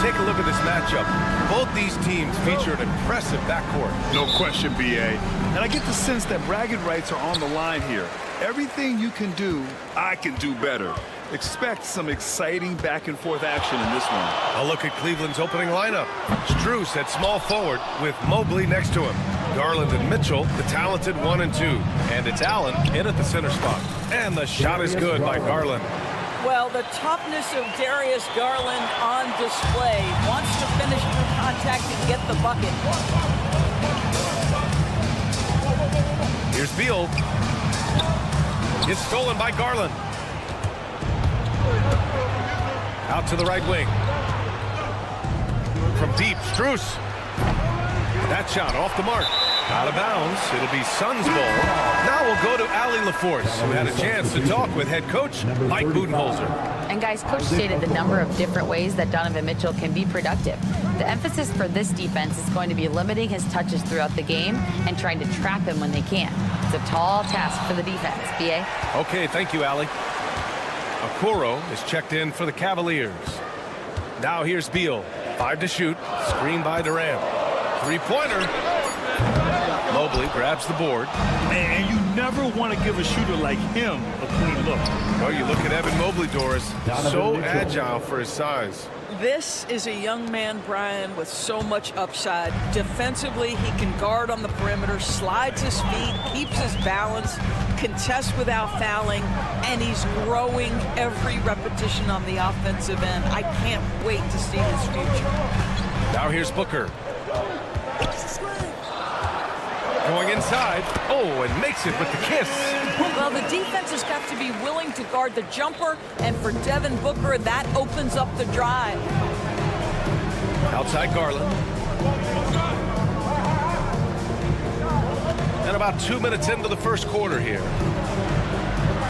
take a look at this matchup. Both these teams feature an impressive backcourt. No question, B.A. And I get the sense that bragging rights are on the line here. Everything you can do, I can do better. Expect some exciting back-and-forth action in this one. A look at Cleveland's opening lineup. Strus at small forward with Mobley next to him. Garland and Mitchell, the talented 1 and 2. And it's Allen in at the center spot. And the shot is good by Garland. Well, the toughness of Darius Garland on display. Wants to finish through contact and get the bucket. Here's Beal. It's stolen by Garland. Out to the right wing. From deep, Strus. That shot off the mark. Out of bounds. It'll be Suns ball. Now we'll go to Allie LaForce, who had a chance to talk with head coach Mike Budenholzer. And guys, coach stated the number of different ways that Donovan Mitchell can be productive. The emphasis for this defense is going to be limiting his touches throughout the game and trying to trap him when they can. It's a tall task for the defense. B.A.? Okay, thank you, Allie. Okoro is checked in for the Cavaliers. Now here's Beal. 5 to shoot. Screen by Durant. Three-pointer. Mobley grabs the board. And you never want to give a shooter like him a clean look. Oh, you look at Evan Mobley, Doris. So agile for his size. This is a young man, Brian, with so much upside. Defensively, he can guard on the perimeter, slides his feet, keeps his balance, contests without fouling, and he's growing every repetition on the offensive end. I can't wait to see his future. Now here's Booker. Going inside. Oh, and makes it with the kiss. Well, the defense has got to be willing to guard the jumper, and for Devin Booker, that opens up the drive. Outside Garland. And about 2 minutes into the first quarter here.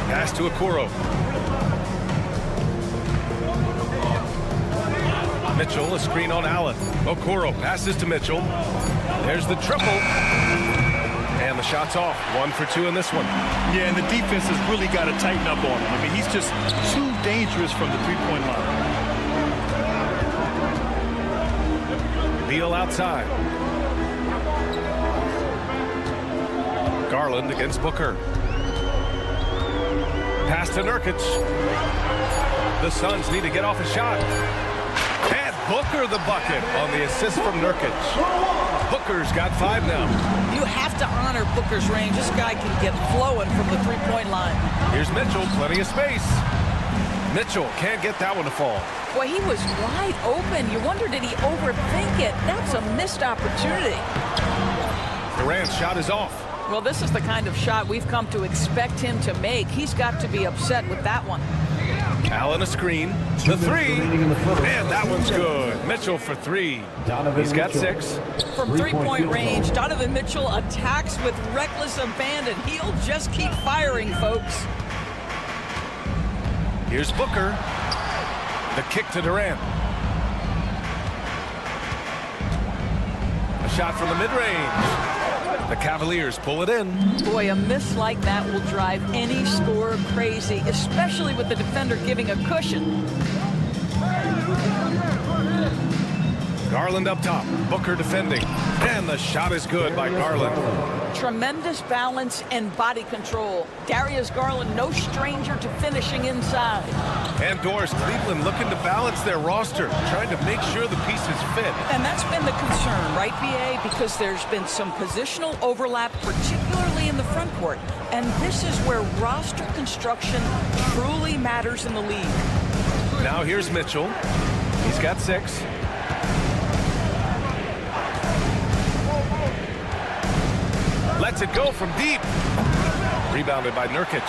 Pass to Okoro. Mitchell, a screen on Allen. Okoro passes to Mitchell. There's the triple. And the shot's off. 1 for 2 in this one. Yeah, and the defense has really got to tighten up on him. I mean, he's just too dangerous from the three-point line. Beal outside. Garland against Booker. Pass to Nurkic. The Suns need to get off a shot. And Booker the bucket on the assist from Nurkic. Booker's got 5 now. You have to honor Booker's range. This guy can get flowing from the three-point line. Here's Mitchell, plenty of space. Mitchell can't get that one to fall. Boy, he was wide open. You wonder, did he overthink it? That's a missed opportunity. Durant's shot is off. Well, this is the kind of shot we've come to expect him to make. He's got to be upset with that one. Allen a screen. The 3. And that one's good. Mitchell for 3. He's got 6. From three-point range, Donovan Mitchell attacks with reckless abandon. He'll just keep firing, folks. Here's Booker. The kick to Durant. A shot from the mid-range. The Cavaliers pull it in. Boy, a miss like that will drive any scorer crazy, especially with the defender giving a cushion. Garland up top. Booker defending. And the shot is good by Garland. Tremendous balance and body control. Darius Garland, no stranger to finishing inside. And Doris, Cleveland looking to balance their roster, trying to make sure the pieces fit. And that's been the concern, right, B.A.? Because there's been some positional overlap, particularly in the front court. And this is where roster construction truly matters in the league. Now here's Mitchell. He's got 6. Lets it go from deep. Rebounded by Nurkic.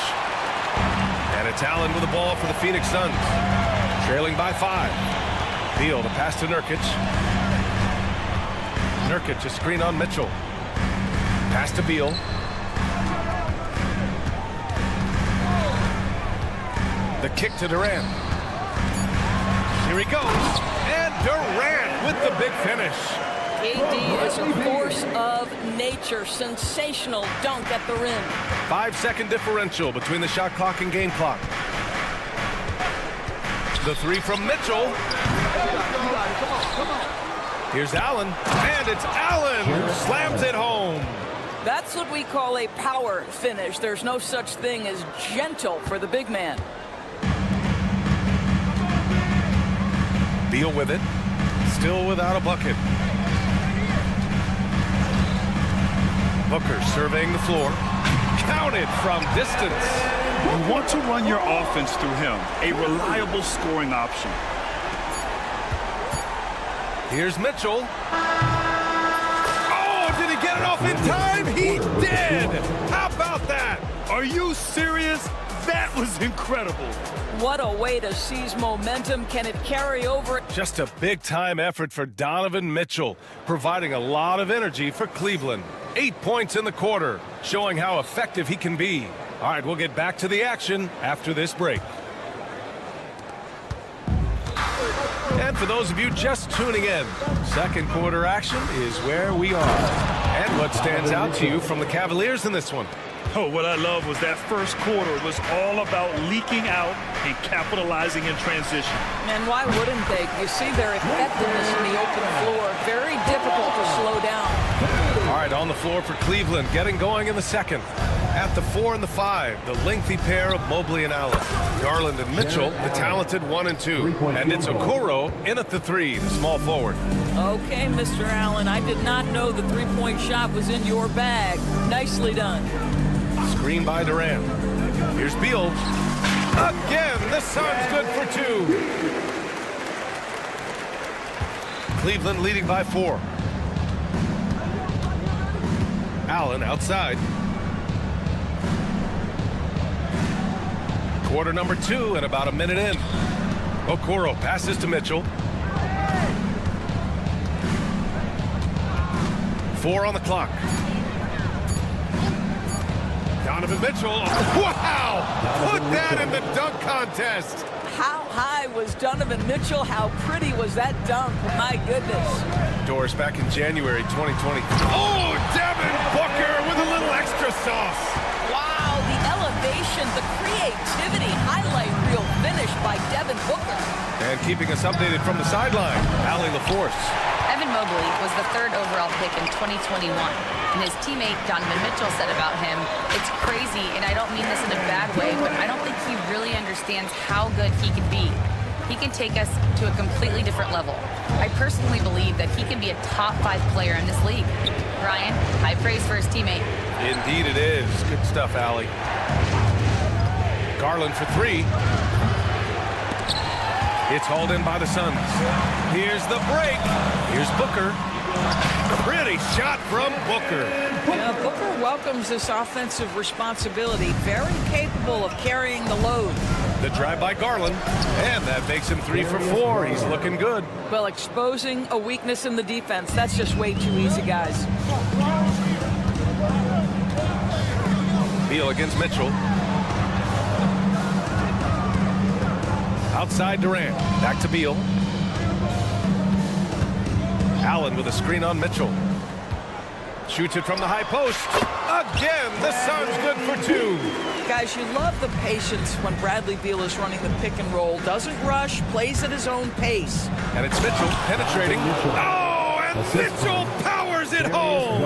And it's Allen with the ball for the Phoenix Suns. Trailing by 5. Beal to pass to Nurkic. Nurkic a screen on Mitchell. Pass to Beal. The kick to Durant. Here he goes. And Durant with the big finish. AD is a force of nature. Sensational dunk at the rim. 5-second differential between the shot clock and game clock. The 3 from Mitchell. Here's Allen, and it's Allen who slams it home. That's what we call a power finish. There's no such thing as gentle for the big man. Beal with it, still without a bucket. Booker surveying the floor, counted from distance. You want to run your offense through him, a reliable scoring option. Here's Mitchell. Oh, did he get it off in time? He did! How about that? Are you serious? That was incredible. What a way to seize momentum. Can it carry over? Just a big-time effort for Donovan Mitchell, providing a lot of energy for Cleveland. 8 points in the quarter, showing how effective he can be. All right, we'll get back to the action after this break. And for those of you just tuning in, second quarter action is where we are. And what stands out to you from the Cavaliers in this one? Oh, what I love was that first quarter was all about leaking out and capitalizing in transition. And why wouldn't they? You see their effectiveness in the open floor. Very difficult to slow down. All right, on the floor for Cleveland, getting going in the second. At the 4 and the 5, the lengthy pair of Mobley and Allen. Garland and Mitchell, the talented 1 and 2. And it's Okoro in at the 3, the small forward. Okay, Mr. Allen, I did not know the three-point shot was in your bag. Nicely done. Screen by Durant. Here's Beal. Again, the Suns good for 2. Cleveland leading by 4. Allen outside. Quarter number 2 and about a minute in. Okoro passes to Mitchell. 4 on the clock. Donovan Mitchell. Wow! Put that in the dunk contest. How high was Donovan Mitchell? How pretty was that dunk? My goodness. Doris back in January 2020. Oh, Devin Booker with a little extra sauce. Wow, the elevation, the creativity, highlight reel finish by Devin Booker. And keeping us updated from the sideline, Allie LaForce. Evan Mobley was the 3rd overall pick in 2021. And his teammate Donovan Mitchell said about him, "It's crazy, and I don't mean this in a bad way, but I don't think he really understands how good he can be. He can take us to a completely different level. I personally believe that he can be a top 5 player in this league." Ryan, high praise for his teammate. Indeed it is. Good stuff, Allie. Garland for 3. It's hauled in by the Suns. Here's the break. Here's Booker. Pretty shot from Booker. Yeah, Booker welcomes this offensive responsibility. Very capable of carrying the load. The drive by Garland, and that makes him 3 for 4. He's looking good. Well, exposing a weakness in the defense, that's just way too easy, guys. Beal against Mitchell. Outside Durant. Back to Beal. Allen with a screen on Mitchell. Shoots it from the high post. Again, the Suns good for 2. Guys, you love the patience when Bradley Beal is running the pick and roll. Doesn't rush, plays at his own pace. And it's Mitchell penetrating. Oh, and Mitchell powers it home.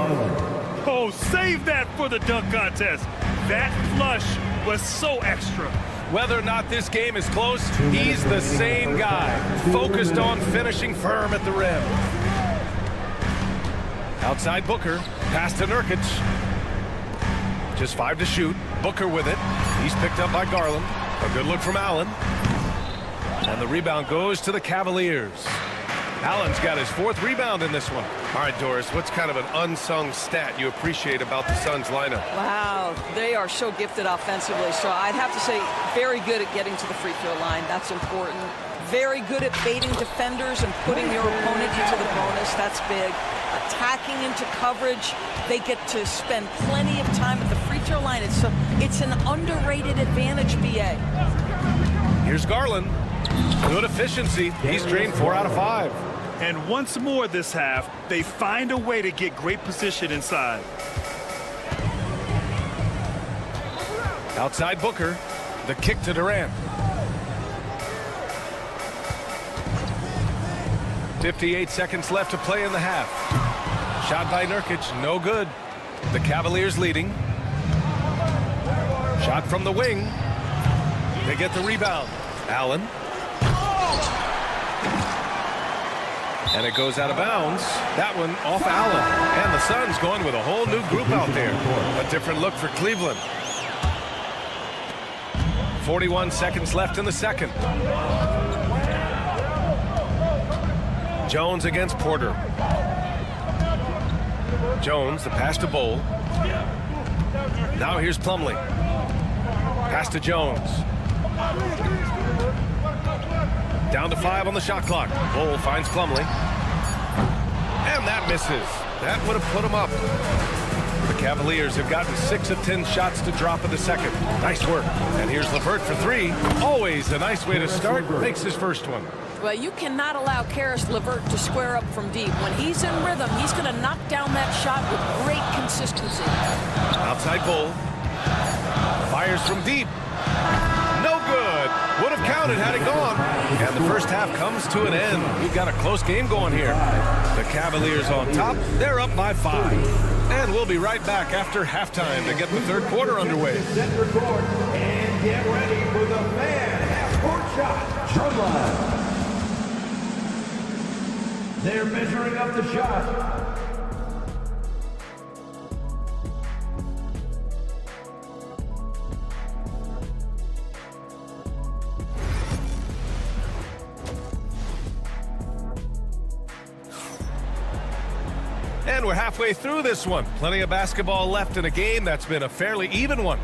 Oh, save that for the dunk contest. That flush was so extra. Whether or not this game is close, he's the same guy, focused on finishing firm at the rim. Outside Booker, pass to Nurkic. Just 5 to shoot. Booker with it. He's picked up by Garland. A good look from Allen. And the rebound goes to the Cavaliers. Allen's got his 4th rebound in this one. All right, Doris, what's kind of an unsung stat you appreciate about the Suns lineup? Wow, they are so gifted offensively. So I'd have to say very good at getting to the free throw line. That's important. Very good at baiting defenders and putting your opponent into the bonus. That's big. Attacking into coverage. They get to spend plenty of time at the free throw line. It's an underrated advantage, BA. Here's Garland. Good efficiency. He's drained 4 out of 5. And once more this half, they find a way to get great position inside. Outside Booker. The kick to Durant. 58 seconds left to play in the half. Shot by Nurkic, no good. The Cavaliers leading. Shot from the wing. They get the rebound. Allen. And it goes out of bounds. That one off Allen. And the Suns going with a whole new group out there. A different look for Cleveland. 41 seconds left in the second. Jones against Porter. Jones, the pass to Bowl. Now here's Plumlee. Pass to Jones. Down to 5 on the shot clock. Bowl finds Plumlee. And that misses. That would have put him up. The Cavaliers have gotten 6 of 10 shots to drop in the second. Nice work. And here's LeVert for 3. Always a nice way to start. Makes his first one. Well, you cannot allow Caris LeVert to square up from deep. When he's in rhythm, he's going to knock down that shot with great consistency. Outside Bowl. Fires from deep. No good. Would have counted had it gone. And the first half comes to an end. We've got a close game going here. The Cavaliers on top. They're up by 5. And we'll be right back after halftime to get the third quarter underway. Set record and get ready for the fan half-court shot. Drumline. They're measuring up the shot. And we're halfway through this one. Plenty of basketball left in a game that's been a fairly even one.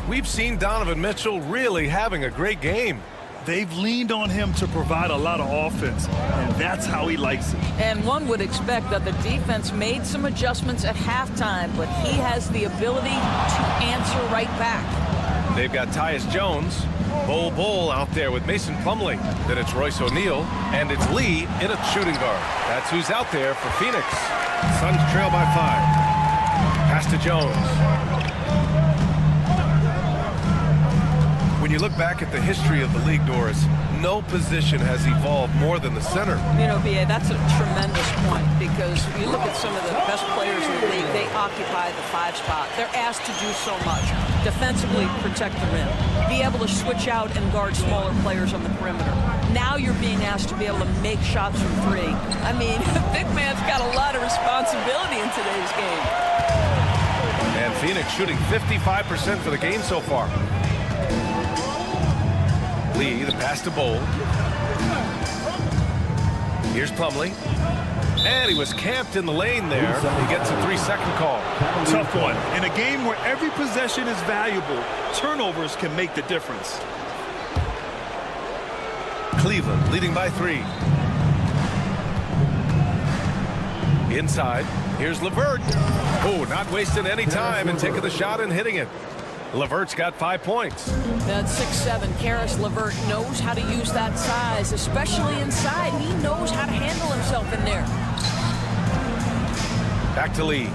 We've seen Donovan Mitchell really having a great game. They've leaned on him to provide a lot of offense, and that's how he likes it. And one would expect that the defense made some adjustments at halftime, but he has the ability to answer right back. They've got Tyus Jones, Bowl out there with Mason Plumlee. Then it's Royce O'Neal, and it's Lee in a shooting guard. That's who's out there for Phoenix. Suns trail by 5. Pass to Jones. When you look back at the history of the league, Doris, no position has evolved more than the center. You know, B.A., that's a tremendous point, because if you look at some of the best players in the league, they occupy the 5 spot. They're asked to do so much. Defensively, protect the rim. Be able to switch out and guard smaller players on the perimeter. Now you're being asked to be able to make shots from 3. I mean, big man's got a lot of responsibility in today's game. And Phoenix shooting 55% for the game so far. Lee, the pass to Bowl. Here's Plumlee. And he was camped in the lane there. He gets a 3-second call. Tough one. In a game where every possession is valuable, turnovers can make the difference. Cleveland leading by 3. Inside. Here's LeVert. Oh, not wasting any time and taking the shot and hitting it. LeVert's got 5 points. That's 6'7". Caris LeVert knows how to use that size, especially inside. He knows how to handle himself in there. Back to Lee.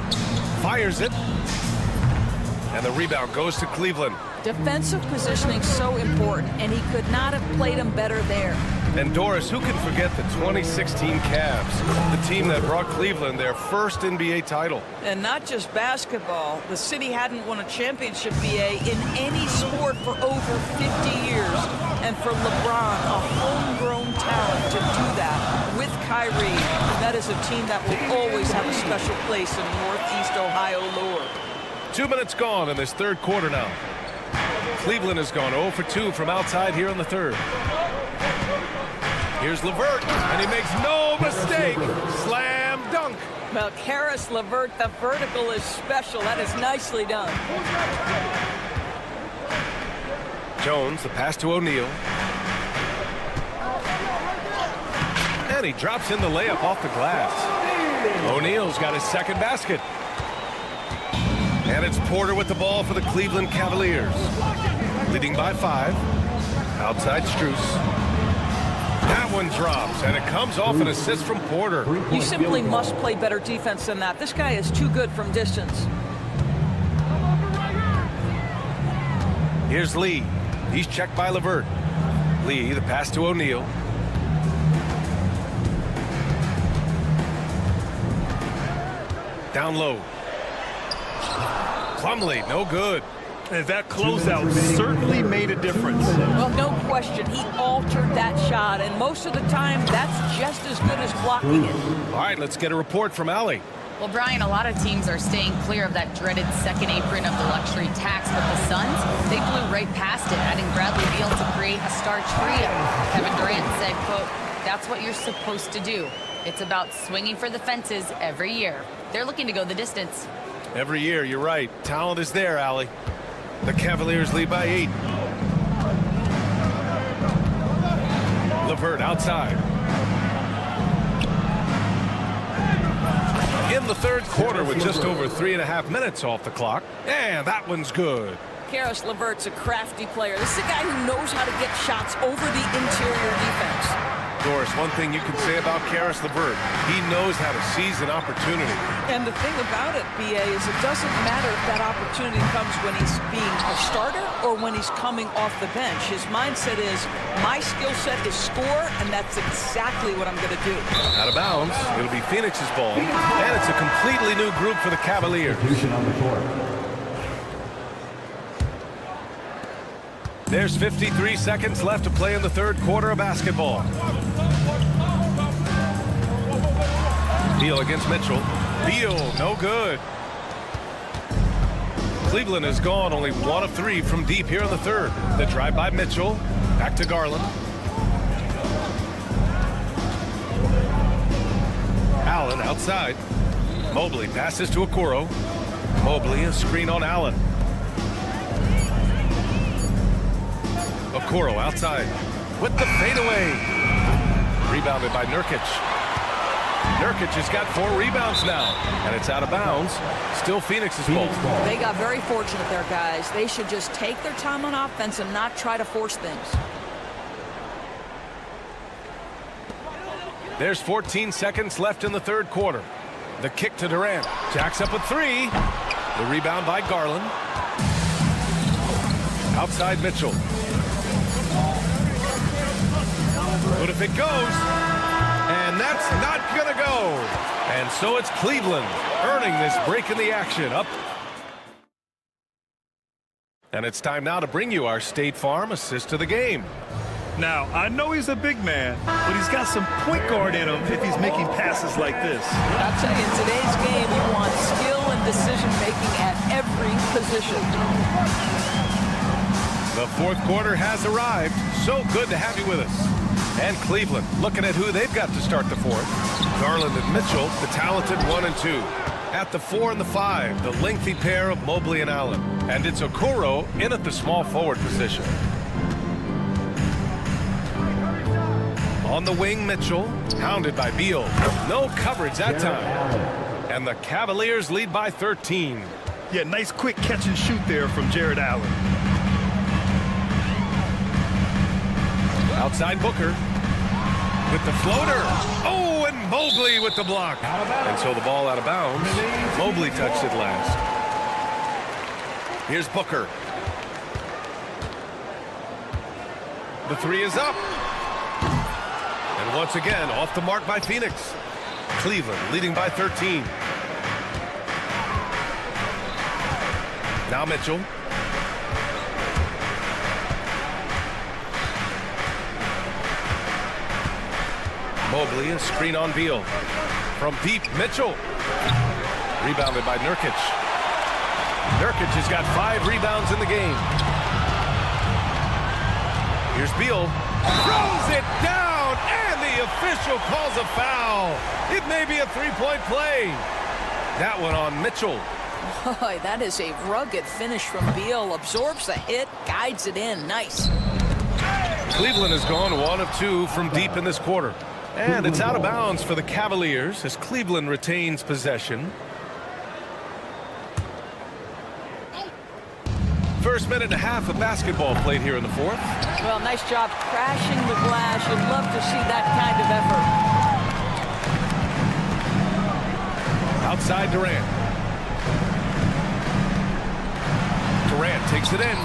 Fires it. And the rebound goes to Cleveland. Defensive positioning so important, and he could not have played him better there. And Doris, who can forget the 2016 Cavs, the team that brought Cleveland their first NBA title. And not just basketball. The city hadn't won a championship, BA, in any sport for over 50 years. And for LeBron, a homegrown talent, to do that with Kyrie, that is a team that will always have a special place in Northeast Ohio lore. 2 minutes gone in this third quarter now. Cleveland has gone 0 for 2 from outside here in the third. Here's LeVert, and he makes no mistake. Slam dunk. Well, Caris LeVert, the vertical is special. That is nicely done. Jones, the pass to O'Neal. And he drops in the layup off the glass. O'Neal's got his second basket. And it's Porter with the ball for the Cleveland Cavaliers. Leading by 5. Outside Strus. That one drops, and it comes off an assist from Porter. You simply must play better defense than that. This guy is too good from distance. Here's Lee. He's checked by LeVert. Lee, the pass to O'Neal. Down low. Plumlee, no good. And that closeout certainly made a difference. Well, no question. He altered that shot, and most of the time, that's just as good as blocking it. All right, let's get a report from Allie. Well, Brian, a lot of teams are staying clear of that dreaded second apron of the luxury tax, but the Suns, they blew right past it, adding Bradley Beal to create a star trio. Kevin Durant said, quote, "That's what you're supposed to do. It's about swinging for the fences every year." They're looking to go the distance. Every year, you're right. Talent is there, Allie. The Cavaliers lead by 8. LeVert outside. In the third quarter with just over 3.5 minutes off the clock. And that one's good. Karis LeVert's a crafty player. This is a guy who knows how to get shots over the interior defense. Doris, one thing you can say about Karis LeVert, he knows how to seize an opportunity. And the thing about it, BA, is it doesn't matter if that opportunity comes when he's being a starter or when he's coming off the bench. His mindset is, my skill set is score, and that's exactly what I'm going to do. Out of bounds. It'll be Phoenix's ball. And it's a completely new group for the Cavaliers. There's 53 seconds left to play in the third quarter of basketball. Beal against Mitchell. Beal, no good. Cleveland has gone only 1 of 3 from deep here in the third. The drive by Mitchell. Back to Garland. Allen outside. Mobley passes to Okoro. Mobley, a screen on Allen. Okoro outside with the fadeaway. Rebounded by Nurkic. Nurkic has got 4 rebounds now, and it's out of bounds. Still Phoenix's ball. They got very fortunate there, guys. They should just take their time on offense and not try to force things. There's 14 seconds left in the third quarter. The kick to Durant. Jacks up a 3. The rebound by Garland. Outside Mitchell. But if it goes, and that's not going to go. And so it's Cleveland earning this break in the action. Up. And it's time now to bring you our State Farm assist to the game. Now, I know he's a big man, but he's got some point guard in him if he's making passes like this. I'll tell you, in today's game, you want skill and decision-making at every position. The fourth quarter has arrived. So good to have you with us. And Cleveland looking at who they've got to start the fourth. Garland and Mitchell, the talented 1 and 2. At the 4 and the 5, the lengthy pair of Mobley and Allen. And it's Okoro in at the small forward position. On the wing, Mitchell, hounded by Beal. No coverage that time. And the Cavaliers lead by 13. Yeah, nice quick catch and shoot there from Jared Allen. Outside Booker with the floater. Oh, and Mobley with the block. And so the ball out of bounds. Mobley touched it last. Here's Booker. The 3 is up. And once again, off the mark by Phoenix. Cleveland leading by 13. Now Mitchell. Mobley, a screen on Beal. From deep, Mitchell. Rebounded by Nurkic. Nurkic has got 5 rebounds in the game. Here's Beal. Throws it down, and the official calls a foul. It may be a 3-point play. That one on Mitchell. Boy, that is a rugged finish from Beal. Absorbs the hit, guides it in. Nice. Cleveland has gone 1 of 2 from deep in this quarter. And it's out of bounds for the Cavaliers as Cleveland retains possession. First minute and a half of basketball played here in the fourth. Well, nice job crashing the glass. You'd love to see that kind of effort. Outside Durant. Durant takes it in.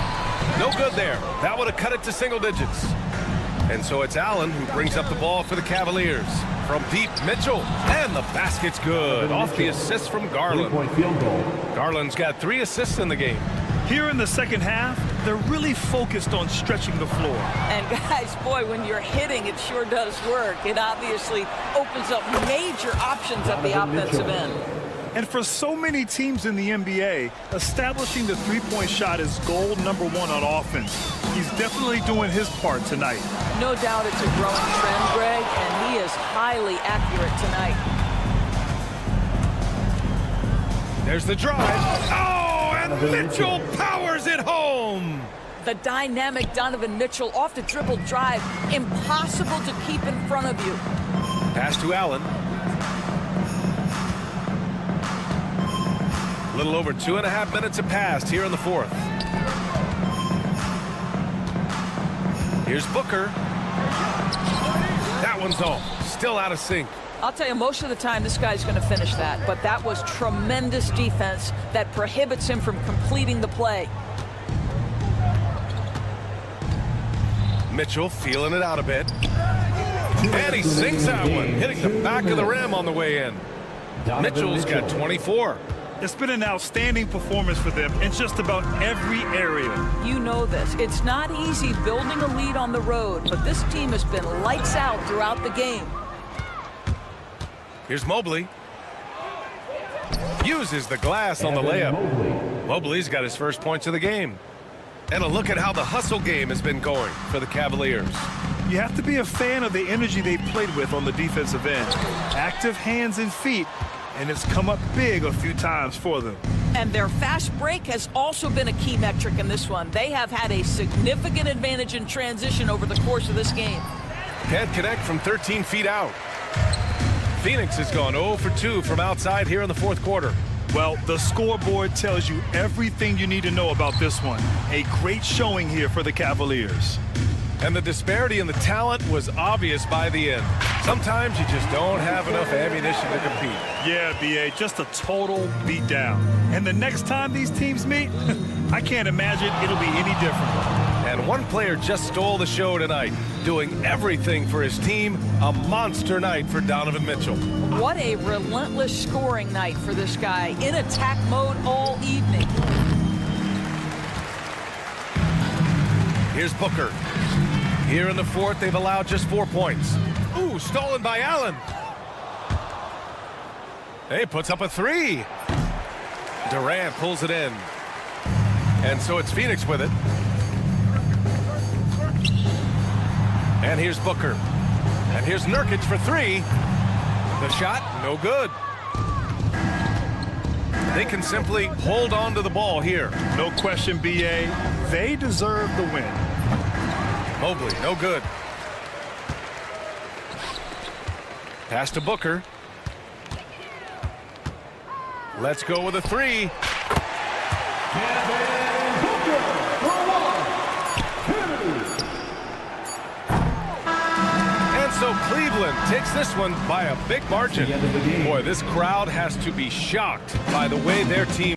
No good there. That would have cut it to single digits. And so it's Allen who brings up the ball for the Cavaliers. from deep, Mitchell. And the basket's good. Off the assist from Garland. Three-point field goal. Garland's got 3 assists in the game. Here in the second half, they're really focused on stretching the floor. And guys, boy, when you're hitting, it sure does work. It obviously opens up major options at the offensive end. And for so many teams in the NBA, establishing the three-point shot is goal number 1 on offense. He's definitely doing his part tonight. No doubt it's a growing trend, Greg, and he is highly accurate tonight. There's the drive. Oh, and Mitchell powers it home. The dynamic Donovan Mitchell off the dribble drive. Impossible to keep in front of you. Pass to Allen. A little over 2.5 minutes have passed here in the fourth. Here's Booker. That one's off. Still out of sync. I'll tell you, most of the time this guy's going to finish that, but that was tremendous defense that prohibits him from completing the play. Mitchell feeling it out a bit. And he sinks that one, hitting the back of the rim on the way in. Mitchell's got 24. It's been an outstanding performance for them in just about every area. You know this. It's not easy building a lead on the road, but this team has been lights out throughout the game. Here's Mobley. Uses the glass on the layup. Mobley's got his first points of the game. And a look at how the hustle game has been going for the Cavaliers. You have to be a fan of the energy they've played with on the defensive end. Active hands and feet, and it's come up big a few times for them. And their fast break has also been a key metric in this one. They have had a significant advantage in transition over the course of this game. Can't connect from 13 feet out. Phoenix has gone 0 for 2 from outside here in the fourth quarter. Well, the scoreboard tells you everything you need to know about this one. A great showing here for the Cavaliers. And the disparity in the talent was obvious by the end. Sometimes you just don't have enough ammunition to compete. Yeah, B.A., just a total beatdown. And the next time these teams meet, I can't imagine it'll be any different. And one player just stole the show tonight, doing everything for his team. A monster night for Donovan Mitchell. What a relentless scoring night for this guy, in attack mode all evening. Here's Booker. Here in the fourth, they've allowed just 4 points. Ooh, stolen by Allen. Hey, puts up a 3. Durant pulls it in. And so it's Phoenix with it. And here's Booker. And here's Nurkic for 3. The shot, no good. They can simply hold on to the ball here. No question, B.A., they deserve the win. Mobley, no good. Pass to Booker. Let's go with a 3. And so Cleveland takes this one by a big margin. Boy, this crowd has to be shocked by the way their team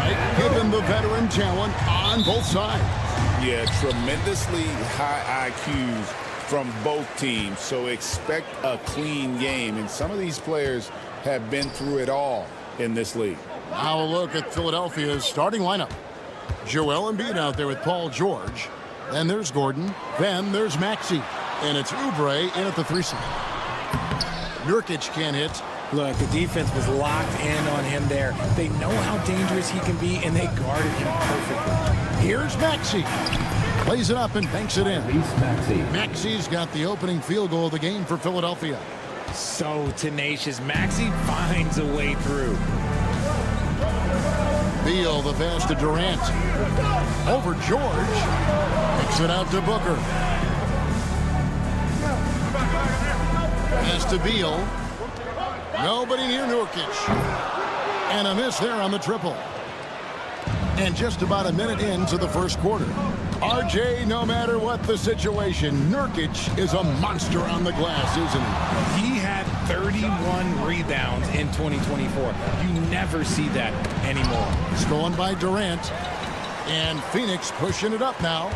like, given the veteran talent on both sides. Yeah, tremendously high IQs from both teams, so expect a clean game. And some of these players have been through it all in this league. Now a look at Philadelphia's starting lineup. Joel Embiid out there with Paul George. Then there's Gordon. Then there's Maxey. And it's Oubre in at the 3 spot. Nurkic can't hit. Look, the defense was locked in on him there. They know how dangerous he can be, and they guarded him perfectly. Here's Maxey. Plays it up and banks it in. Maxey. Maxey's got the opening field goal of the game for Philadelphia. So tenacious. Maxey finds a way through. Beal, the pass to Durant. Over George. Kicks it out to Booker. Pass to Beal. Nobody near Nurkic. And a miss there on the triple. And just about a minute into the first quarter. RJ, no matter what the situation, Nurkic is a monster on the glass, isn't he? He had 31 rebounds in 2024. You never see that anymore. Stolen by Durant. And Phoenix pushing it up now.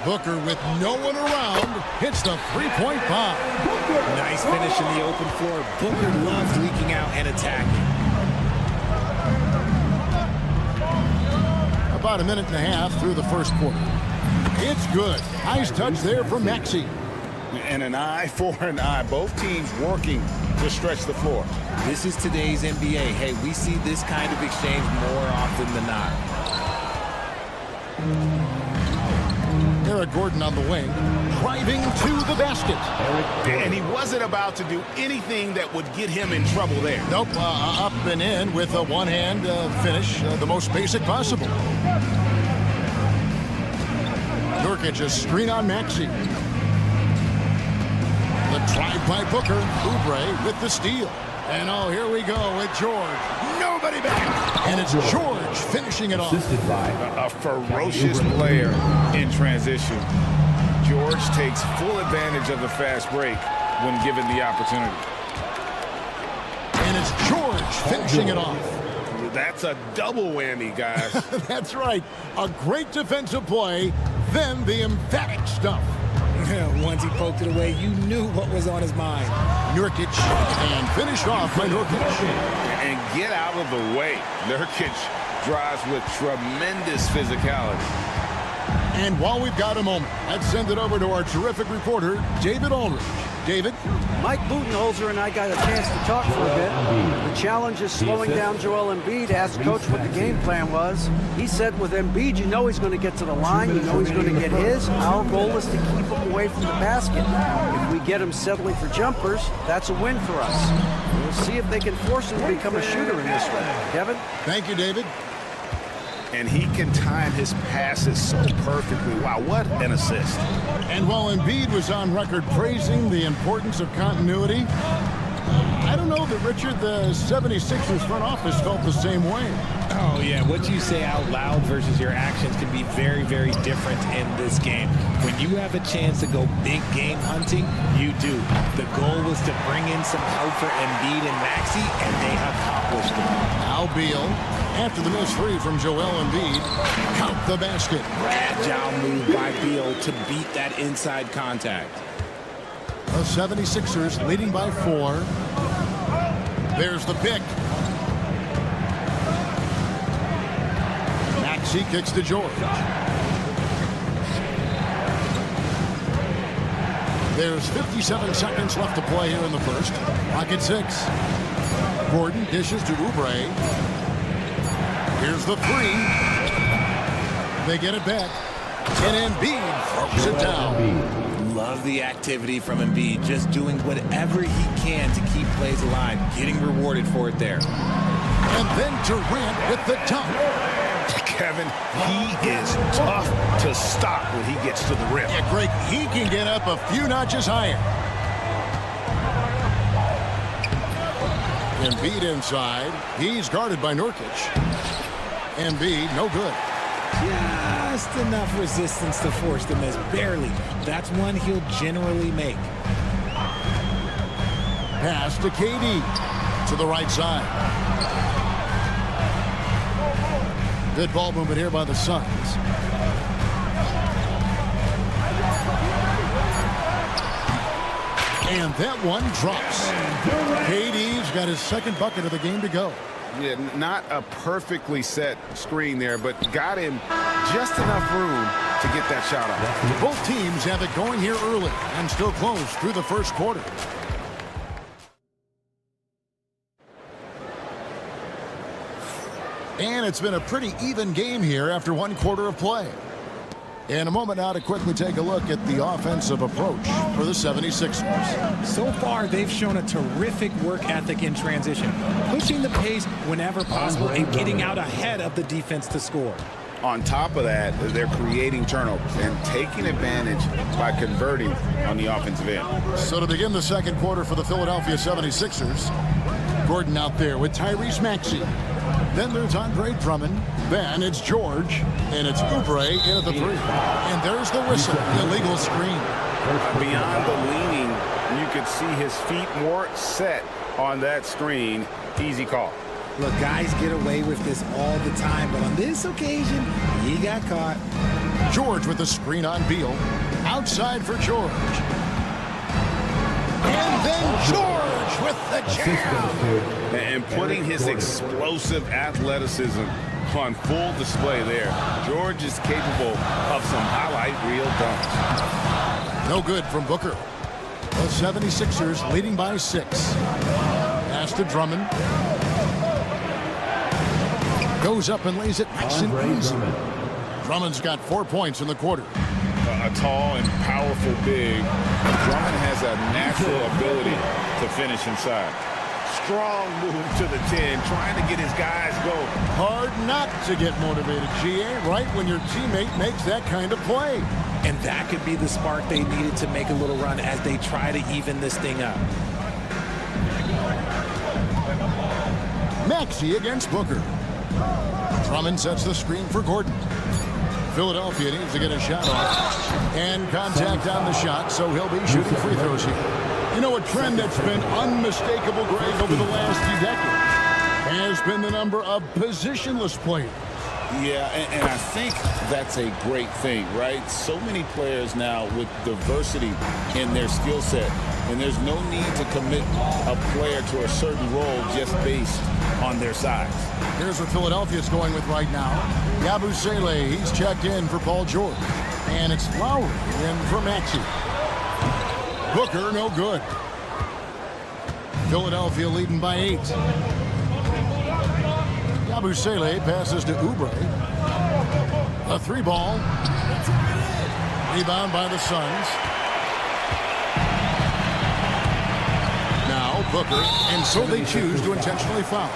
Booker with no one around hits the three-point bomb. Nice finish in the open floor. Booker loves leaking out and attacking. About a minute and a half through the first quarter. It's good. Nice touch there from Maxey. And an eye for an eye. Both teams working to stretch the floor. This is today's NBA. Hey, we see this kind of exchange more often than not. Eric Gordon on the wing, driving to the basket. And he wasn't about to do anything that would get him in trouble there. Nope, up and in with a one-hand finish, the most basic possible. Nurkic a screen on Maxey. The drive by Booker. Oubre with the steal. And oh, here we go with George. Nobody back. And it's George finishing it off. Assisted by A ferocious player in transition. George takes full advantage of the fast break when given the opportunity. And it's George finishing it off. That's a double whammy, guys. That's right. A great defensive play, then the emphatic stuff. Once he poked it away, you knew what was on his mind. Nurkic and finished off by Nurkic. And get out of the way. Nurkic drives with tremendous physicality. And while we've got a moment, let's send it over to our terrific reporter, David Aldridge. David? Mike Budenholzer and I got a chance to talk for a bit. The challenge is slowing down Joel Embiid. Asked Coach what the game plan was. He said with Embiid, you know he's going to get to the line. You know he's going to get his. Our goal is to keep him away from the basket. If we get him settling for jumpers, that's a win for us. We'll see if they can force him to become a shooter in this one. Kevin? Thank you, David. And he can time his passes so perfectly. Wow, what an assist. And while Embiid was on record praising the importance of continuity, I don't know that, Richard, the 76ers front office felt the same way. Oh, yeah. What you say out loud versus your actions can be very, very different in this game. When you have a chance to go big game hunting, you do. The goal was to bring in some help for Embiid and Maxey, and they accomplished it. Now Beal, after the miss free from Joel Embiid, count the basket. Agile move by Beal to beat that inside contact. The 76ers leading by 4. There's the pick. Maxey kicks to George. There's 57 seconds left to play here in the first. Clock at 6. Gordon dishes to Oubre. Here's the 3. They get it back. And Embiid throws it down. Love the activity from Embiid, just doing whatever he can to keep plays alive, getting rewarded for it there. And then Durant with the dunk. Kevin, he is tough to stop when he gets to the rim. Yeah, Greg, he can get up a few notches higher. Embiid inside. He's guarded by Nurkic. Embiid, no good. Just enough resistance to force the miss, barely. That's one he'll generally make. Pass to KD to the right side. Good ball movement here by the Suns. And that one drops. KD's got his second bucket of the game to go. Yeah, not a perfectly set screen there, but got him just enough room to get that shot off. Both teams have it going here early and still close through the first quarter. And it's been a pretty even game here after one quarter of play. In a moment now to quickly take a look at the offensive approach for the 76ers. So far, they've shown a terrific work ethic in transition, pushing the pace whenever possible and getting out ahead of the defense to score. On top of that, they're creating turnovers and taking advantage by converting on the offensive end. So to begin the second quarter for the Philadelphia 76ers, Gordon out there with Tyrese Maxey. Then there's Andre Drummond. Then it's George. And it's Oubre in at the three. And there's the whistle. Illegal screen. Beyond the leaning, you could see his feet more set on that screen. Easy call. Look, guys get away with this all the time, but on this occasion, he got caught. George with the screen on Beal. Outside for George. And then George with the jam. And putting his explosive athleticism on full display there. George is capable of some highlight reel dunks. No good from Booker. The 76ers leading by 6. Pass to Drummond. Goes up and lays it nice and easy. Drummond's got 4 points in the quarter. A tall and powerful big. Drummond has a natural ability to finish inside. Strong move to the 10, trying to get his guys going. Hard not to get motivated, GA, right when your teammate makes that kind of play. And that could be the spark they needed to make a little run as they try to even this thing up. Maxey against Booker. Drummond sets the screen for Gordon. Philadelphia needs to get a shot off. And contact on the shot, so he'll be shooting free throws here. You know, a trend that's been unmistakable, Greg, over the last few decades has been the number of positionless players. Yeah, and I think that's a great thing, right? So many players now with diversity in their skill set, and there's no need to commit a player to a certain role just based on their size. Here's what Philadelphia's going with right now. Yabusele, he's checked in for Paul George. And it's Lowry in for Maxey. Booker, no good. Philadelphia leading by 8. Yabusele passes to Oubre. A 3-ball. Rebound by the Suns. Now Booker, and so they choose to intentionally foul.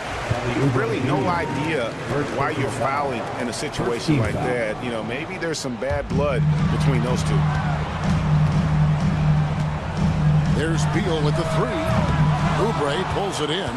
Really no idea why you're fouling in a situation like that. You know, maybe there's some bad blood between those two. There's Beal with the 3. Oubre pulls it in.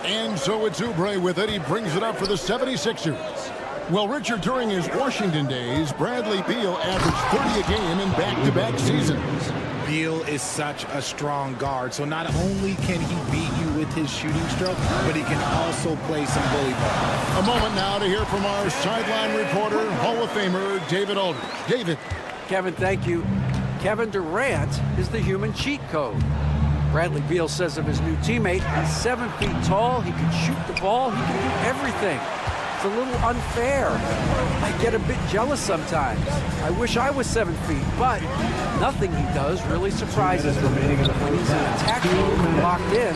And so it's Oubre with it. He brings it up for the 76ers. Well, Richard, during his Washington days, Bradley Beal averaged 30 a game in back-to-back seasons. Beal is such a strong guard, so not only can he beat you with his shooting stroke, but he can also play some bully ball. A moment now to hear from our sideline reporter, Hall of Famer David Aldridge. David. Kevin, thank you. Kevin Durant is the human cheat code. Bradley Beal says of his new teammate, he's 7 feet tall, he can shoot the ball, he can do everything. It's a little unfair. I get a bit jealous sometimes. I wish I was 7 feet, but nothing he does really surprises me. When he's in attack mode locked in,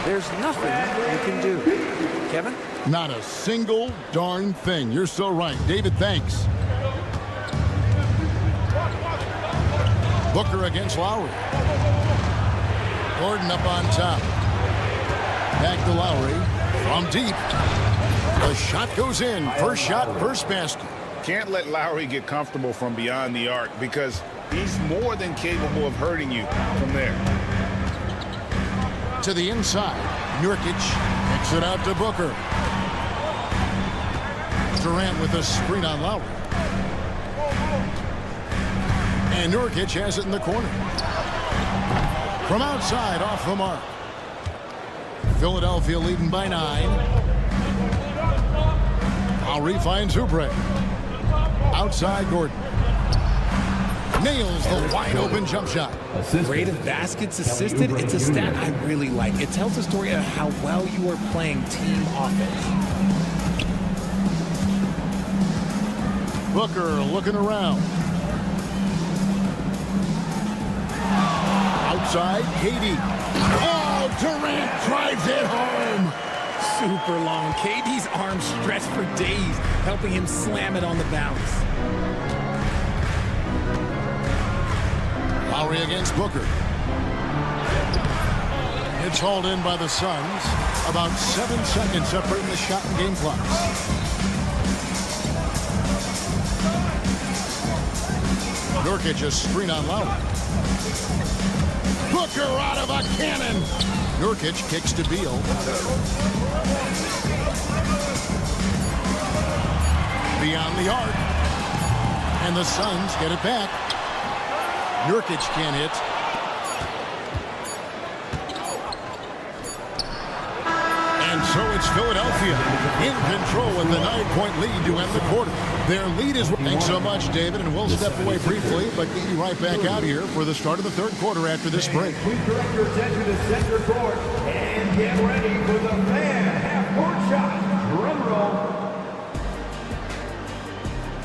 there's nothing you can do. Kevin? Not a single darn thing. You're so right. David, thanks. Booker against Lowry. Gordon up on top. Back to Lowry from deep. The shot goes in. First shot, first basket. Can't let Lowry get comfortable from beyond the arc because he's more than capable of hurting you from there. To the inside. Nurkic kicks it out to Booker. Durant with a screen on Lowry. And Nurkic has it in the corner. From outside, off the mark. Philadelphia leading by 9. Lowry finds Oubre. Outside Gordon. Nails the wide open jump shot. Rate of baskets assisted, it's a stat I really like. It tells a story of how well you are playing team offense. Booker looking around. Outside, KD. Oh, Durant drives it home. Super long. KD's arms stretched for days, helping him slam it on the bounce. Lowry against Booker. It's hauled in by the Suns. About 7 seconds separating the shot and game clock. Nurkic a screen on Lowry. Booker out of a cannon. Nurkic kicks to Beal. Beyond the arc. And the Suns get it back. Nurkic can't hit. And so it's Philadelphia in control with the 9-point lead to end the quarter. Their lead is... Thanks so much, David, and we'll step away briefly, but get you right back out here for the start of the third quarter after this break. Please direct your attention to center court and get ready for the fan half-court shot. Drum roll.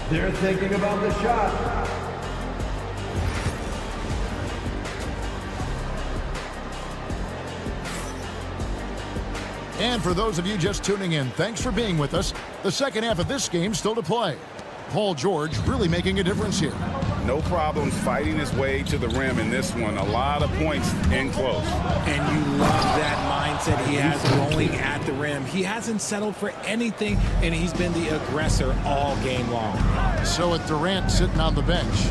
They're thinking about the shot. And for those of you just tuning in, thanks for being with us. The second half of this game still to play. Paul George really making a difference here. No problems fighting his way to the rim in this one. A lot of points in close. And you love that mindset he has rolling at the rim. He hasn't settled for anything, and he's been the aggressor all game long. So with Durant sitting on the bench,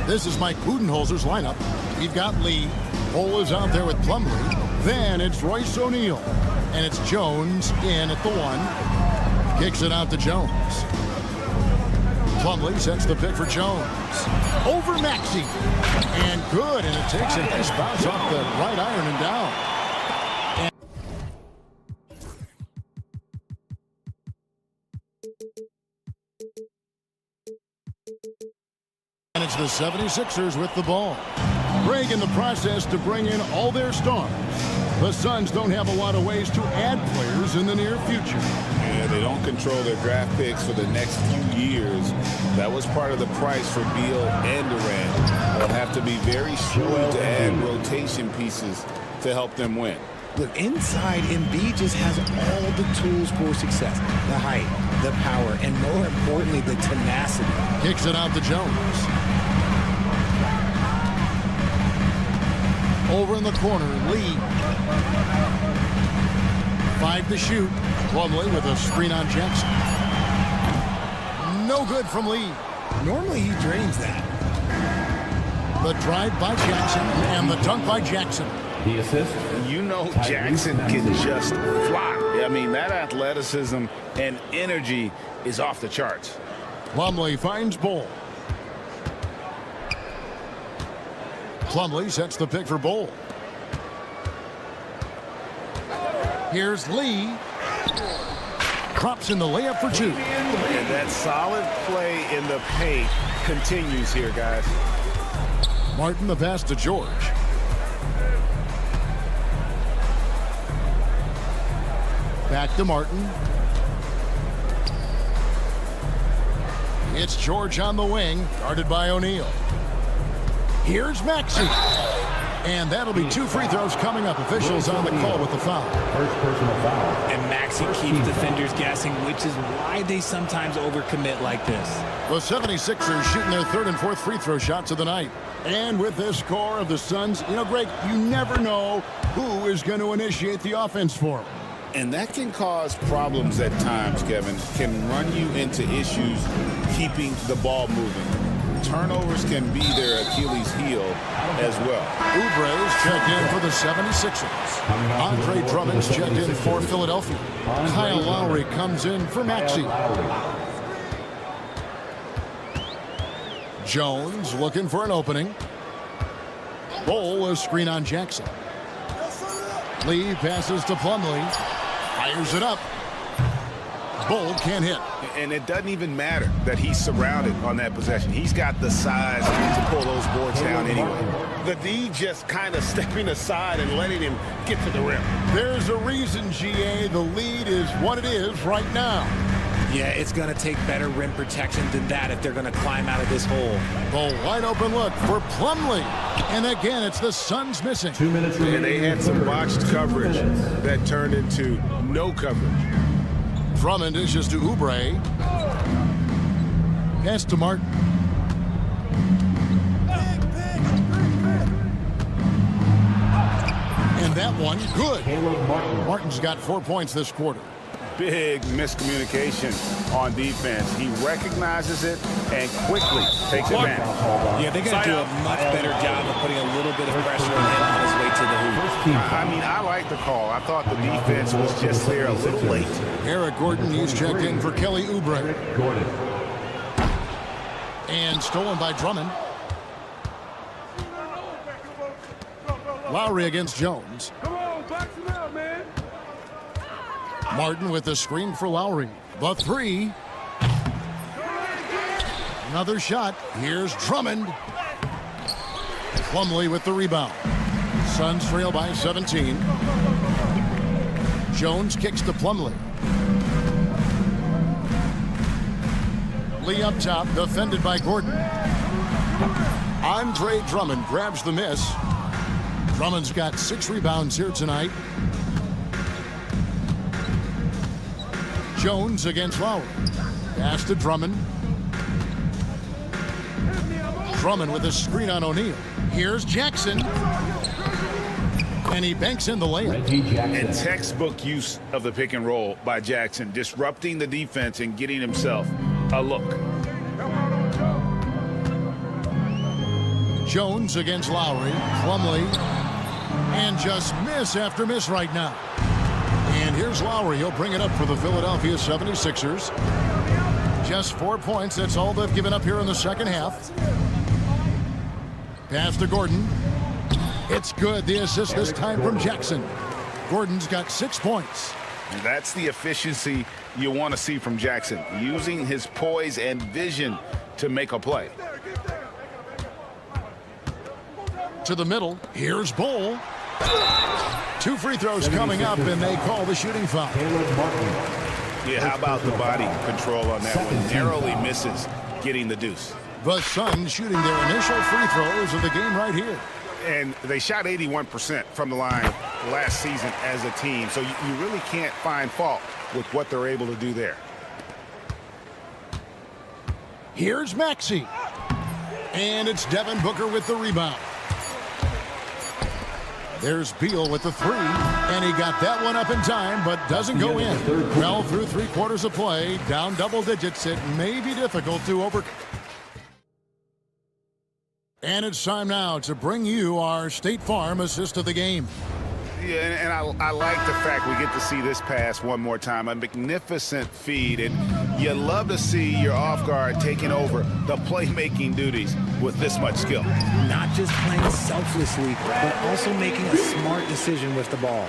this is Mike Budenholzer's lineup. We've got Lee. Cole is out there with Plumlee. Then it's Royce O'Neal. And it's Jones in at the 1. Kicks it out to Jones. Plumlee sets the pick for Jones. Over Maxey. And good. And it takes a nice bounce off the right iron and down. And it's the 76ers with the ball. Craig in the process to bring in all their stars. The Suns don't have a lot of ways to add players in the near future. Yeah, they don't control their draft picks for the next few years. That was part of the price for Beal and Durant. They'll have to be very shrewd to add rotation pieces to help them win. Look, inside, Embiid just has all the tools for success. The height, the power, and more importantly, the tenacity. Kicks it out to Jones. Over in the corner, Lee. 5 to shoot. Plumlee with a screen on Jackson. No good from Lee. Normally he drains that. The drive by Jackson and the dunk by Jackson. The assist. You know Jackson can just fly. I mean, that athleticism and energy is off the charts. Plumlee finds Bol. Plumlee sets the pick for Bol. Here's Lee. Drops in the layup for 2. And that solid play in the paint continues here, guys. Martin the pass to George. Back to Martin. It's George on the wing, guarded by O'Neal. Here's Maxey. And that'll be 2 free throws coming up. Officials on the call with the foul. First personal foul. And Maxey keeps defenders guessing, which is why they sometimes overcommit like this. The 76ers shooting their 3rd and 4th free throw shots of the night. And with this score of the Suns, you know, Greg, you never know who is going to initiate the offense for them. And that can cause problems at times, Kevin. Can run you into issues keeping the ball moving. Turnovers can be their Achilles heel as well. Oubre's checked in for the 76ers. Andre Drummond's checked in for Philadelphia. Kyle Lowry comes in for Maxey. Jones looking for an opening. Bol a screen on Jackson. Lee passes to Plumlee. Fires it up. Bull can't hit. And it doesn't even matter that he's surrounded on that possession. He's got the size to pull those boards down anyway. The D just kind of stepping aside and letting him get to the rim. There's a reason, GA, the lead is what it is right now. Yeah, it's going to take better rim protection than that if they're going to climb out of this hole. Bull wide open look for Plumlee. And again, it's the Suns missing. 2 minutes remaining. And they had some botched coverage that turned into no coverage. Drummond dishes to Oubre. Pass to Martin. And that one, good. Martin's got 4 points this quarter. Big miscommunication on defense. He recognizes it and quickly takes advantage. Yeah, they got to do a much better job of putting a little bit of pressure on him on his way to the hoop. I mean, I like the call. I thought the defense was just there a little late. Eric Gordon, he's checked in for Kelly Oubre. And stolen by Drummond. Lowry against Jones. Martin with the screen for Lowry. The three. Another shot. Here's Drummond. Plumlee with the rebound. Suns trail by 17. Jones kicks to Plumlee. Lee up top, defended by Gordon. Andre Drummond grabs the miss. Drummond's got 6 rebounds here tonight. Jones against Lowry. Pass to Drummond. Drummond with a screen on O'Neal. Here's Jackson. And he banks in the layup. And textbook use of the pick and roll by Jackson, disrupting the defense and getting himself a look. Jones against Lowry. Plumlee. And just miss after miss right now. And here's Lowry. He'll bring it up for the Philadelphia 76ers. Just 4 points. That's all they've given up here in the second half. Pass to Gordon. It's good. The assist this time from Jackson. Gordon's got 6 points. And that's the efficiency you want to see from Jackson, using his poise and vision to make a play. To the middle. Here's Bull. 2 free throws coming up, and they call the shooting foul. Yeah, how about the body control on that one? Narrowly misses getting the deuce. The Suns shooting their initial free throws of the game right here. And they shot 81% from the line last season as a team, so you really can't find fault with what they're able to do there. Here's Maxey. And it's Devin Booker with the rebound. There's Beal with the 3, and he got that one up in time, but doesn't go in. Well, through 3 quarters of play, down double digits, it may be difficult to overcome. And it's time now to bring you our State Farm assist of the game. Yeah, and I like the fact we get to see this pass one more time. A magnificent feed, and you love to see your off guard taking over the playmaking duties with this much skill. Not just playing selflessly, but also making a smart decision with the ball.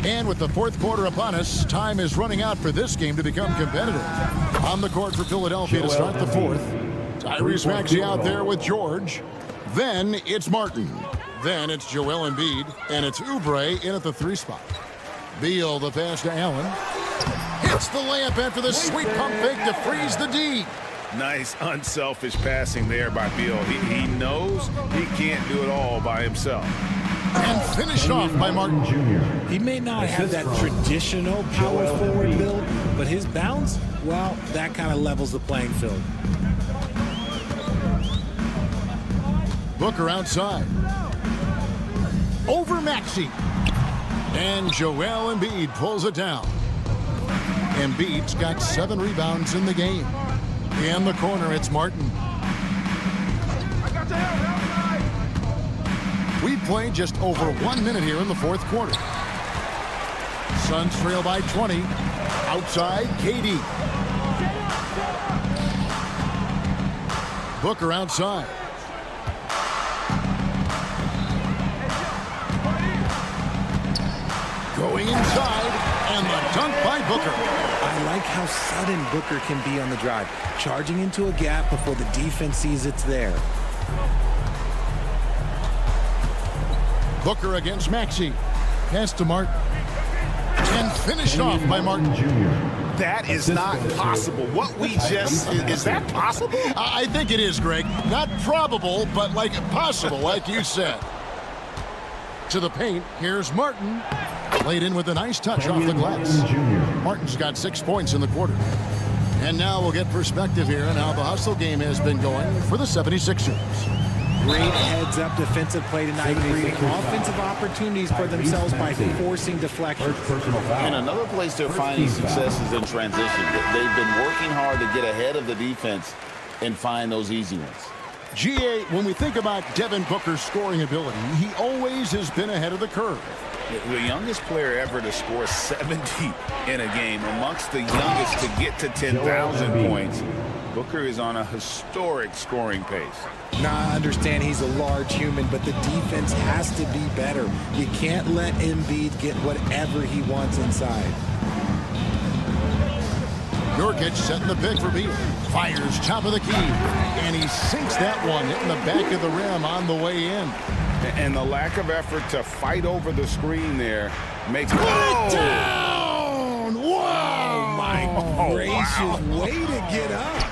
And with the 4th quarter upon us, time is running out for this game to become competitive. On the court for Philadelphia to start the 4th. Tyrese Maxey out there with George. Then it's Martin. Then it's Joel Embiid, and it's Oubre in at the 3 spot. Beal, the pass to Allen. Hits the layup after the sweet pump fake to freeze the D. Nice, unselfish passing there by Beal. He knows he can't do it all by himself. And finished off by Martin Jr. He may not have that traditional power forward build, but his bounce, well, that kind of levels the playing field. Booker outside. Over Maxey. And Joel Embiid pulls it down. Embiid's got 7 rebounds in the game. In the corner, it's Martin. We've played just over 1 minute here in the 4th quarter. Suns trail by 20. Outside, KD. Booker outside. Going inside, and the dunk by Booker. I like how sudden Booker can be on the drive, charging into a gap before the defense sees it's there. Booker against Maxey. Pass to Martin. And finished off by Martin. That is not possible. What we just, is that possible? I think it is, Greg. Not probable, but like possible, like you said. To the paint, here's Martin. Laid in with a nice touch off the glass. Martin's got 6 points in the quarter. And now we'll get perspective here on how the hustle game has been going for the 76ers. Great heads-up defensive play tonight, creating offensive opportunities for themselves by forcing deflections. And another place they're finding success is in transition. They've been working hard to get ahead of the defense and find those easy ones. GA, when we think about Devin Booker's scoring ability, he always has been ahead of the curve. The youngest player ever to score 70 in a game, amongst the youngest to get to 10,000 points. Booker is on a historic scoring pace. Now, I understand he's a large human, but the defense has to be better. You can't let Embiid get whatever he wants inside. Nurkic setting the pick for Beal. Fires top of the key. And he sinks that one, hitting the back of the rim on the way in. And the lack of effort to fight over the screen there makes it down! Wow! Oh, my gracious. Way to get up.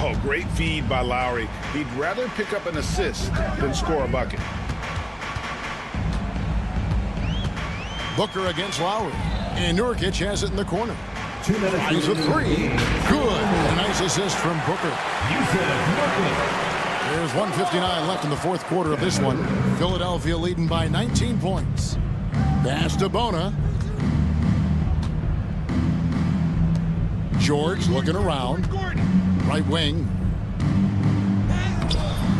Oh, great feed by Lowry. He'd rather pick up an assist than score a bucket. Booker against Lowry. And Nurkic has it in the corner. He's a three. Good. A nice assist from Booker. There's 1:59 left in the fourth quarter of this one. Philadelphia leading by 19 points. Pass to Bona. George looking around. Right wing.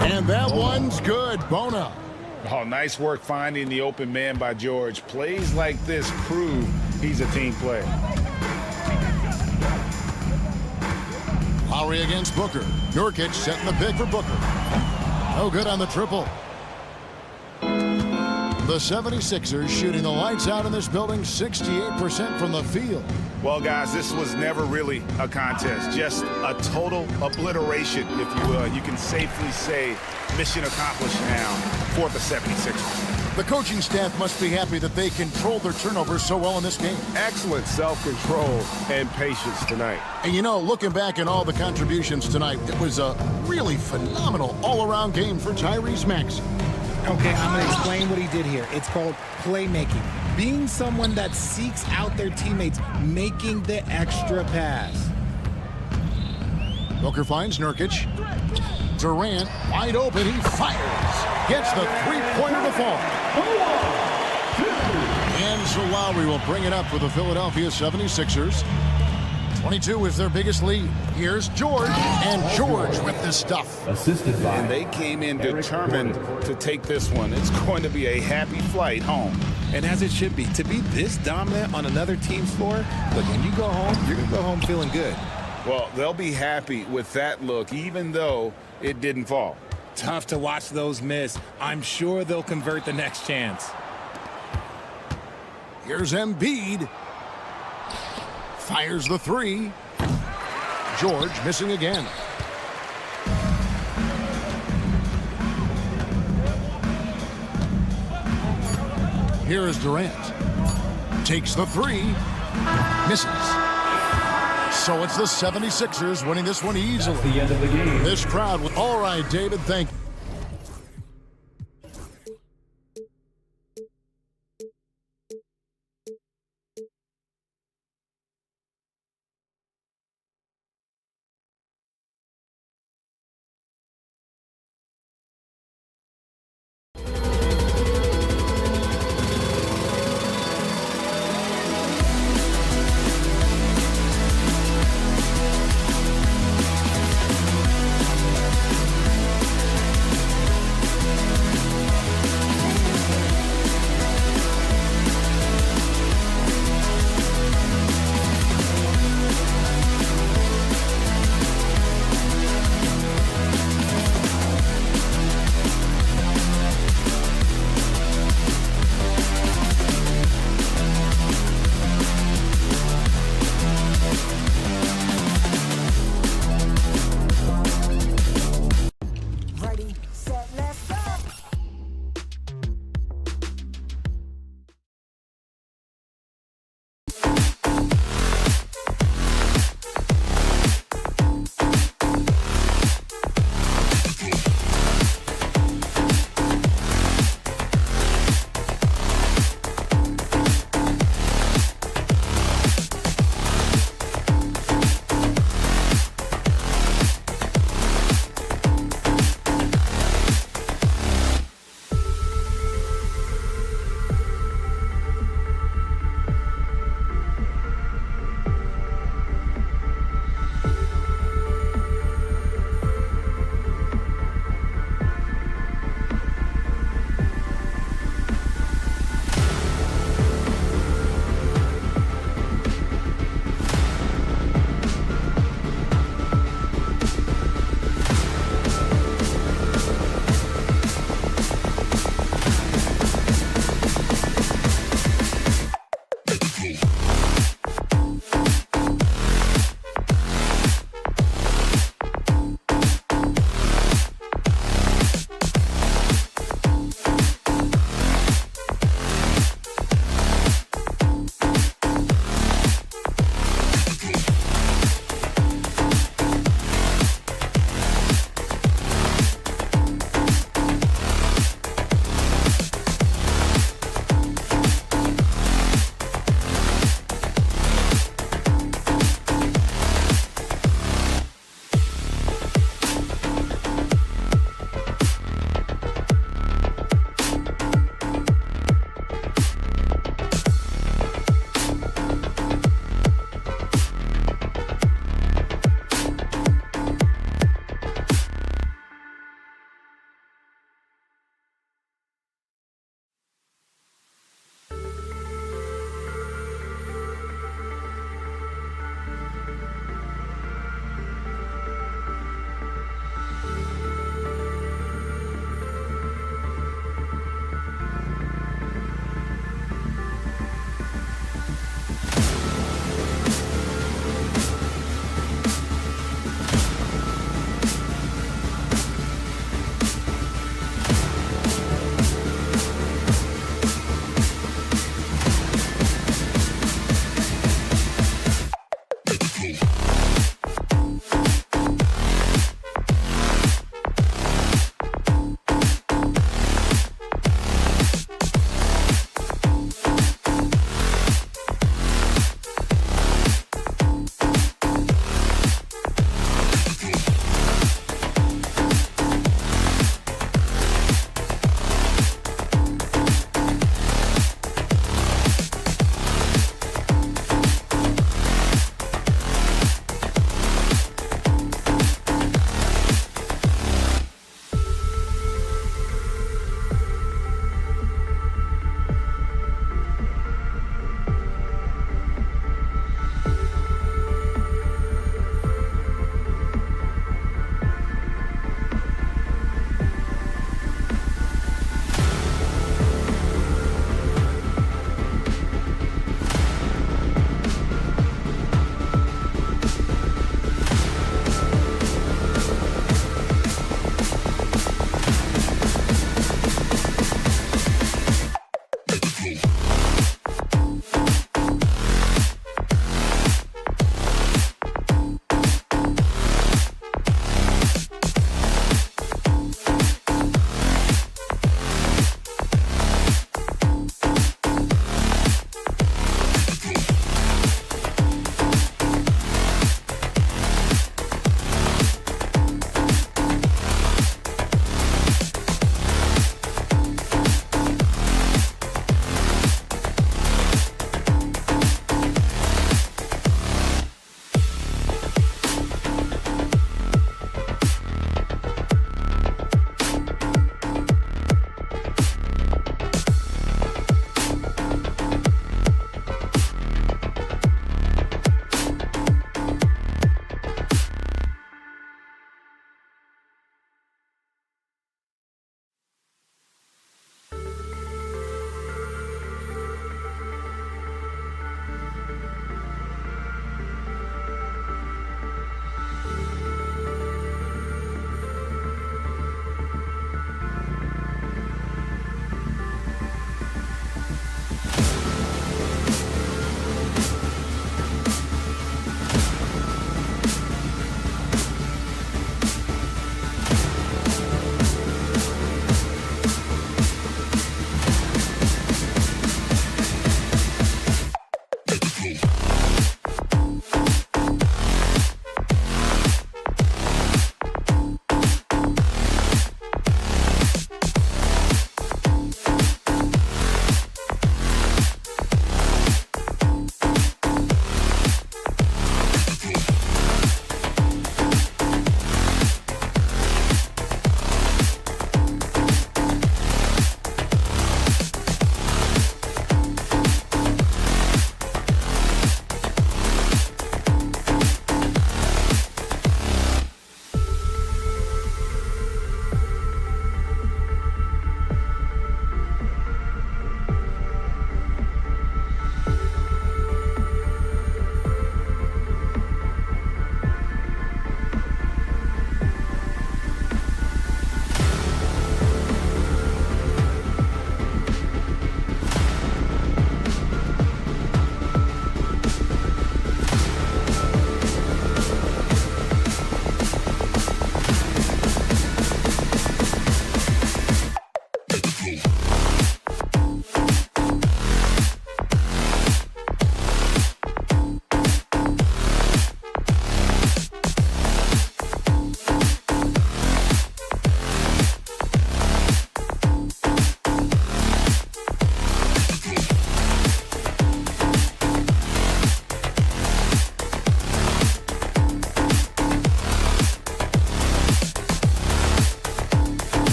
And that one's good. Bona. Oh, nice work finding the open man by George. Plays like this prove he's a team player. Lowry against Booker. Nurkic setting the pick for Booker. No good on the triple. The 76ers shooting the lights out in this building, 68% from the field. Well, guys, this was never really a contest, just a total obliteration, if you will. You can safely say mission accomplished now for the 76ers. The coaching staff must be happy that they controlled their turnovers so well in this game. Excellent self-control and patience tonight. And you know, looking back at all the contributions tonight, it was a really phenomenal all-around game for Tyrese Maxey. Okay, I'm going to explain what he did here. It's called playmaking. Being someone that seeks out their teammates, making the extra pass. Booker finds Nurkic. Durant, wide open, he fires. Gets the three-pointer to fall. And so Lowry will bring it up for the Philadelphia 76ers. 22 is their biggest lead. Here's George, and George with this stuff. Assisted by. And they came in determined to take this one. It's going to be a happy flight home. And as it should be, to be this dominant on another team's floor, look, when you go home, you're going to go home feeling good. Well, they'll be happy with that look, even though it didn't fall. Tough to watch those miss. I'm sure they'll convert the next chance. Here's Embiid. Fires the three. George missing again. Here is Durant. Takes the three. Misses. So it's the 76ers winning this one easily. That's the end of the game. This crowd. All right, David, thank you.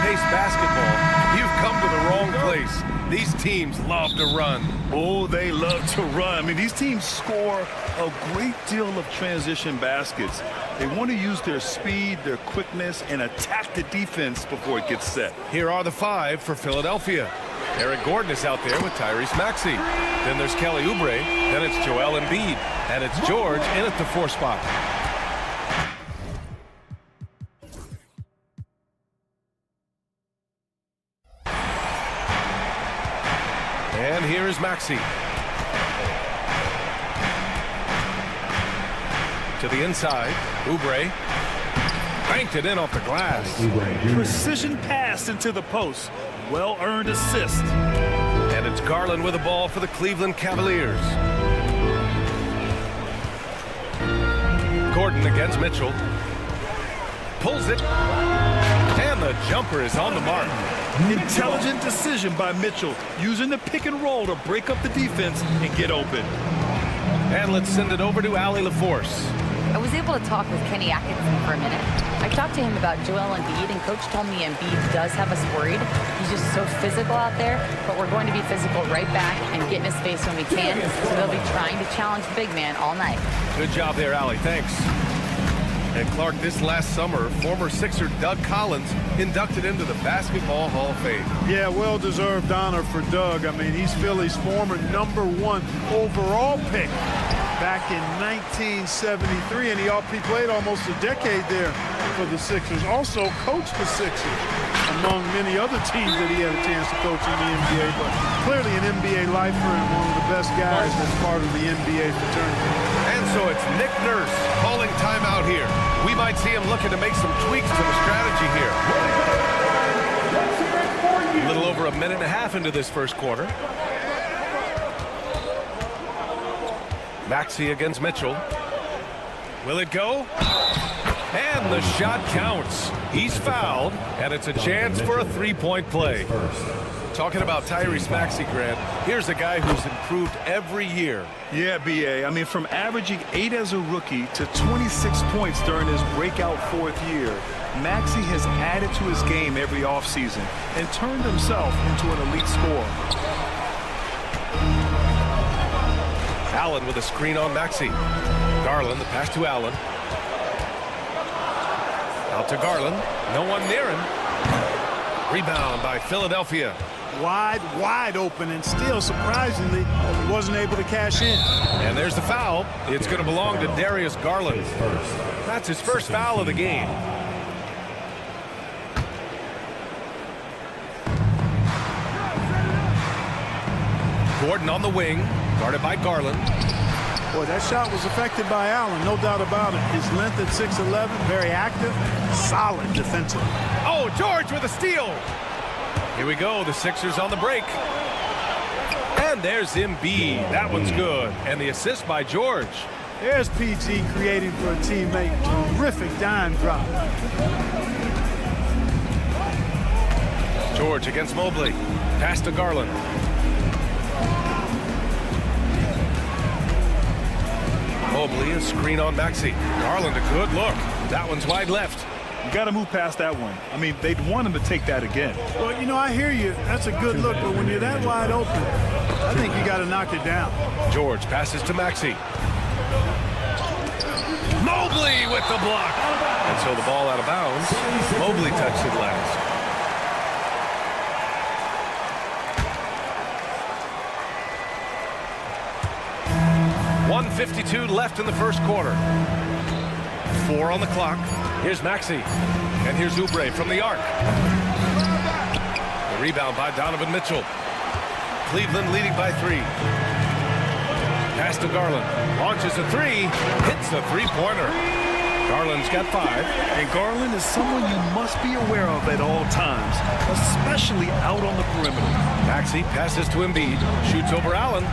fast-paced basketball, you've come to the wrong place. These teams love to run. Oh, they love to run. I mean, these teams score a great deal of transition baskets. They want to use their speed, their quickness, and attack the defense before it gets set. Here are the 5 for Philadelphia. Eric Gordon is out there with Tyrese Maxey. Then there's Kelly Oubre. Then it's Joel Embiid. And it's George in at the 4 spot. And here is Maxey. To the inside. Oubre. Banked it in off the glass. Precision pass into the post. Well-earned assist. And it's Garland with the ball for the Cleveland Cavaliers. Gordon against Mitchell. Pulls it. And the jumper is on the mark. Intelligent decision by Mitchell, using the pick and roll to break up the defense and get open. And let's send it over to Allie LaForce. I was able to talk with Kenny Atkinson for a minute. I talked to him about Joel Embiid, and Coach told me Embiid does have us worried. He's just so physical out there, but we're going to be physical right back and get in his face when we can, so they'll be trying to challenge the big man all night. Good job there, Allie. Thanks. And Clark, this last summer, former Sixer Doug Collins inducted into the Basketball Hall of Fame. Yeah, well-deserved honor for Doug. I mean, he's Philly's former #1 overall pick back in 1973, and he played almost a decade there for the Sixers. Also coached the Sixers, among many other teams that he had a chance to coach in the NBA, but clearly an NBA lifer and one of the best guys that's part of the NBA fraternity. And so it's Nick Nurse calling timeout here. We might see him looking to make some tweaks to the strategy here. A little over a minute and a half into this first quarter. Maxey against Mitchell. Will it go? And the shot counts. He's fouled, and it's a chance for a three-point play. Talking about Tyrese Maxey, Grant, here's a guy who's improved every year. Yeah, B.A. I mean, from averaging 8 as a rookie to 26 points during his breakout 4th year, Maxey has added to his game every offseason and turned himself into an elite scorer. Allen with a screen on Maxey. Garland, the pass to Allen. Out to Garland. No one near him. Rebound by Philadelphia. Wide open, and still, surprisingly, he wasn't able to cash in. And there's the foul. It's going to belong to Darius Garland. That's his first foul of the game. Gordon on the wing, guarded by Garland. Boy, that shot was affected by Allen, no doubt about it. His length at 6'11", very active, solid defensively. Oh, George with a steal. Here we go, the Sixers on the break. And there's Embiid. That one's good. And the assist by George. There's PG creating for a teammate. Terrific dime drop. George against Mobley. Pass to Garland. Mobley, a screen on Maxey. Garland, a good look. That one's wide left. You got to move past that one. I mean, they'd want him to take that again. Well, you know, I hear you. That's a good look, but when you're that wide open, I think you got to knock it down. George passes to Maxey. Mobley with the block. And so the ball out of bounds. Mobley touched it last. .152 left in the first quarter. 4 on the clock. Here's Maxey. And here's Oubre from the arc. The rebound by Donovan Mitchell. Cleveland leading by 3. Pass to Garland. Launches a 3. Hits the three-pointer. Garland's got 5. And Garland is someone you must be aware of at all times, especially out on the perimeter. Maxey passes to Embiid. Shoots over Allen.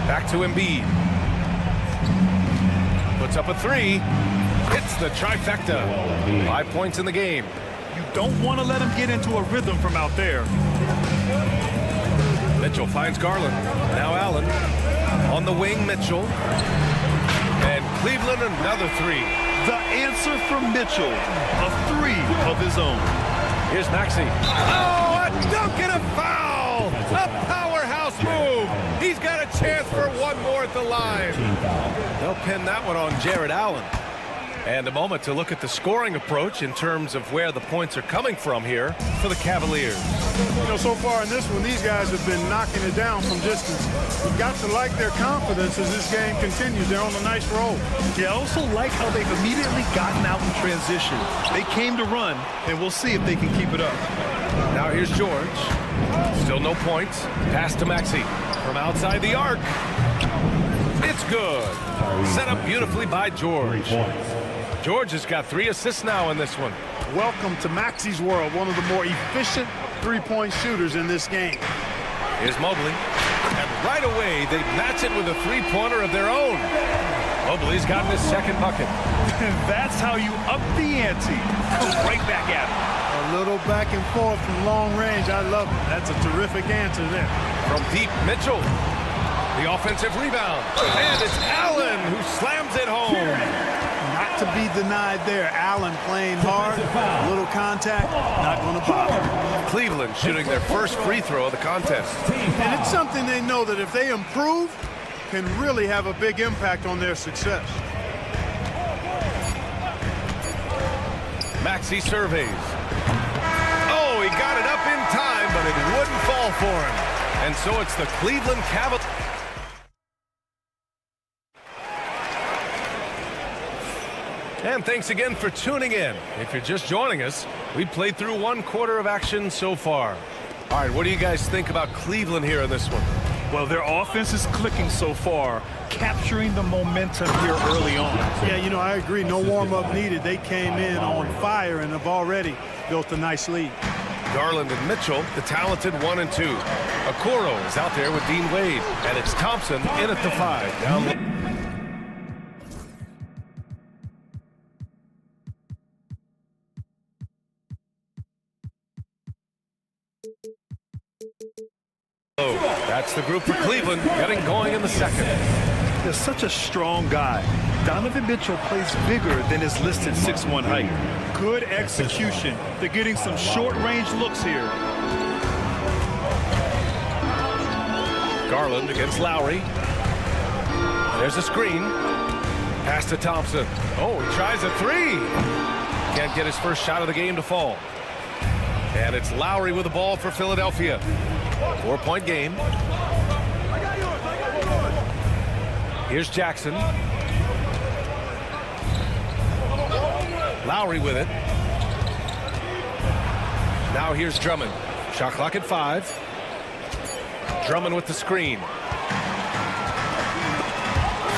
Back to Embiid. Puts up a 3. Hits the trifecta. 5 points in the game. You don't want to let him get into a rhythm from out there. Mitchell finds Garland. Now Allen. On the wing, Mitchell. And Cleveland another 3. The answer from Mitchell, a 3 of his own. Here's Maxey. Oh, a dunk and a foul! A powerhouse move. He's got a chance for one more at the line. They'll pin that one on Jared Allen. And a moment to look at the scoring approach in terms of where the points are coming from here for the Cavaliers. You know, so far in this one, these guys have been knocking it down from distance. You've got to like their confidence as this game continues. They're on a nice roll. Yeah, I also like how they've immediately gotten out in transition. They came to run, and we'll see if they can keep it up. Now here's George. Still no points. Pass to Maxey from outside the arc. It's good. Set up beautifully by George. George has got 3 assists now in this one. Welcome to Maxey's world, one of the more efficient three-point shooters in this game. Here's Mobley. And right away, they match it with a three-pointer of their own. Mobley's gotten his second bucket. That's how you up the ante. Come right back at him. A little back and forth from long range. I love it. That's a terrific answer there. From deep, Mitchell. The offensive rebound. And it's Allen who slams it home. Not to be denied there. Allen playing hard. A little contact. Not going to bother. Cleveland shooting their first free throw of the contest. And it's something they know that if they improve, can really have a big impact on their success. Maxey surveys. Oh, he got it up in time, but it wouldn't fall for him. And so it's the Cleveland Cavaliers. And thanks again for tuning in. If you're just joining us, we played through 1 quarter of action so far. All right, what do you guys think about Cleveland here in this one? Well, their offense is clicking so far, capturing the momentum here early on. Yeah, you know, I agree. No warm-up needed. They came in on fire and have already built a nice lead. Garland and Mitchell, the talented 1 and 2. Okoro is out there with Dean Wade, and it's Thompson in at the 5. Down. That's the group for Cleveland, getting going in the second. They're such a strong guy. Donovan Mitchell plays bigger than his listed 6'1" height. Good execution. They're getting some short-range looks here. Garland against Lowry. There's a screen. Pass to Thompson. Oh, he tries a 3. Can't get his first shot of the game to fall. And it's Lowry with the ball for Philadelphia. 4-point game. Here's Jackson. Lowry with it. Now here's Drummond. Shot clock at 5. Drummond with the screen.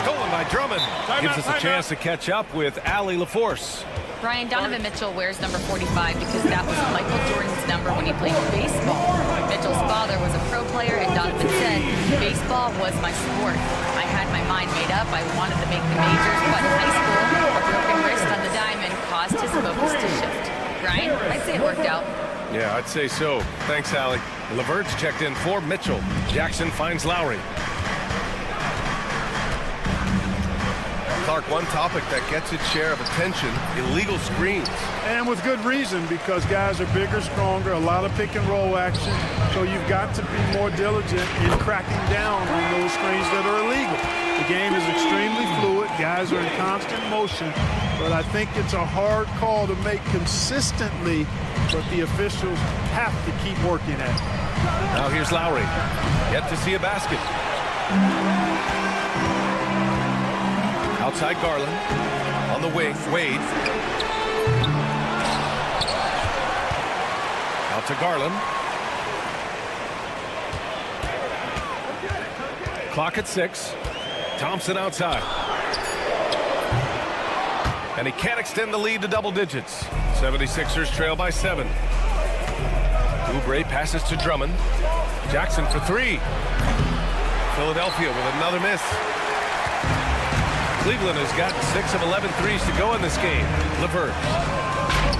Stolen by Drummond. Gives us a chance to catch up with Allie LaForce. Ryan, Donovan Mitchell wears number 45 because that was Michael Jordan's number when he played baseball. Mitchell's father was a pro player, and Donovan said, baseball was my sport. I had my mind made up. I wanted to make the majors, but in high school, a broken wrist on the diamond caused his focus to shift. Ryan, I'd say it worked out. Yeah, I'd say so. Thanks, Allie. LeVert's checked in for Mitchell. Jackson finds Lowry. Clark, one topic that gets its share of attention, illegal screens. And with good reason, because guys are bigger, stronger, a lot of pick and roll action. So you've got to be more diligent in cracking down on those screens that are illegal. The game is extremely fluid. Guys are in constant motion. But I think it's a hard call to make consistently, but the officials have to keep working at it. Now here's Lowry. Yet to see a basket. Outside Garland. On the wing, Wade. Out to Garland. Clock at 6. Thompson outside. And he can't extend the lead to double digits. 76ers trail by 7. Oubre passes to Drummond. Jackson for 3. Philadelphia with another miss. Cleveland has got 6 of 11 threes to go in this game. LeVert.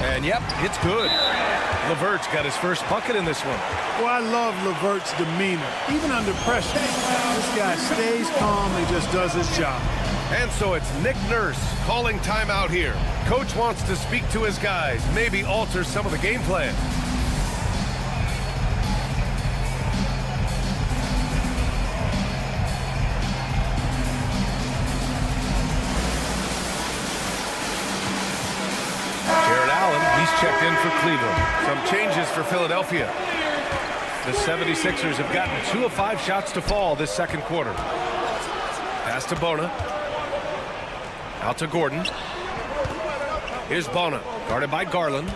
And yep, it's good. LeVert's got his first bucket in this one. Well, I love LeVert's demeanor. Even under pressure, this guy stays calm and just does his job. And so it's Nick Nurse calling timeout here. Coach wants to speak to his guys, maybe alter some of the game plan. He's checked in for Cleveland. Some changes for Philadelphia. The 76ers have gotten 2 of 5 shots to fall this second quarter. Pass to Bona. Out to Gordon. Here's Bona, guarded by Garland.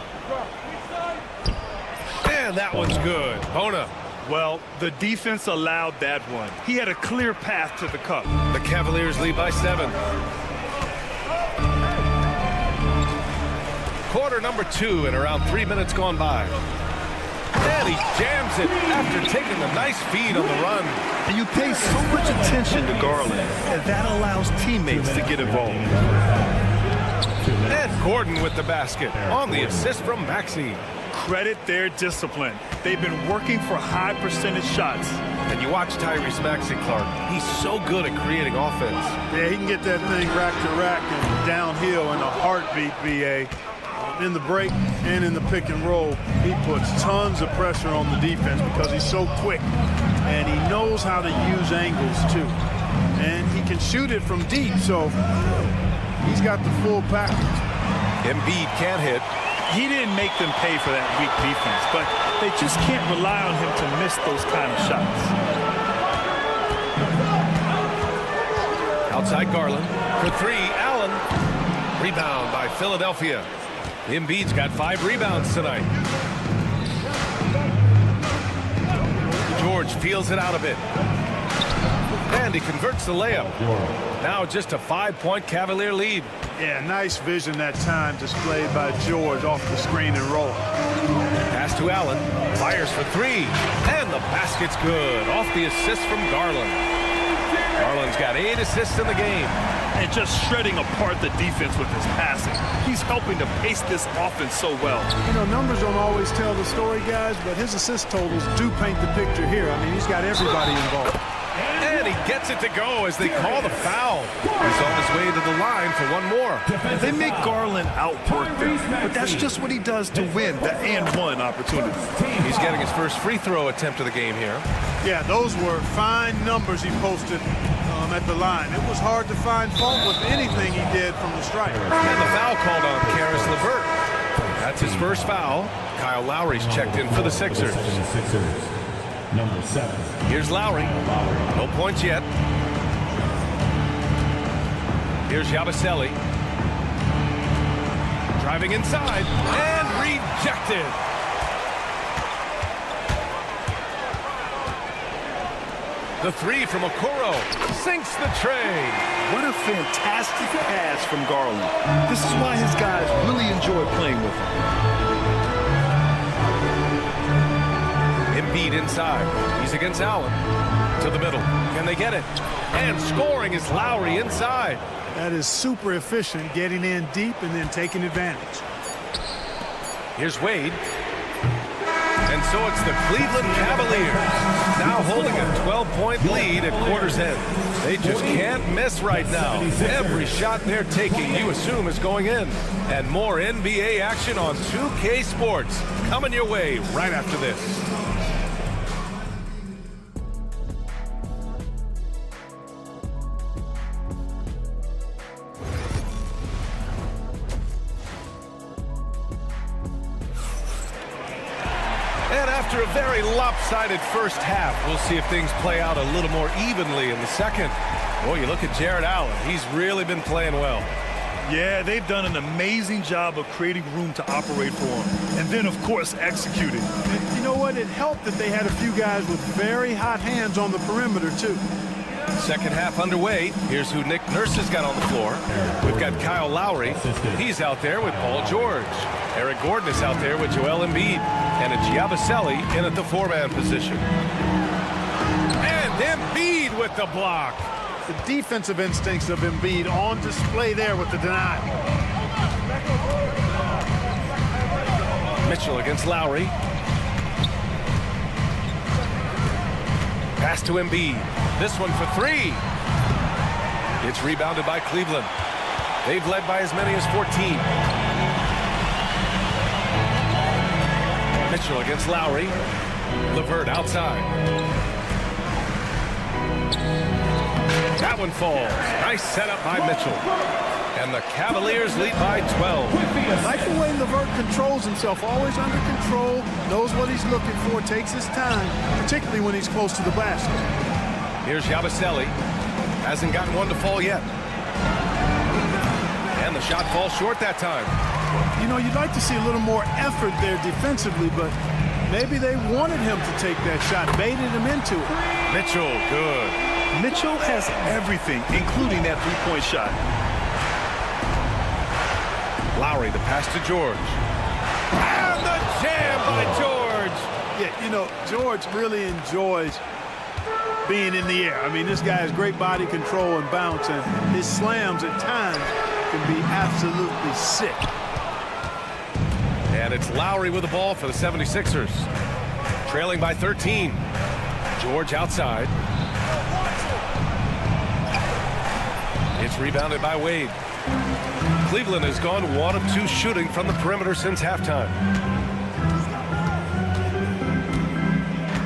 And that one's good. Bona. Well, the defense allowed that one. He had a clear path to the cup. The Cavaliers lead by 7. Quarter number 2 and around 3 minutes gone by. And he jams it after taking a nice feed on the run. And you pay so much attention to Garland, and that allows teammates to get involved. And Gordon with the basket on the assist from Maxey. Credit their discipline. They've been working for high percentage shots. And you watch Tyrese Maxey, Clark. He's so good at creating offense. Yeah, he can get that thing rack to rack and downhill in a heartbeat, BA. In the break and in the pick and roll, he puts tons of pressure on the defense because he's so quick. And he knows how to use angles, too. And he can shoot it from deep, so he's got the full package. Embiid can't hit. He didn't make them pay for that weak defense, but they just can't rely on him to miss those kind of shots. Outside Garland. For 3, Allen. Rebound by Philadelphia. Embiid's got 5 rebounds tonight. George feels it out a bit. And he converts the layup. Now just a 5-point Cavalier lead. Yeah, nice vision that time displayed by George off the screen and roll. Pass to Allen. Fires for 3. And the basket's good. Off the assist from Garland. Garland's got 8 assists in the game. And just shredding apart the defense with his passing. He's helping to pace this offense so well. You know, numbers don't always tell the story, guys, but his assist totals do paint the picture here. I mean, he's got everybody involved. And he gets it to go as they call the foul. He's on his way to the line for one more. They make Garland outwork them, but that's just what he does to win the and-one opportunity. He's getting his first free throw attempt of the game here. Yeah, those were fine numbers he posted at the line. It was hard to find fault with anything he did from the stripe. And the foul called on Caris LeVert. That's his first foul. Kyle Lowry's checked in for the Sixers. Number 7. Here's Lowry. No points yet. Here's Yabusele. Driving inside and rejected. The 3 from Okoro sinks the tray. What a fantastic pass from Garland. This is why his guys really enjoy playing with him. Embiid inside. He's against Allen. To the middle. Can they get it? And scoring is Lowry inside. That is super efficient, getting in deep and then taking advantage. Here's Wade. And so it's the Cleveland Cavaliers now holding a 12-point lead at quarter's end. They just can't miss right now. Every shot they're taking, you assume, is going in. And more NBA action on 2K Sports coming your way right after this. And after a very lopsided first half, we'll see if things play out a little more evenly in the second. Boy, you look at Jared Allen. He's really been playing well. Yeah, they've done an amazing job of creating room to operate for him. And then, of course, executing. And you know what? It helped that they had a few guys with very hot hands on the perimeter, too. Second half underway. Here's who Nick Nurse has got on the floor. We've got Kyle Lowry. He's out there with Paul George. Eric Gordon is out there with Joel Embiid. And it's Yabusele in at the 4-man position. And Embiid with the block. The defensive instincts of Embiid on display there with the denial. Mitchell against Lowry. Pass to Embiid. This one for 3. It's rebounded by Cleveland. They've led by as many as 14. Mitchell against Lowry. LeVert outside. That one falls. Nice setup by Mitchell. And the Cavaliers lead by 12. I like the way LeVert controls himself, always under control, knows what he's looking for, takes his time, particularly when he's close to the basket. Here's Yabusele. Hasn't gotten one to fall yet. And the shot falls short that time. You know, you'd like to see a little more effort there defensively, but maybe they wanted him to take that shot, baited him into it. Mitchell, good. Mitchell has everything, including that three-point shot. Lowry, the pass to George. And the jam by George. Yeah, you know, George really enjoys being in the air. I mean, this guy has great body control and bounce, and his slams at times can be absolutely sick. And it's Lowry with the ball for the 76ers. Trailing by 13. George outside. It's rebounded by Wade. Cleveland has gone 1 of 2 shooting from the perimeter since halftime.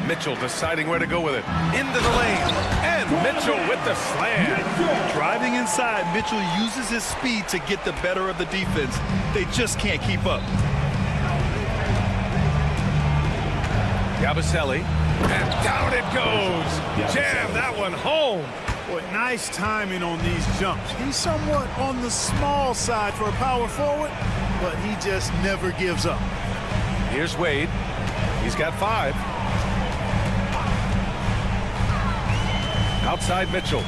Mitchell deciding where to go with it. Into the lane. And Mitchell with the slam. Driving inside, Mitchell uses his speed to get the better of the defense. They just can't keep up. Yabusele. And down it goes. Jam that one home. Boy, nice timing on these jumps. He's somewhat on the small side for a power forward, but he just never gives up. Here's Wade. He's got 5. Outside Mitchell.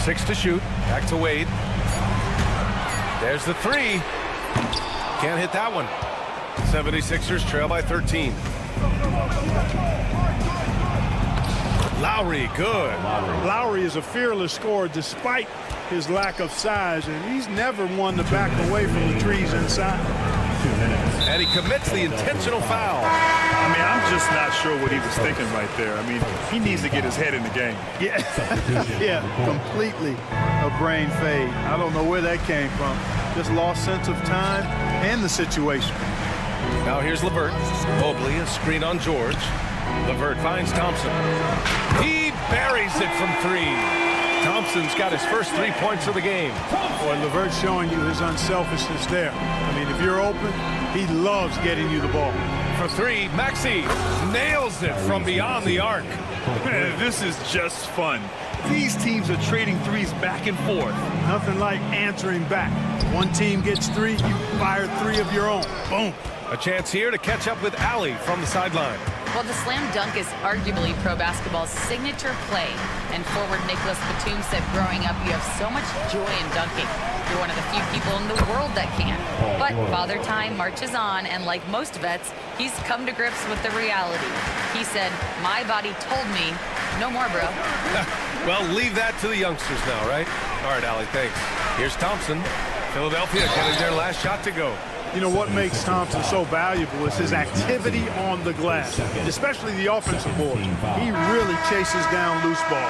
6 to shoot. Back to Wade. There's the 3. Can't hit that one. 76ers trail by 13. Lowry, good. Lowry is a fearless scorer despite his lack of size, and he's never one to back away from the trees inside. And he commits the intentional foul. I mean, I'm just not sure what he was thinking right there. I mean, he needs to get his head in the game. Yeah, yeah, completely a brain fade. I don't know where that came from. Just lost sense of time and the situation. Now here's LeVert. Mobley, a screen on George. LeVert finds Thompson. He buries it from 3. Thompson's got his first 3 points of the game. Boy, LeVert's showing you his unselfishness there. I mean, if you're open, he loves getting you the ball. For 3, Maxey nails it from beyond the arc. This is just fun. These teams are trading threes back and forth. Nothing like answering back. One team gets 3, you fire 3 of your own. Boom. A chance here to catch up with Allie from the sideline. Well, the slam dunk is arguably pro basketball's signature play. And forward Nicholas Batum said growing up, you have so much joy in dunking. You're one of the few people in the world that can. But Father Time marches on, and like most vets, he's come to grips with the reality. He said, my body told me, no more, bro. Well, leave that to the youngsters now, right? All right, Allie, thanks. Here's Thompson. Philadelphia getting their last shot to go. You know what makes Thompson so valuable is his activity on the glass, especially the offensive board. He really chases down loose ball.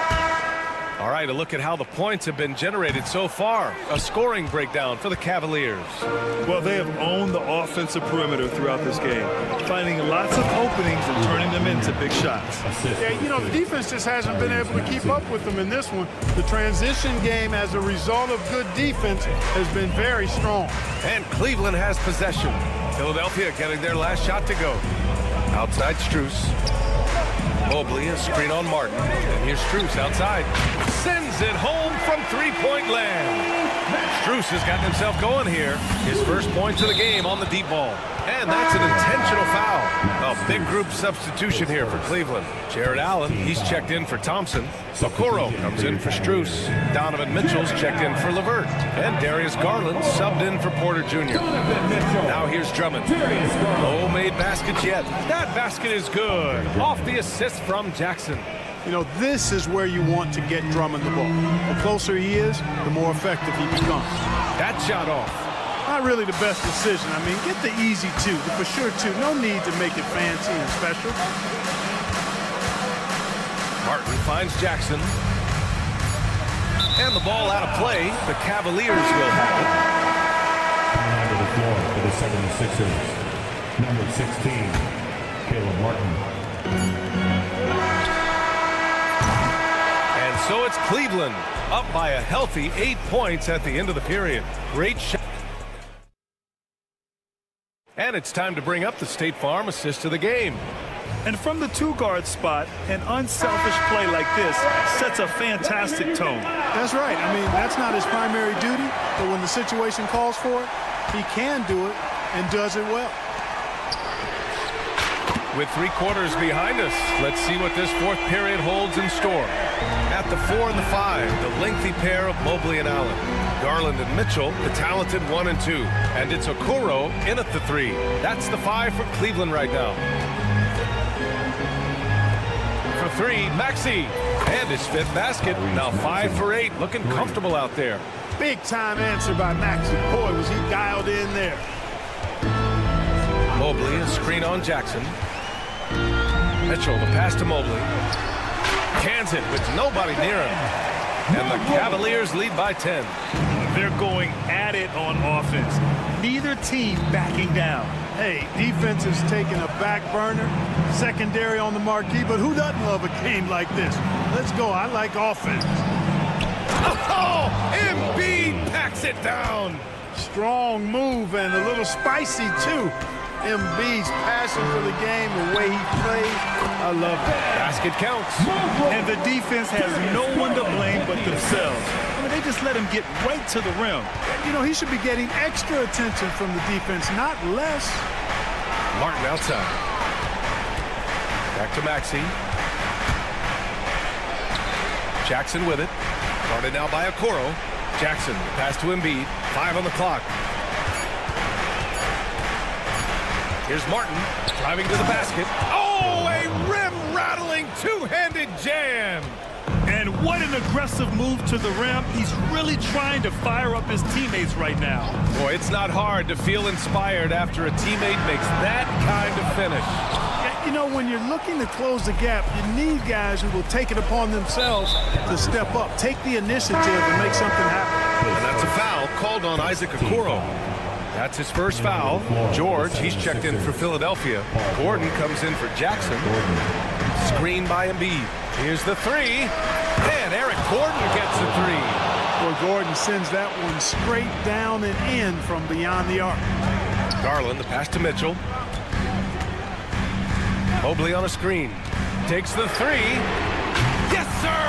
All right, a look at how the points have been generated so far. A scoring breakdown for the Cavaliers. Well, they have owned the offensive perimeter throughout this game, finding lots of openings and turning them into big shots. Yeah, you know, the defense just hasn't been able to keep up with them in this one. The transition game, as a result of good defense, has been very strong. And Cleveland has possession. Philadelphia getting their last shot to go. Outside Strus. Mobley, a screen on Martin. And here's Strus outside. Sends it home from 3-point land. Strus has gotten himself going here. His first points of the game on the deep ball. And that's an intentional foul. A big group substitution here for Cleveland. Jared Allen, he's checked in for Thompson. Okoro comes in for Strus. Donovan Mitchell's checked in for LeVert. And Darius Garland subbed in for Porter Jr. Now here's Drummond. No made baskets yet. That basket is good. Off the assist from Jackson. You know, this is where you want to get Drummond the ball. The closer he is, the more effective he becomes. That shot off. Not really the best decision. I mean, get the easy 2, the for sure 2. No need to make it fancy and special. Martin finds Jackson. And the ball out of play. The Cavaliers will have it. Coming onto the floor for the 76ers, number 16, Caleb Martin. And so it's Cleveland up by a healthy 8 points at the end of the period. Great shot. And it's time to bring up the State Farm assist of the game. And from the two-guard spot, an unselfish play like this sets a fantastic tone. That's right. I mean, that's not his primary duty, but when the situation calls for it, he can do it and does it well. With 3 quarters behind us, let's see what this fourth period holds in store. At the 4 and the 5, the lengthy pair of Mobley and Allen. Garland and Mitchell, the talented 1 and 2. And it's Okoro in at the 3. That's the 5 for Cleveland right now. For 3, Maxey. And his 5th basket. Now 5 for 8. Looking comfortable out there. Big time answer by Maxey. Boy, was he dialed in there. Mobley, a screen on Jackson. Mitchell, the pass to Mobley. Cans it with nobody near him. And the Cavaliers lead by 10. They're going at it on offense. Neither team backing down. Hey, defense is taking a back burner. Secondary on the marquee, but who doesn't love a game like this? Let's go. I like offense. Oh, Embiid packs it down. Strong move and a little spicy, too. Embiid's passion for the game, the way he plays, I love that. Basket counts. And the defense has no one to blame but themselves. I mean, they just let him get right to the rim. You know, he should be getting extra attention from the defense, not less. Martin outside. Back to Maxey. Jackson with it. Guarded now by Okoro. Jackson, pass to Embiid. 5 on the clock. Here's Martin driving to the basket. Oh, a rim-rattling two-handed jam. And what an aggressive move to the rim. He's really trying to fire up his teammates right now. Boy, it's not hard to feel inspired after a teammate makes that kind of finish. You know, when you're looking to close the gap, you need guys who will take it upon themselves to step up, take the initiative and make something happen. And that's a foul called on Isaac Okoro. That's his first foul. George, he's checked in for Philadelphia. Gordon comes in for Jackson. Screen by Embiid. Here's the 3. And Eric Gordon gets the 3. Boy, Gordon sends that one straight down and in from beyond the arc. Garland, the pass to Mitchell. Mobley on a screen. Takes the 3. Yes, sir!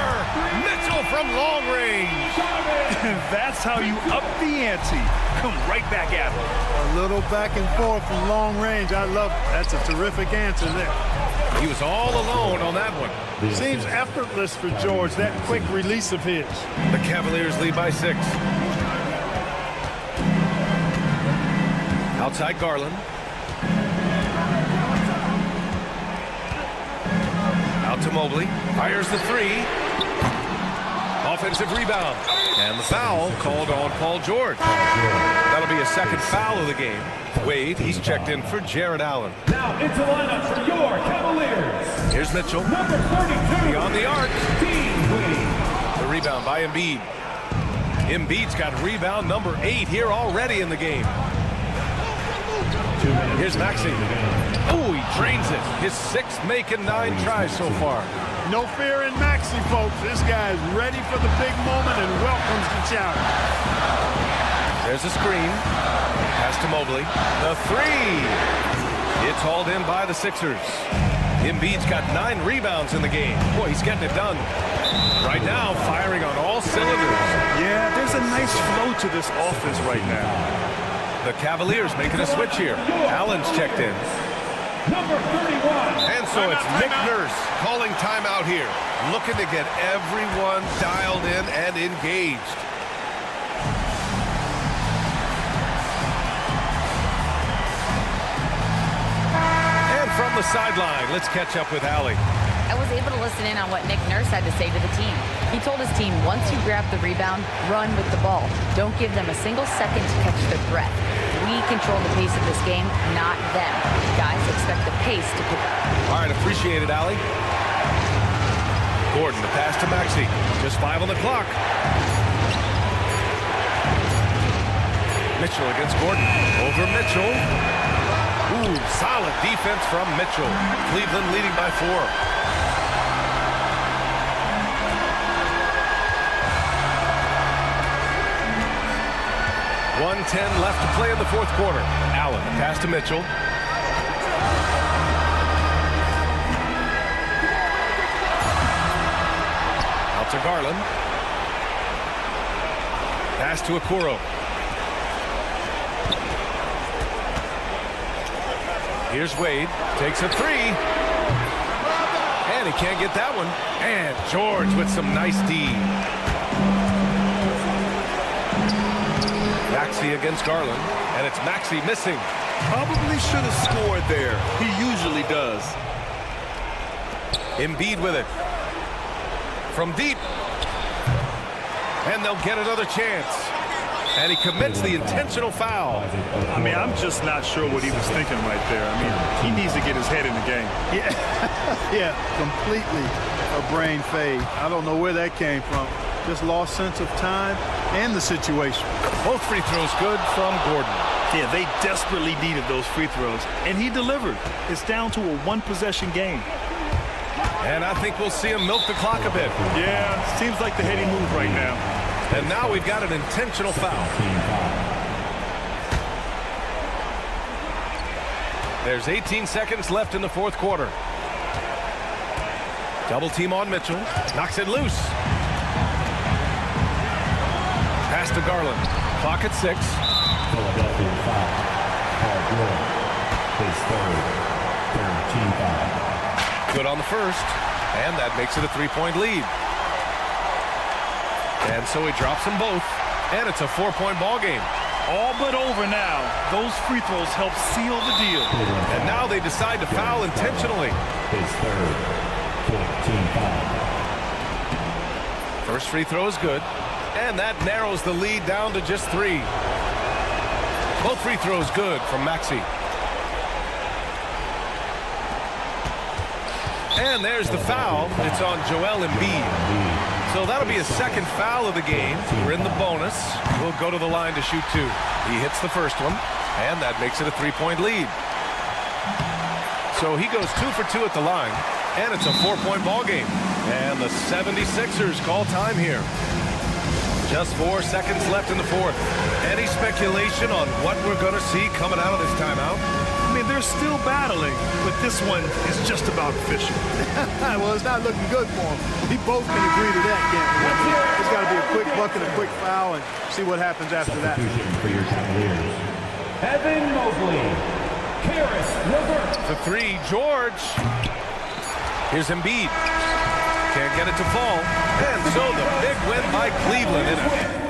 Mitchell from long range. And that's how you up the ante. Come right back at him. A little back and forth from long range. I love it. That's a terrific answer there. He was all alone on that one. Seems effortless for George, that quick release of his. The Cavaliers lead by 6. Outside Garland. Out to Mobley. Fires the 3. Offensive rebound. And the foul called on Paul George. That'll be a second foul of the game. Wade, he's checked in for Jared Allen. Now into lineup for your Cavaliers. Here's Mitchell. Number 32. Beyond the arc. Dean. The rebound by Embiid. Embiid's got rebound number 8 here already in the game. Here's Maxey. Oh, he drains it. His 6th making 9 tries so far. No fear in Maxey, folks. This guy is ready for the big moment and welcomes the challenge. There's a screen. Pass to Mobley. The 3. It's hauled in by the Sixers. Embiid's got 9 rebounds in the game. Boy, he's getting it done. Right now, firing on all cylinders. Yeah, there's a nice flow to this offense right now. The Cavaliers making a switch here. Allen's checked in. Number 31. And so it's Nick Nurse calling timeout here. Looking to get everyone dialed in and engaged. And from the sideline, let's catch up with Allie. I was able to listen in on what Nick Nurse had to say to the team. He told his team, once you grab the rebound, run with the ball. Don't give them a single second to catch their breath. We control the pace of this game, not them. Guys, expect the pace to pick up. All right, appreciate it, Allie. Gordon, the pass to Maxey. Just 5 on the clock. Mitchell against Gordon. Over Mitchell. Ooh, solid defense from Mitchell. Cleveland leading by 4. 1:10 left to play in the fourth quarter. Allen, pass to Mitchell. Out to Garland. Pass to Okoro. Here's Wade. Takes a three. And he can't get that one. And George with some nice D. Maxey against Garland. And it's Maxey missing. Probably should have scored there. He usually does. Embiid with it. From deep. And they'll get another chance. And he commits the intentional foul. I mean, I'm just not sure what he was thinking right there. I mean, he needs to get his head in the game. Yeah, completely a brain fade. I don't know where that came from. Just lost sense of time and the situation. Both free throws good from Gordon. Yeah, they desperately needed those free throws, and he delivered. It's down to a one-possession game. And I think we'll see him milk the clock a bit. Yeah, seems like the heady move right now. And now we've got an intentional foul. There's 18 seconds left in the fourth quarter. Double team on Mitchell. Knocks it loose. Pass to Garland. Clock at 6. Philadelphia foul. Paul George. His third. Team foul. Good on the first. And that makes it a 3-point lead. And so he drops them both. And it's a 4-point ball game. All but over now. Those free throws help seal the deal. And now they decide to foul intentionally. His third. Team foul. First free throw is good. And that narrows the lead down to just 3. Both free throws good from Maxey. And there's the foul. It's on Joel Embiid. So that'll be his second foul of the game. We're in the bonus. We'll go to the line to shoot 2. He hits the first one, and that makes it a 3-point lead. So he goes 2 for 2 at the line, and it's a 4-point ball game. And the 76ers call time here. Just 4 seconds left in the fourth. Any speculation on what we're going to see coming out of this timeout? I mean, they're still battling, but this one is just about official. Well, it's not looking good for him. We both can agree to that, can't we? I mean, there's got to be a quick bucket, a quick foul, and see what happens after that. For your Cavaliers. Evan Mobley. Karis LeVert. The 3, George. Here's Embiid. Can't get it to fall. And so the big win by Cleveland in it.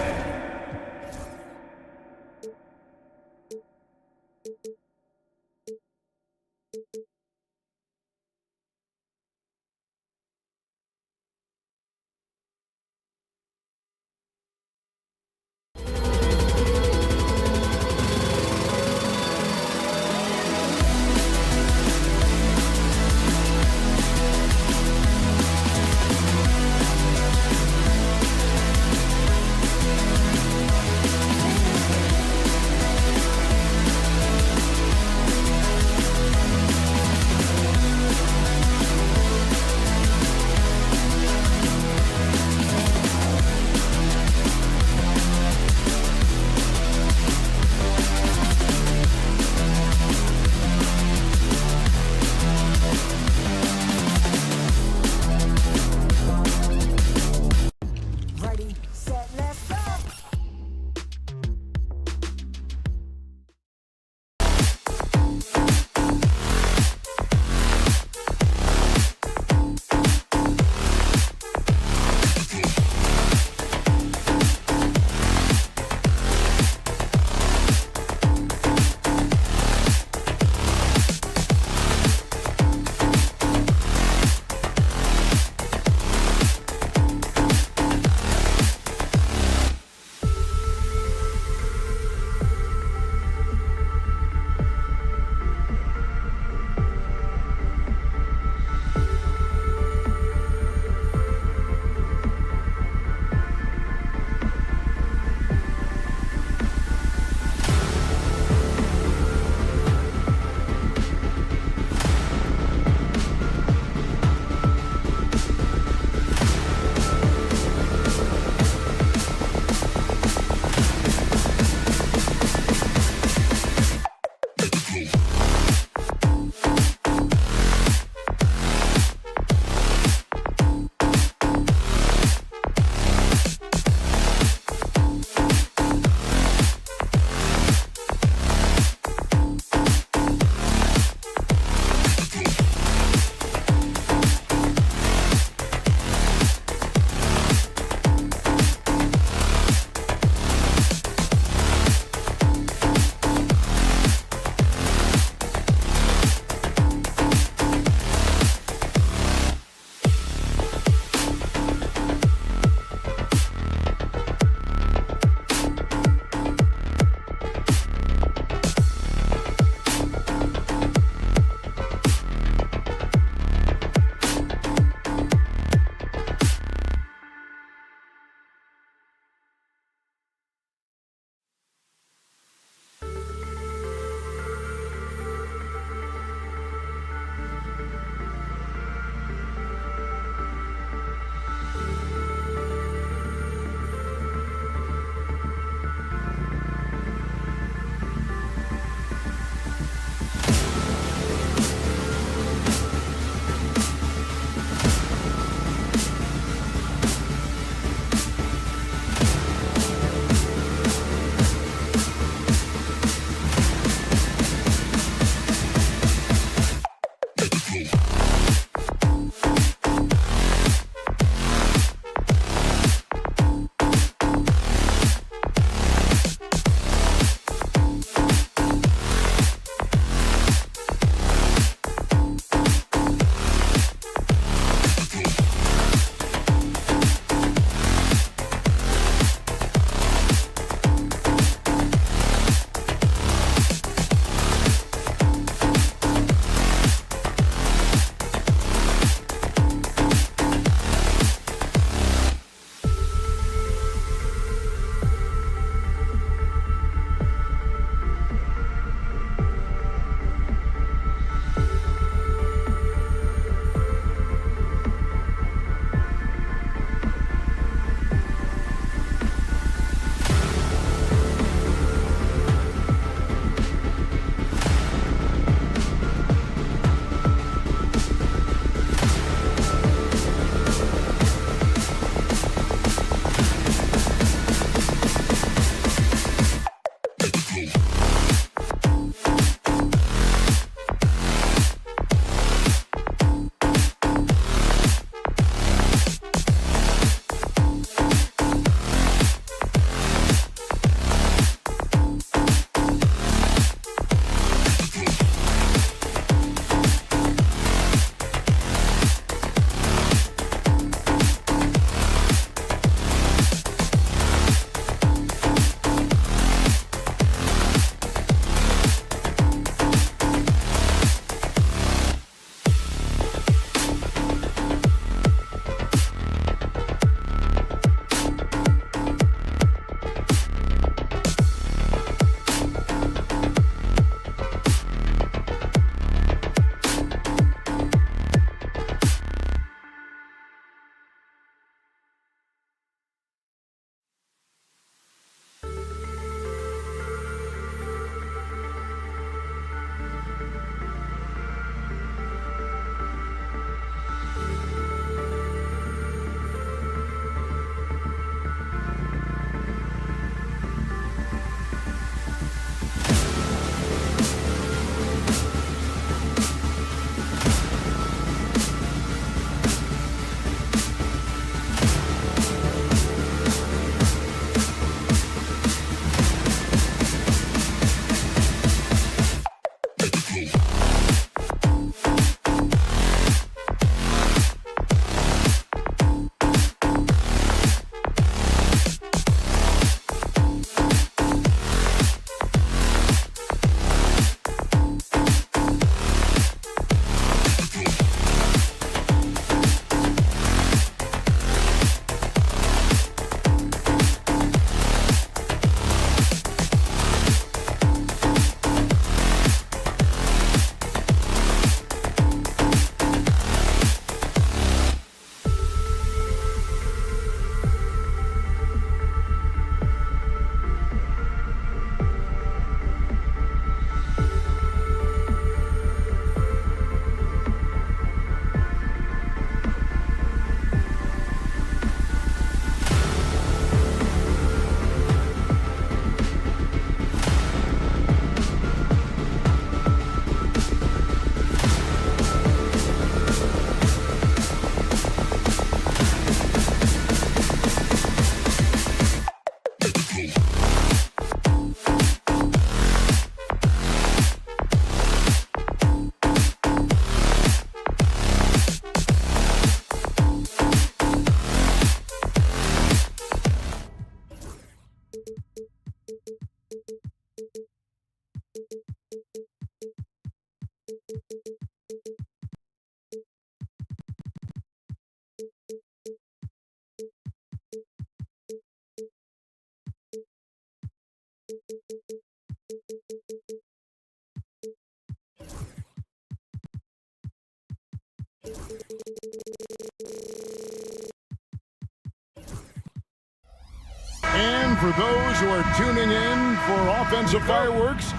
for those who are tuning in for offensive fireworks,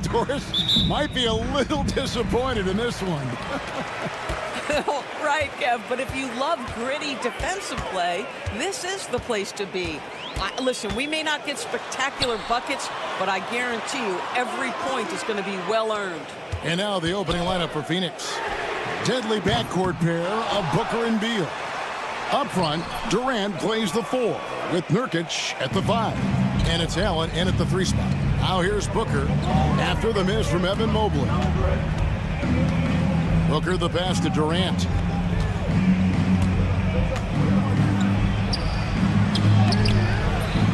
Doris might be a little disappointed in this one. Right, Kev, but if you love gritty defensive play, this is the place to be. Listen, we may not get spectacular buckets, but I guarantee you every point is going to be well earned. And now the opening lineup for Phoenix. Deadly backcourt pair of Booker and Beal. Up front, Durant plays the 4 with Nurkic at the 5. And it's Allen in at the 3 spot. Now here's Booker after the miss from Evan Mobley. Booker the pass to Durant.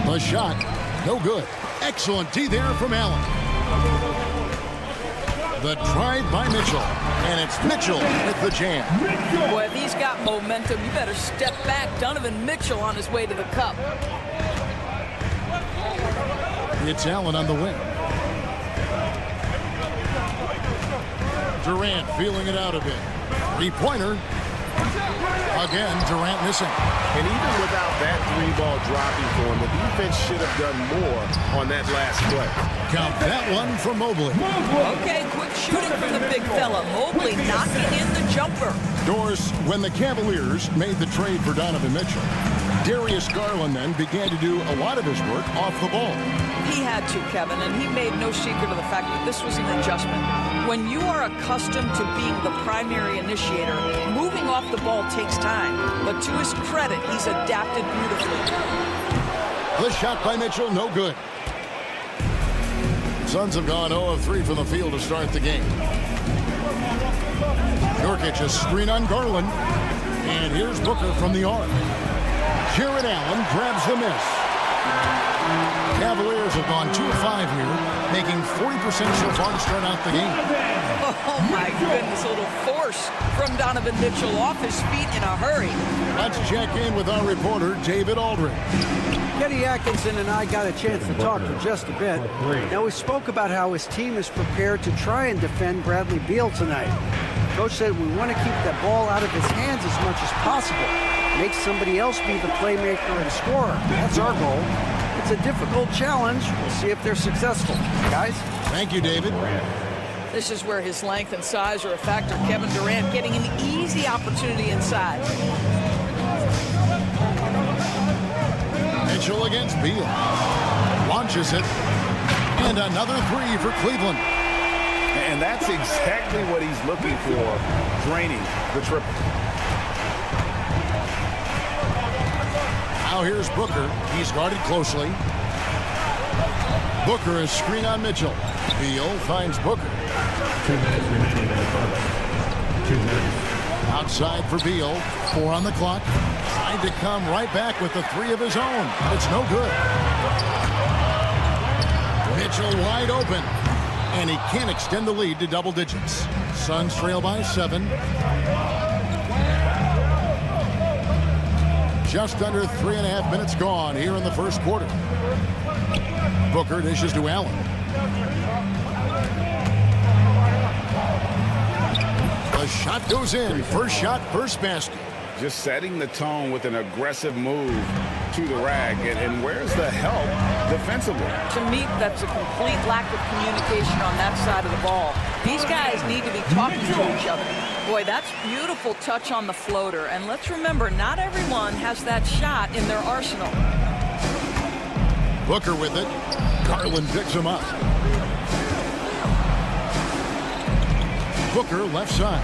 The shot, no good. Excellent D there from Allen. The drive by Mitchell, and it's Mitchell with the jam. Boy, if he's got momentum, you better step back. Donovan Mitchell on his way to the cup. It's Allen on the wing. Durant feeling it out a bit. 3-pointer. Again, Durant missing. And even without that 3-ball dropping for him, the defense should have done more on that last play. Count that one for Mobley. Okay, quick shooting from the big fella. Mobley knocking in the jumper. Doris, when the Cavaliers made the trade for Donovan Mitchell, Darius Garland then began to do a lot of his work off the ball. He had to, Kevin, and he made no secret of the fact that this was an adjustment. When you are accustomed to being the primary initiator, moving off the ball takes time. But to his credit, he's adapted beautifully. The shot by Mitchell, no good. Suns have gone 0 of 3 from the field to start the game. Nurkic a screen on Garland. And here's Booker from the arc. Jared Allen grabs the miss. Cavaliers have gone 2 of 5 here, making 40% so far to start out the game. Oh, my goodness, a little force from Donovan Mitchell off his feet in a hurry. Let's check in with our reporter, David Aldridge. Kenny Atkinson and I got a chance to talk for just a bit. Now, we spoke about how his team is prepared to try and defend Bradley Beal tonight. Coach said we want to keep that ball out of his hands as much as possible. Make somebody else be the playmaker and scorer. That's our goal. It's a difficult challenge. We'll see if they're successful. Guys? Thank you, David. This is where his length and size are a factor. Kevin Durant getting an easy opportunity inside. Mitchell against Beal. Launches it. And another 3 for Cleveland. And that's exactly what he's looking for, draining the triple. Now here's Booker. He's guarded closely. Booker is screen on Mitchell. Beal finds Booker. 2 minutes remaining in the quarter. 2 minutes. Outside for Beal. 4 on the clock. Tried to come right back with the 3 of his own. But it's no good. Mitchell wide open. And he can't extend the lead to double digits. Suns trail by 7. Just under 3.5 minutes gone here in the first quarter. Booker dishes to Allen. The shot goes in. First shot, first basket. Just setting the tone with an aggressive move to the rack. And where's the help defensively? To me, that's a complete lack of communication on that side of the ball. These guys need to be talking to each other. Boy, that's beautiful touch on the floater. And let's remember, not everyone has that shot in their arsenal. Booker with it. Garland picks him up. Booker left side.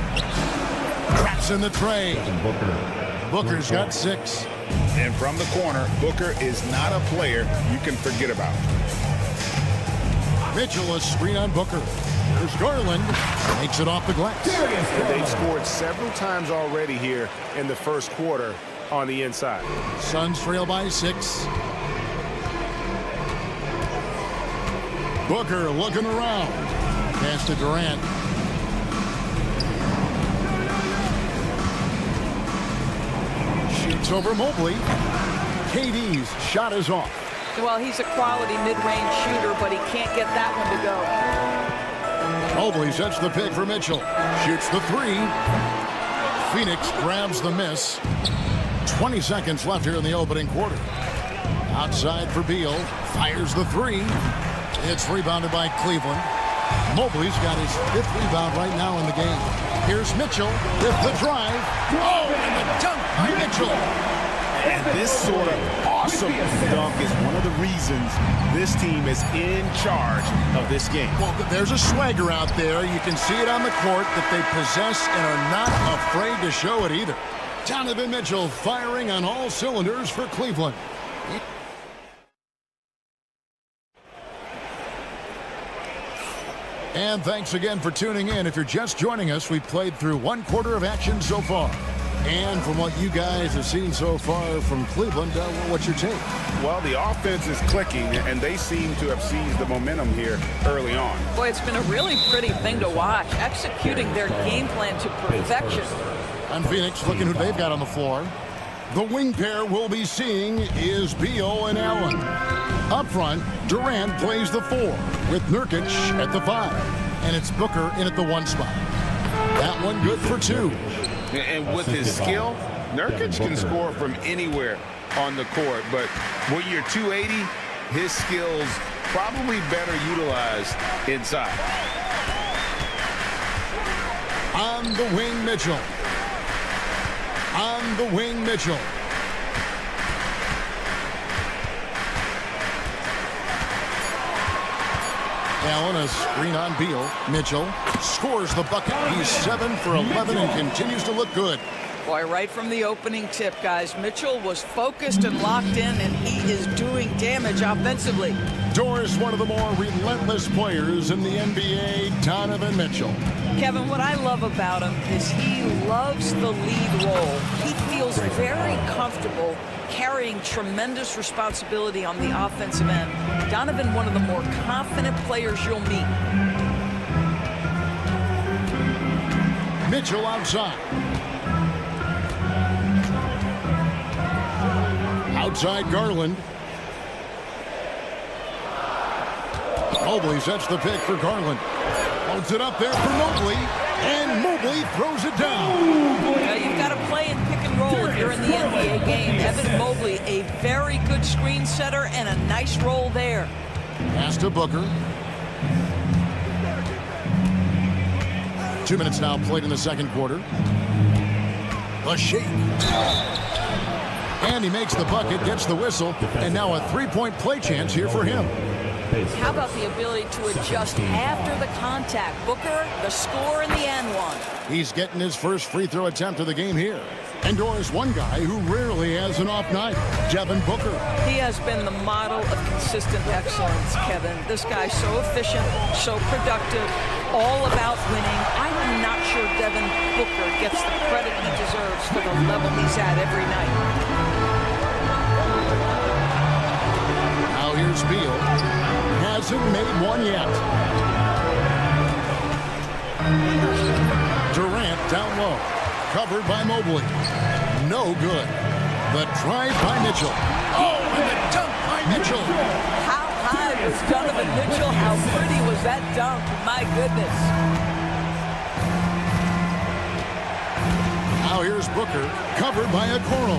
Traps in the tray. Booker's got 6. And from the corner, Booker is not a player you can forget about. Mitchell a screen on Booker. There's Garland. Makes it off the glass. They've scored several times already here in the first quarter on the inside. Suns trail by 6. Booker looking around. Pass to Durant. Shoots over Mobley. KD's shot is off. Well, he's a quality mid-range shooter, but he can't get that one to go. Mobley sets the pick for Mitchell. Shoots the 3. Phoenix grabs the miss. 20 seconds left here in the opening quarter. Outside for Beal. Fires the three. It's rebounded by Cleveland. Mobley's got his 5th rebound right now in the game. Here's Mitchell with the drive. Oh, and the dunk by Mitchell. And this sort of awesome dunk is one of the reasons this team is in charge of this game. Well, there's a swagger out there. You can see it on the court that they possess and are not afraid to show it either. Donovan Mitchell firing on all cylinders for Cleveland. And thanks again for tuning in. If you're just joining us, we've played through 1/4 of action so far. And from what you guys have seen so far from Cleveland, what's your take? Well, the offense is clicking, and they seem to have seized the momentum here early on. Boy, it's been a really pretty thing to watch, executing their game plan to perfection. And Phoenix, looking who they've got on the floor. The wing pair we'll be seeing is Beal and Allen. Up front, Durant plays the 4 with Nurkic at the 5. And it's Booker in at the 1 spot. That one good for 2. And with his skill, Nurkic can score from anywhere on the court. But when you're 280, his skills probably better utilized inside. On the wing, Mitchell. On the wing, Mitchell. Allen, a screen on Beal. Mitchell scores the bucket. He's 7 for 11 and continues to look good. Boy, right from the opening tip, guys, Mitchell was focused and locked in, and he is doing damage offensively. Doris, one of the more relentless players in the NBA, Donovan Mitchell. Kevin, what I love about him is he loves the lead role. He feels very comfortable carrying tremendous responsibility on the offensive end. Donovan, one of the more confident players you'll meet. Mitchell outside. Outside Garland. Mobley sets the pick for Garland. Holds it up there for Mobley. And Mobley throws it down. Now you've got to play in pick and roll if you're in the NBA game. Evan Mobley, a very good screen setter and a nice roll there. Pass to Booker. 2 minutes now played in the second quarter. A shake. And he makes the bucket, gets the whistle, and now a 3-point play chance here for him. How about the ability to adjust after the contact? Booker, the score in the end one. He's getting his first free throw attempt of the game here. And Doris, one guy who rarely has an off night, Devin Booker. He has been the model of consistent excellence, Kevin. This guy's so efficient, so productive, all about winning. I'm not sure Devin Booker gets the credit he deserves for the level he's at every night. Now here's Beal. Hasn't made one yet. Durant down low. Covered by Mobley. No good. The drive by Mitchell. Oh, and the dunk by Mitchell. How high was Donovan Mitchell? How pretty was that dunk? My goodness. Now here's Booker. Covered by Okoro.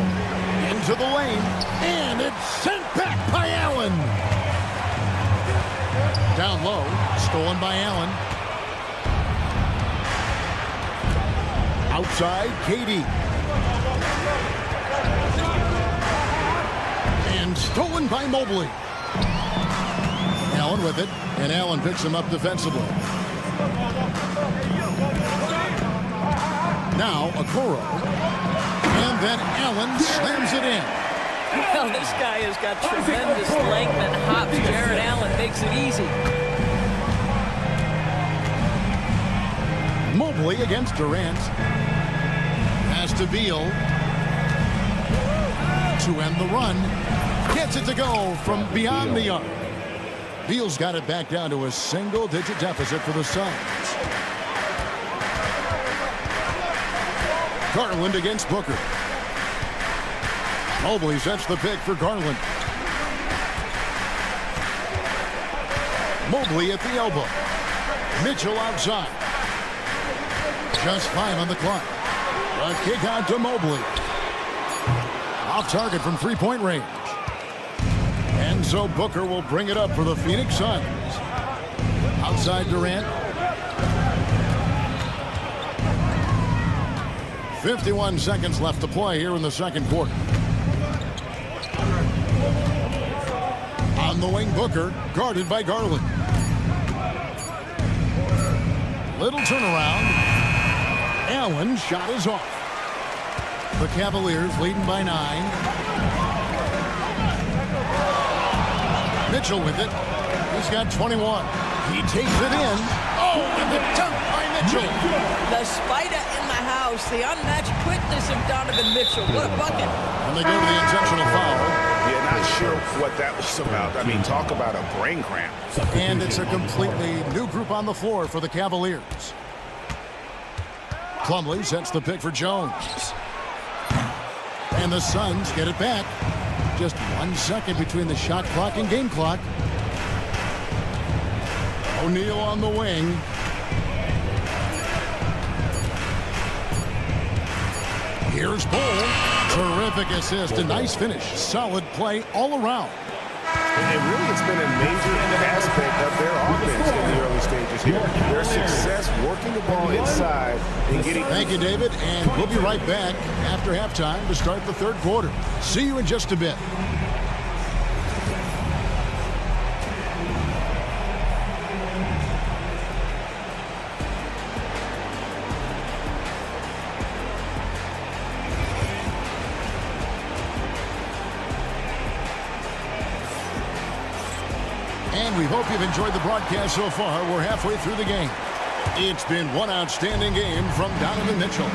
Into the lane. And it's sent back by Allen. Down low. Stolen by Allen. Outside, KD. And stolen by Mobley. Allen with it, and Allen picks him up defensively. Now, Okoro. And then Allen slams it in. Well, this guy has got tremendous length and hops. Jared Allen makes it easy. Mobley against Durant. Pass to Beal. To end the run. Gets it to go from beyond the arc. Beal's got it back down to a single-digit deficit for the Suns. Garland against Booker. Mobley sets the pick for Garland. Mobley at the elbow. Mitchell outside. Just 5 on the clock. A kick out to Mobley. Off target from 3-point range. And so Booker will bring it up for the Phoenix Suns. Outside Durant. 51 seconds left to play here in the second quarter. On the wing, Booker, guarded by Garland. Little turnaround. Allen's shot is off. The Cavaliers leading by 9. Mitchell with it. He's got 21. He takes it in. Oh, and the dunk by Mitchell. The spider in the house. The unmatched quickness of Donovan Mitchell. What a bucket. And they go to the intentional foul. Yeah, not sure what that was about. I mean, talk about a brain cramp. And it's a completely new group on the floor for the Cavaliers. Plumlee sets the pick for Jones. And the Suns get it back. Just 1 second between the shot clock and game clock. O'Neal on the wing. Here's Bull. Terrific assist. A nice finish. Solid play all around. And really, it's been a major aspect of their offense in the early stages here. Their success working the ball inside and getting... Thank you, David. And we'll be right back after halftime to start the third quarter. See you in just a bit. And we hope you've enjoyed the broadcast so far. We're halfway through the game. It's been one outstanding game from Donovan Mitchell.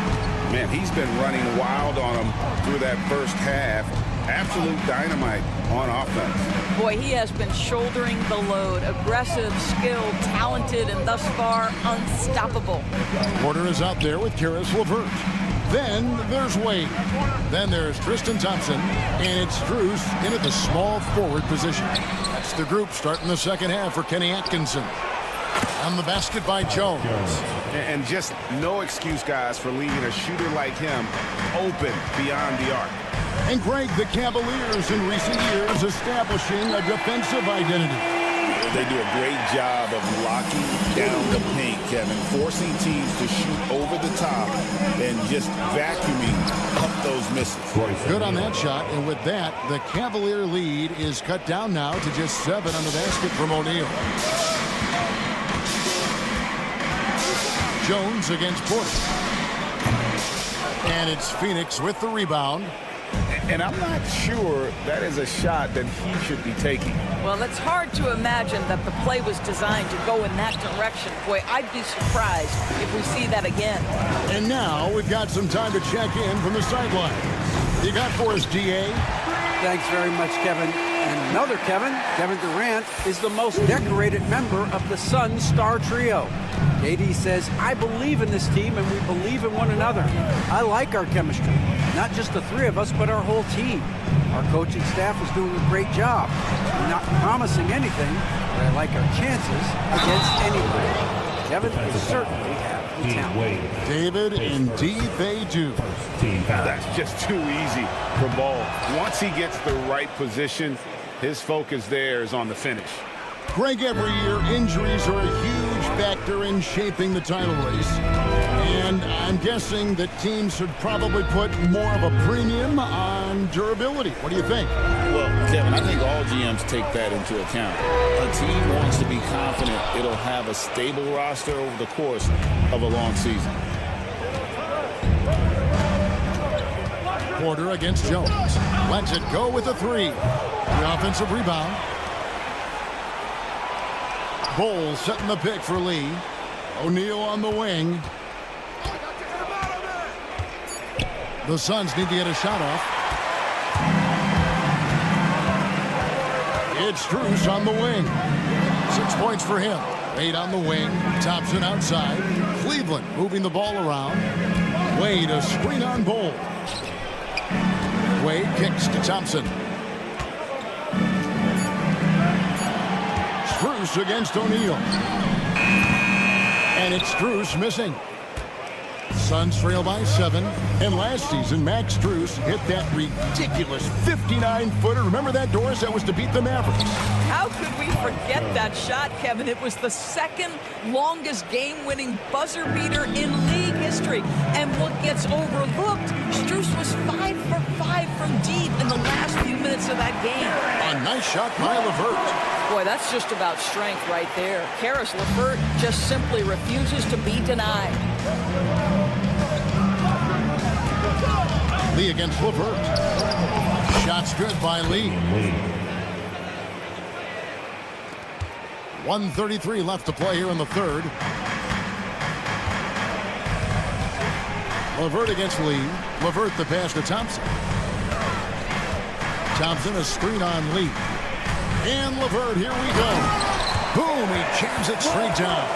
Man, he's been running wild on them through that first half. Absolute dynamite on offense. Boy, he has been shouldering the load. Aggressive, skilled, talented, and thus far unstoppable. Porter is out there with Karis LeVert. Then there's Wade. Then there's Tristan Thompson. And it's Strus in at the small forward position. That's the group starting the second half for Kenny Atkinson. On the basket by Jones. And just no excuse, guys, for leaving a shooter like him open beyond the arc. And Greg, the Cavaliers in recent years establishing a defensive identity. They do a great job of locking down the paint, Kevin, forcing teams to shoot over the top and just vacuuming up those misses. Good on that shot, and with that, the Cavalier lead is cut down now to just 7 on the basket from O'Neal. Jones against Porter. And it's Phoenix with the rebound. And I'm not sure that is a shot that he should be taking. Well, it's hard to imagine that the play was designed to go in that direction. Boy, I'd be surprised if we see that again. And now we've got some time to check in from the sideline. You got for us, DA? Thanks very much, Kevin. And another Kevin Durant, is the most decorated member of the Suns star trio. KD says, I believe in this team and we believe in one another. I like our chemistry. Not just the three of us, but our whole team. Our coaching staff is doing a great job. We're not promising anything, but I like our chances against anybody. Kevin, they certainly have the talent. David, indeed they do. That's just too easy for Ball. Once he gets the right position, his focus there is on the finish. Greg, every year injuries are a huge factor in shaping the title race. And I'm guessing that teams should probably put more of a premium on durability. What do you think? Well, Kevin, I think all GMs take that into account. A team wants to be confident it'll have a stable roster over the course of a long season. Porter against Jones. Lets it go with a 3. The offensive rebound. Bull setting the pick for Lee. O'Neal on the wing. The Suns need to get a shot off. It's Strus on the wing. 6 points for him. 8 on the wing. Thompson outside. Cleveland moving the ball around. Wade a screen on Bull. Wade kicks to Thompson. Strus against O'Neal. And it's Strus missing. Suns trail by 7. And last season, Max Strus hit that ridiculous 59-footer. Remember that, Doris? That was to beat the Mavericks. How could we forget that shot, Kevin? It was the second longest game-winning buzzer beater in league history. And what gets overlooked, Strus was 5 for 5 from deep in the last few minutes of that game. A nice shot by LeVert. Boy, that's just about strength right there. Karis LeVert just simply refuses to be denied. Lee against LeVert. Shots good by Lee. 1:33 left to play here in the third. LeVert against Lee. LeVert the pass to Thompson. Thompson a screen on Lee. And LeVert, here we go. Boom, he jams it straight down.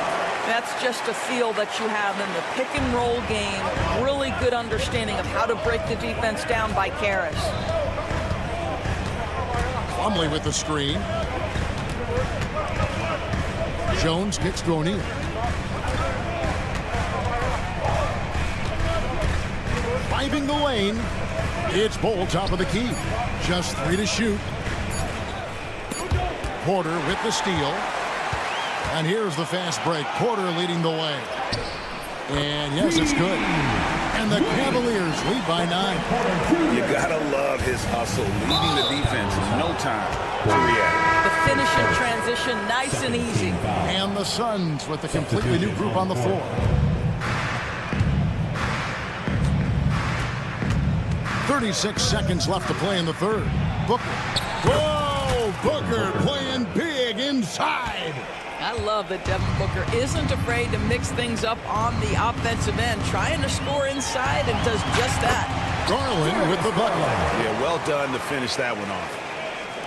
That's just a feel that you have in the pick and roll game. Really good understanding of how to break the defense down by Karis. Plumlee with the screen. Jones kicks to O'Neal. Driving the lane. It's Bull, top of the key. Just 3 to shoot. Porter with the steal. And here's the fast break. Porter leading the way. And yes, it's good. And the Cavaliers lead by 9. You gotta love his hustle, leading the defense in no time to react. The finish in transition, nice and easy. And the Suns with a completely new group on the floor. 36 seconds left to play in the third. Booker. Whoa! Booker playing big inside. I love that Devin Booker isn't afraid to mix things up on the offensive end, trying to score inside and does just that. Garland with the bucket. Yeah, well done to finish that one off.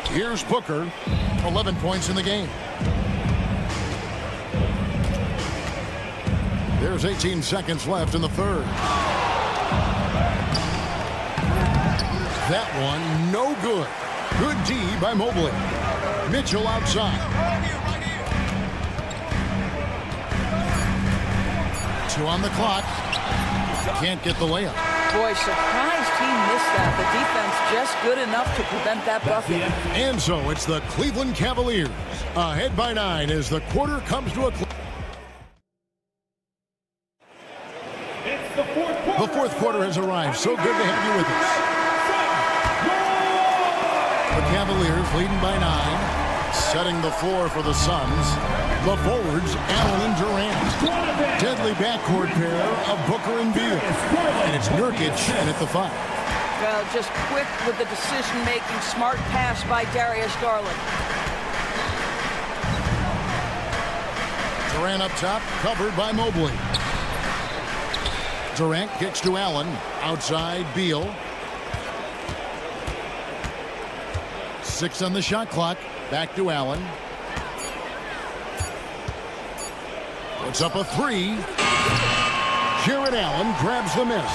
Here's Booker, 11 points in the game. There's 18 seconds left in the third. That one, no good. Good D by Mobley. Mitchell outside. 2 on the clock. Can't get the layup. Boy, surprised he missed that. The defense just good enough to prevent that bucket. And so it's the Cleveland Cavaliers ahead by 9 as the quarter comes to a close. The fourth quarter has arrived. So good to have you with us. The Cavaliers leading by 9, setting the floor for the Suns. The forwards, Allen and Durant. Deadly backcourt pair of Booker and Beal. And it's Nurkic in at the 5. Well, just quick with the decision-making, smart pass by Darius Garland. Durant up top, covered by Mobley. Durant kicks to Allen. Outside, Beal. 6 on the shot clock. Back to Allen. Puts up a 3. Jared Allen grabs the miss.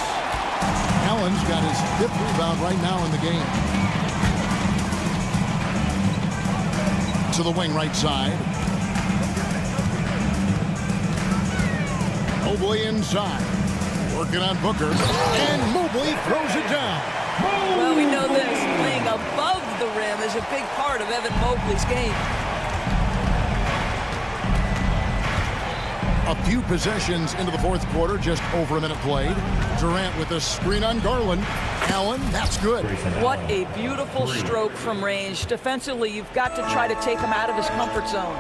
Allen's got his 5th rebound right now in the game. To the wing right side. Mobley inside. Working on Booker. And Mobley throws it down. Well, we know this. Playing above the rim is a big part of Evan Mobley's game. A few possessions into the fourth quarter, just over a minute played. Durant with a screen on Garland. Allen, that's good. What a beautiful stroke from range. Defensively, you've got to try to take him out of his comfort zone.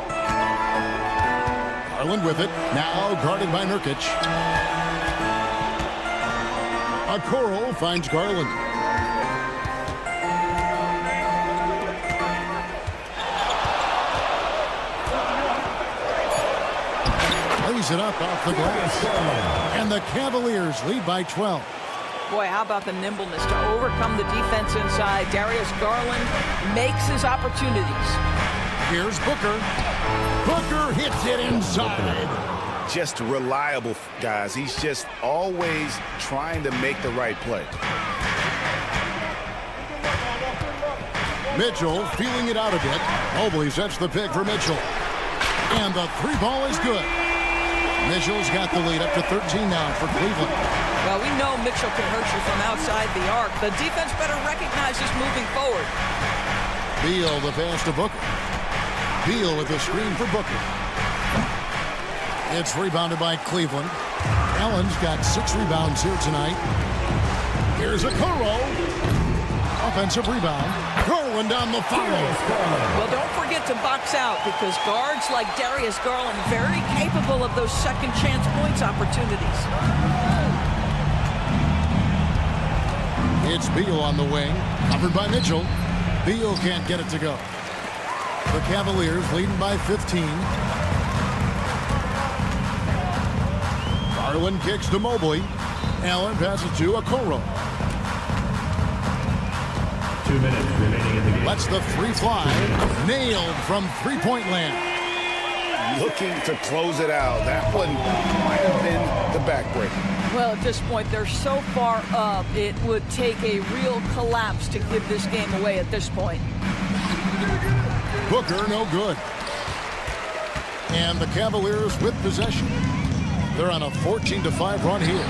Garland with it, now guarded by Nurkic. Okoro finds Garland. Lays it up off the glass. And the Cavaliers lead by 12. Boy, how about the nimbleness to overcome the defense inside. Darius Garland makes his opportunities. Here's Booker. Booker hits it inside. Just reliable, guys. He's just always trying to make the right play. Mitchell feeling it out a bit. Mobley sets the pick for Mitchell. And the 3 ball is good. Mitchell's got the lead up to 13 now for Cleveland. Well, we know Mitchell can hurt you from outside the arc. The defense better recognize this moving forward. Beal the pass to Booker. Beal with the screen for Booker. It's rebounded by Cleveland. Allen's got 6 rebounds here tonight. Here's a Okoro. Offensive rebound. Garland down the foul. Well, don't forget to box out because guards like Darius Garland very capable of those second chance points opportunities. It's Beal on the wing. Covered by Mitchell. Beal can't get it to go. The Cavaliers leading by 15. Garland kicks to Mobley. Allen passes to Okoro. 2 minutes remaining in the game. Lets the three fly. Nailed from three-point land. Looking to close it out. That one might have been the backbreaker. Well, at this point, they're so far up, it would take a real collapse to give this game away at this point. Booker, no good. And the Cavaliers with possession. They're on a 14-5 run here.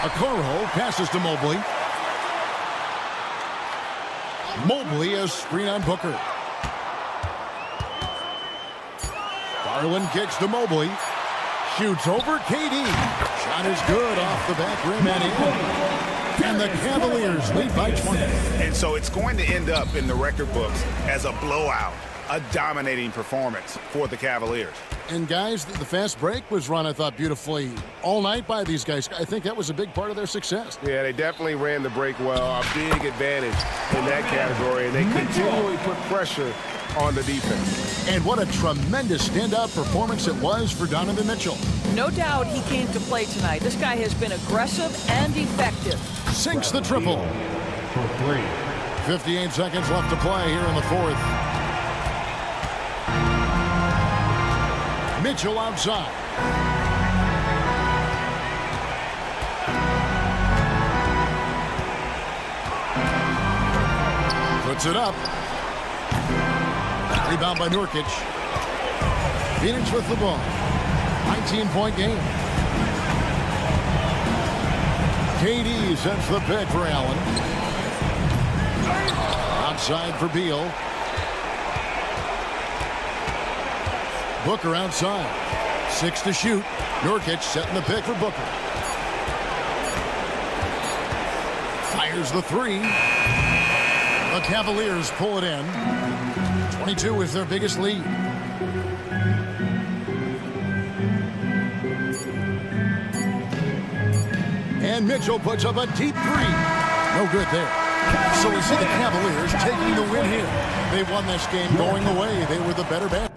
Okoro passes to Mobley. Mobley has screen on Booker. Garland kicks to Mobley. Shoots over KD. Shot is good off the back rim and in. And the Cavaliers lead by 20. And so it's going to end up in the record books as a blowout, a dominating performance for the Cavaliers. And guys, the fast break was run, I thought, beautifully all night by these guys. I think that was a big part of their success. Yeah, they definitely ran the break well. A big advantage in that category. And they continually put pressure on the defense. And what a tremendous standout performance it was for Donovan Mitchell. No doubt he came to play tonight. This guy has been aggressive and effective. Sinks the triple. For 3. 58 seconds left to play here in the fourth. Mitchell outside. Puts it up. Rebound by Nurkic. Phoenix with the ball. 19-point game. KD sends the pick for Allen. Outside for Beal. Booker outside. 6 to shoot. Nurkic setting the pick for Booker. Fires the three. The Cavaliers pull it in. 22 is their biggest lead. And Mitchell puts up a deep three. No good there. So we see the Cavaliers taking the win here. They won this game going away. They were the better band.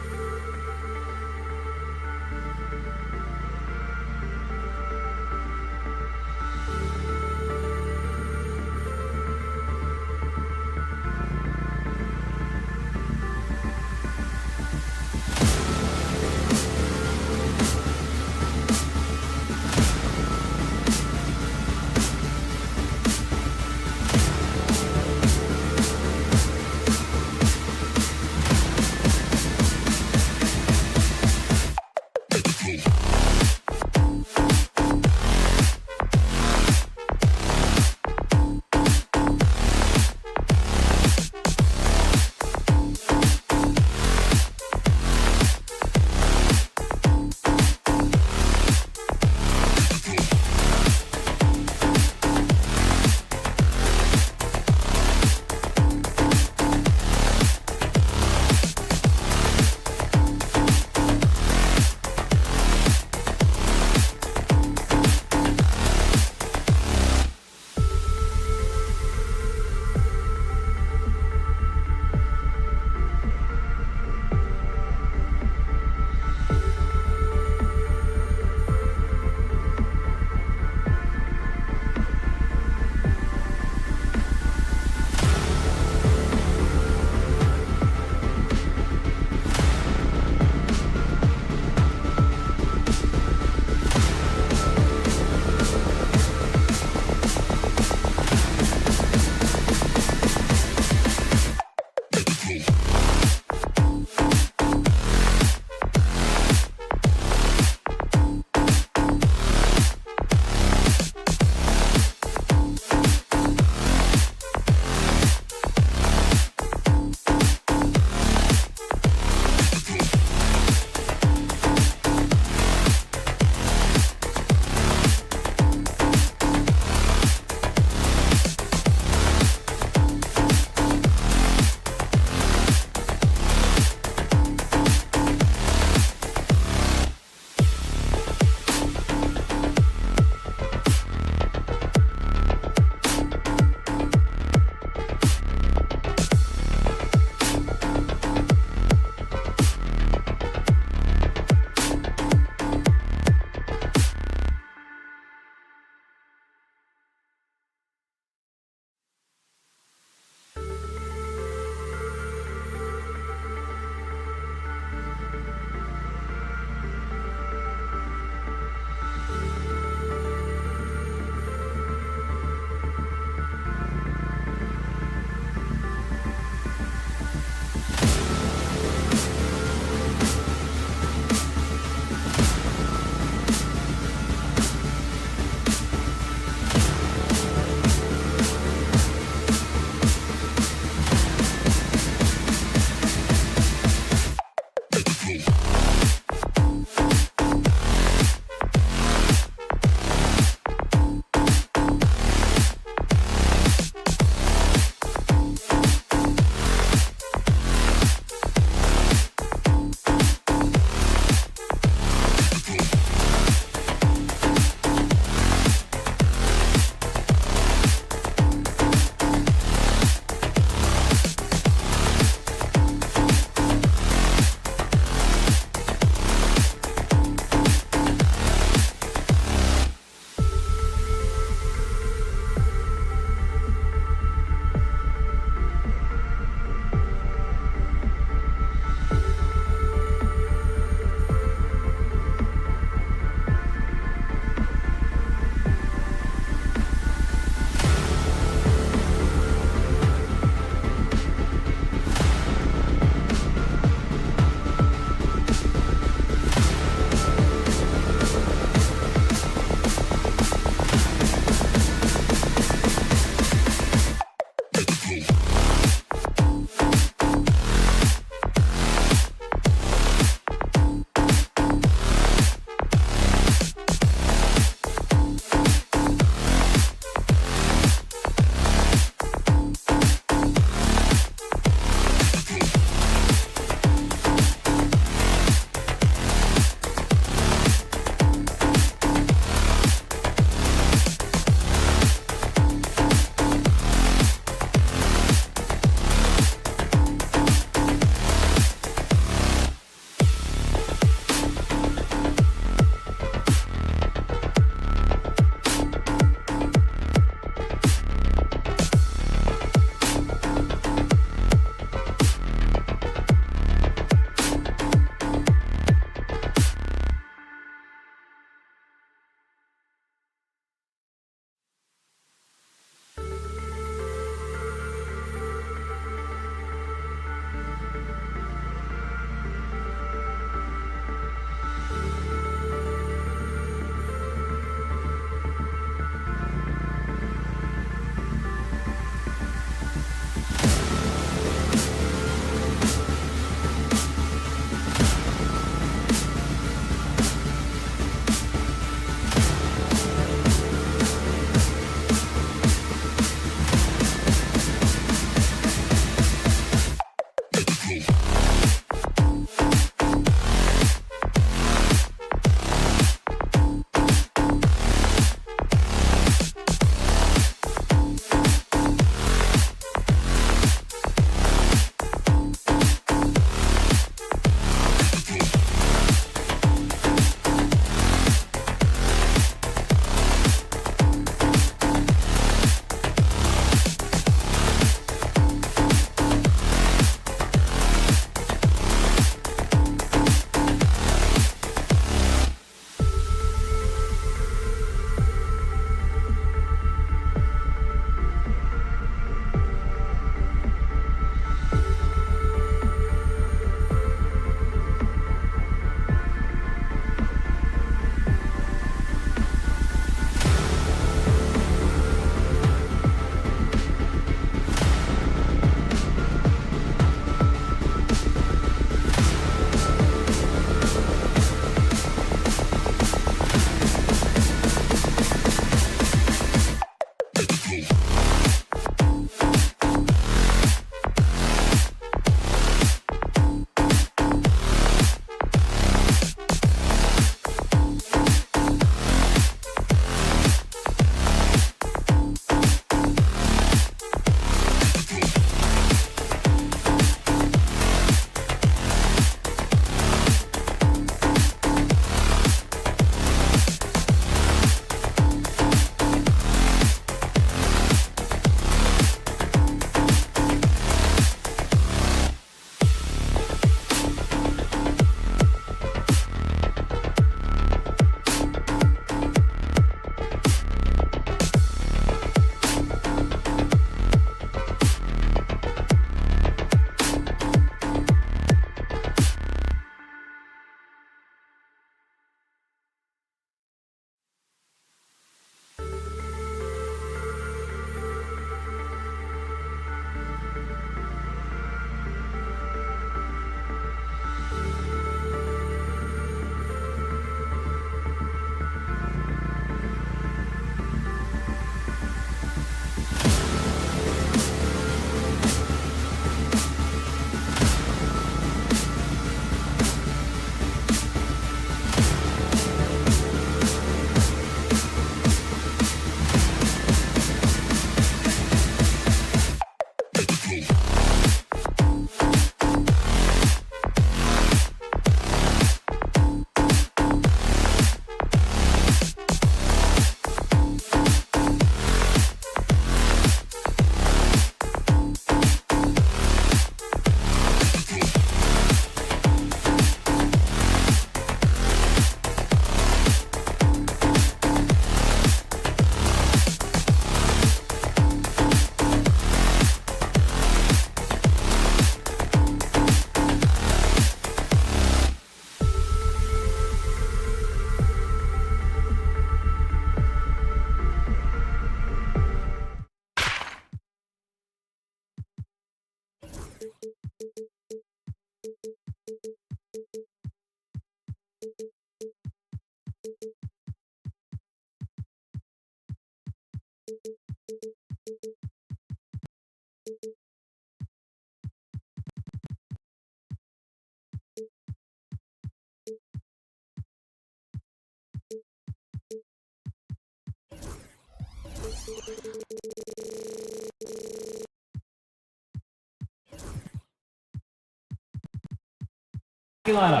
Let's meet.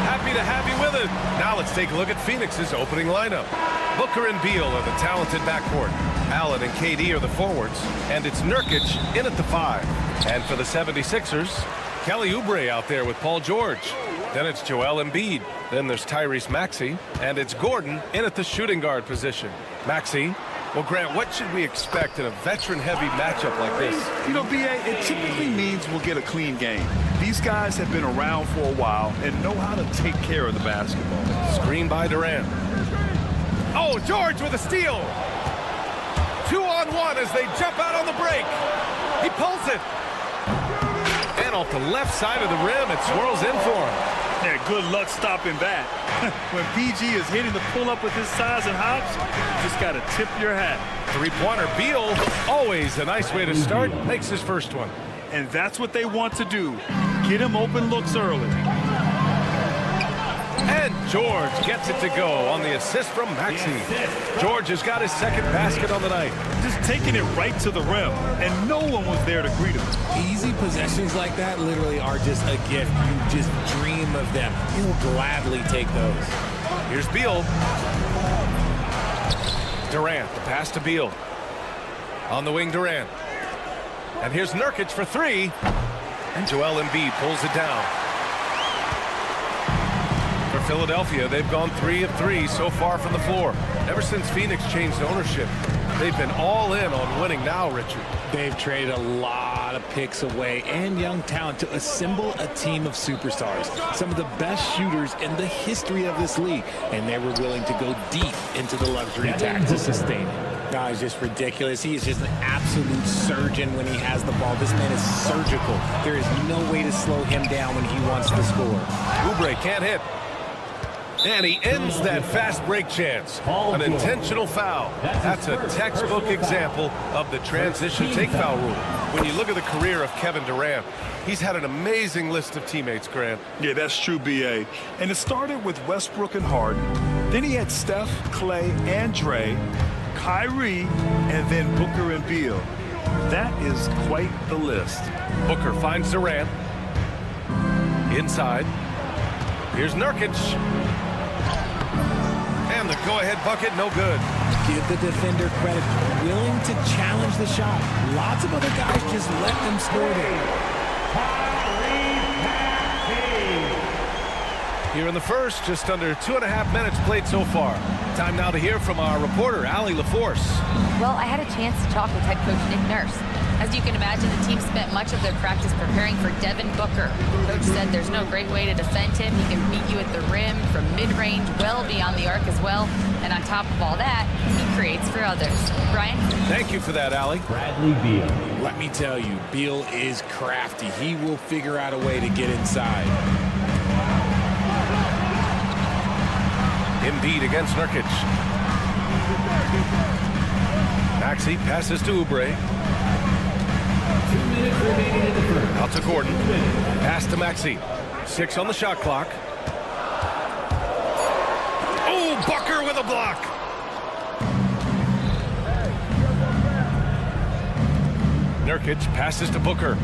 Happy to have you with it. Now let's take a look at Phoenix's opening lineup. Booker and Beal are the talented backcourt. Allen and KD are the forwards. And it's Nurkic in at the 5. And for the 76ers, Kelly Oubre out there with Paul George. Then it's Joel Embiid. Then there's Tyrese Maxey. And it's Gordon in at the shooting guard position. Maxey. Well, Grant, what should we expect in a veteran-heavy matchup like this? You know, B.A., it typically means we'll get a clean game. These guys have been around for a while and know how to take care of the basketball. Screen by Durant. Oh, George with a steal. 2-on-1 as they jump out on the break. He pulls it. And off the left side of the rim, it swirls in for him. Yeah, good luck stopping that. When PG is hitting the pull-up with his size and hops, you just got to tip your hat. Three-pointer, Beal, always a nice way to start, makes his first one. And that's what they want to do. Get him open looks early. And George gets it to go on the assist from Maxey. George has got his second basket on the night. Just taking it right to the rim, and no one was there to greet him. Easy possessions like that literally are just a gift. You just dream of them. He'll gladly take those. Here's Beal. Durant, the pass to Beal. On the wing, Durant. And here's Nurkic for 3. And Joel Embiid pulls it down. For Philadelphia, they've gone 3 of 3 so far from the floor. Ever since Phoenix changed ownership, they've been all in on winning now, Richard. They've traded a lot of picks away and young talent to assemble a team of superstars. Some of the best shooters in the history of this league. And they were willing to go deep into the luxury tax to sustain it. No, it's just ridiculous. He is just an absolute surgeon when he has the ball. This man is surgical. There is no way to slow him down when he wants to score. Oubre can't hit. And he ends that fast break chance. An intentional foul. That's a textbook example of the transition take foul rule. When you look at the career of Kevin Durant, he's had an amazing list of teammates, Grant. Yeah, that's true, B.A. And it started with Westbrook and Harden. Then he had Steph, Clay, and Dre, Kyrie, and then Booker and Beal. That is quite the list. Booker finds Durant. Inside. Here's Nurkic. And the go-ahead bucket, no good. Give the defender credit. Willing to challenge the shot. Lots of other guys just let them score there. Here in the first, just under 2.5 minutes played so far. Time now to hear from our reporter, Allie LaForce. Well, I had a chance to talk with head coach Nick Nurse. As you can imagine, the team spent much of their practice preparing for Devin Booker. Coach said there's no great way to defend him. He can beat you at the rim, from mid-range, well beyond the arc as well. And on top of all that, he creates for others. Brian? Thank you for that, Allie. Bradley Beal. Let me tell you, Beal is crafty. He will figure out a way to get inside. Embiid against Nurkic. Maxey passes to Oubre. 2 minutes remaining in the first. Out to Gordon. Pass to Maxey. 6 on the shot clock. Oh, Booker with a block. Nurkic passes to Booker.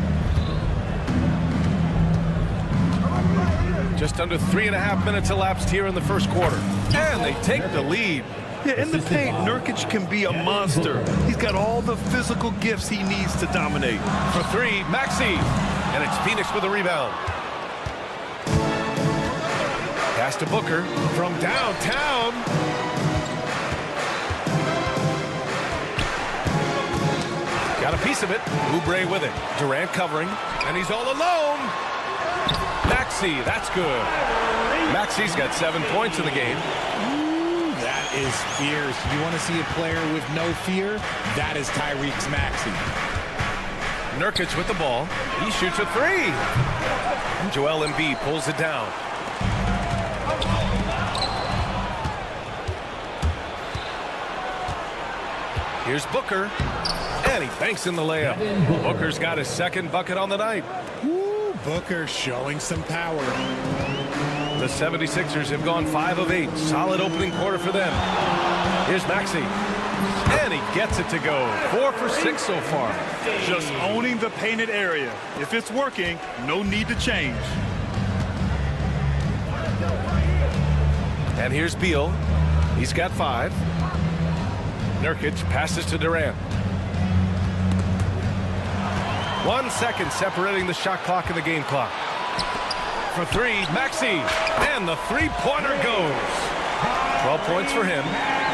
Just under 3.5 minutes elapsed here in the first quarter. And they take the lead. Yeah, in the paint, Nurkic can be a monster. He's got all the physical gifts he needs to dominate. For 3, Maxey. And it's Phoenix with a rebound. Pass to Booker from downtown. Got a piece of it. Oubre with it. Durant covering. And he's all alone. Maxey, that's good. Maxey's got 7 points in the game. That is fierce. You want to see a player with no fear? That is Tyrese Maxey. Nurkic with the ball. He shoots a 3. And Joel Embiid pulls it down. Here's Booker. And he banks in the layup. Booker's got his second bucket on the night. Woo, Booker showing some power. The 76ers have gone 5 of 8. Solid opening quarter for them. Here's Maxey. And he gets it to go. 4 for 6 so far. Just owning the painted area. If it's working, no need to change. And here's Beal. He's got 5. Nurkic passes to Durant. 1 second separating the shot clock and the game clock. For 3, Maxey. And the three-pointer goes. 12 points for him.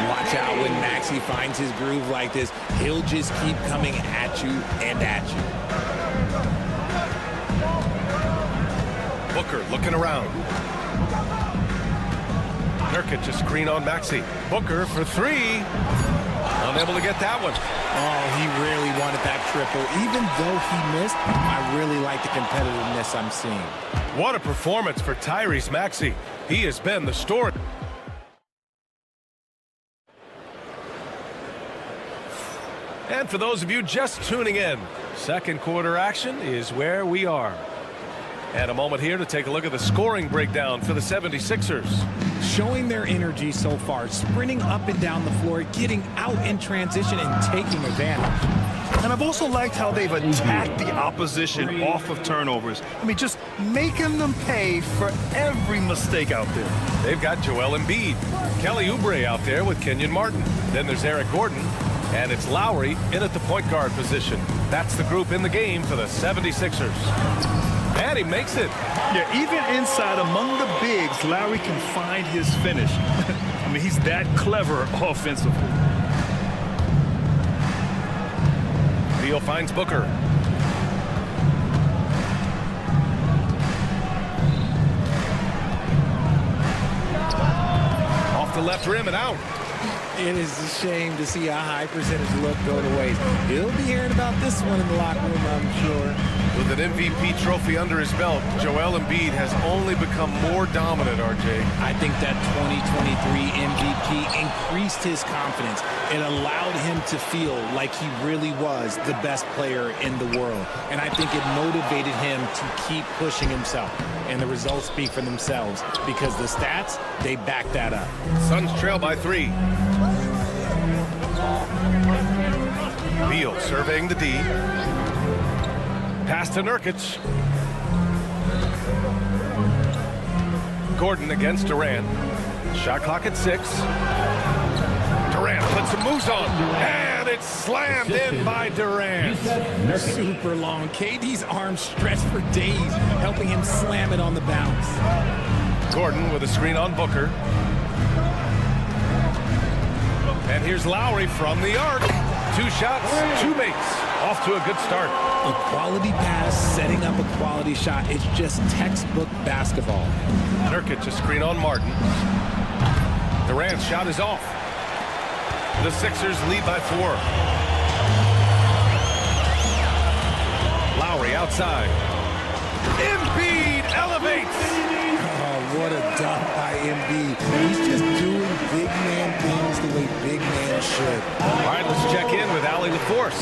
Watch out when Maxey finds his groove like this. He'll just keep coming at you and at you. Booker looking around. Nurkic a screen on Maxey. Booker for 3. Unable to get that one. Oh, he really wanted that triple. Even though he missed, I really like the competitiveness I'm seeing. What a performance for Tyrese Maxey. He has been the story. And for those of you just tuning in, second quarter action is where we are. And a moment here to take a look at the scoring breakdown for the 76ers. Showing their energy so far, sprinting up and down the floor, getting out in transition and taking advantage. And I've also liked how they've attacked the opposition off of turnovers. I mean, just making them pay for every mistake out there. They've got Joel Embiid, Kelly Oubre out there with Kenyon Martin. Then there's Eric Gordon, and it's Lowry in at the point guard position. That's the group in the game for the 76ers. And he makes it. Yeah, even inside among the bigs, Lowry can find his finish. I mean, he's that clever offensively. Beal finds Booker. Off the left rim and out. It is a shame to see a high percentage look go to waste. He'll be hearing about this one in the locker room, I'm sure. With an MVP trophy under his belt, Joel Embiid has only become more dominant, RJ. I think that 2023 MVP increased his confidence. It allowed him to feel like he really was the best player in the world. And I think it motivated him to keep pushing himself. And the results speak for themselves because the stats, they back that up. Suns trail by 3. Beal surveying the D. Pass to Nurkic. Gordon against Durant. Shot clock at 6. Durant puts some moves on. And it's slammed in by Durant. Super long. KD's arms stretched for days, helping him slam it on the bounce. Gordon with a screen on Booker. And here's Lowry from the arc. 2 shots, 2 makes. Off to a good start. A quality pass, setting up a quality shot. It's just textbook basketball. Nurkic a screen on Martin. Durant's shot is off. The Sixers lead by 4. Lowry outside. Embiid elevates. Oh, what a dunk by Embiid. He's just doing big man things the way big man should. All right, let's check in with Allie LaForce.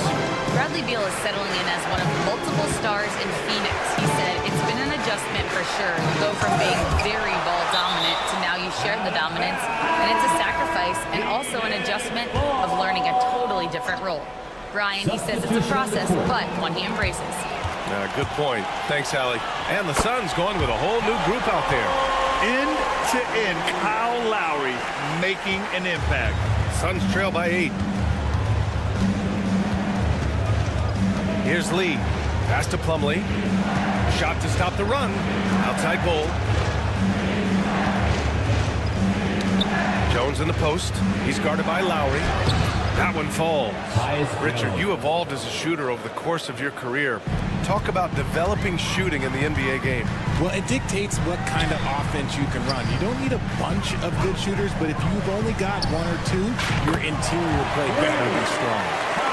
Bradley Beal is settling in as one of multiple stars in Phoenix. He said it's been an adjustment for sure. You go from being very ball dominant to now you share the dominance, and it's a sacrifice and also an adjustment of learning a totally different role. Brian, he says it's a process, but one he embraces. Good point. Thanks, Allie. And the Suns going with a whole new group out there. End to end, Kyle Lowry making an impact. Suns trail by 8. Here's Lee. Pass to Plumlee. Shot to stop the run. Outside goal. Jones in the post. He's guarded by Lowry. That one falls. Richard, you evolved as a shooter over the course of your career. Talk about developing shooting in the NBA game. Well, it dictates what kind of offense you can run. You don't need a bunch of good shooters, but if you've only got 1 or 2, your interior play better be strong.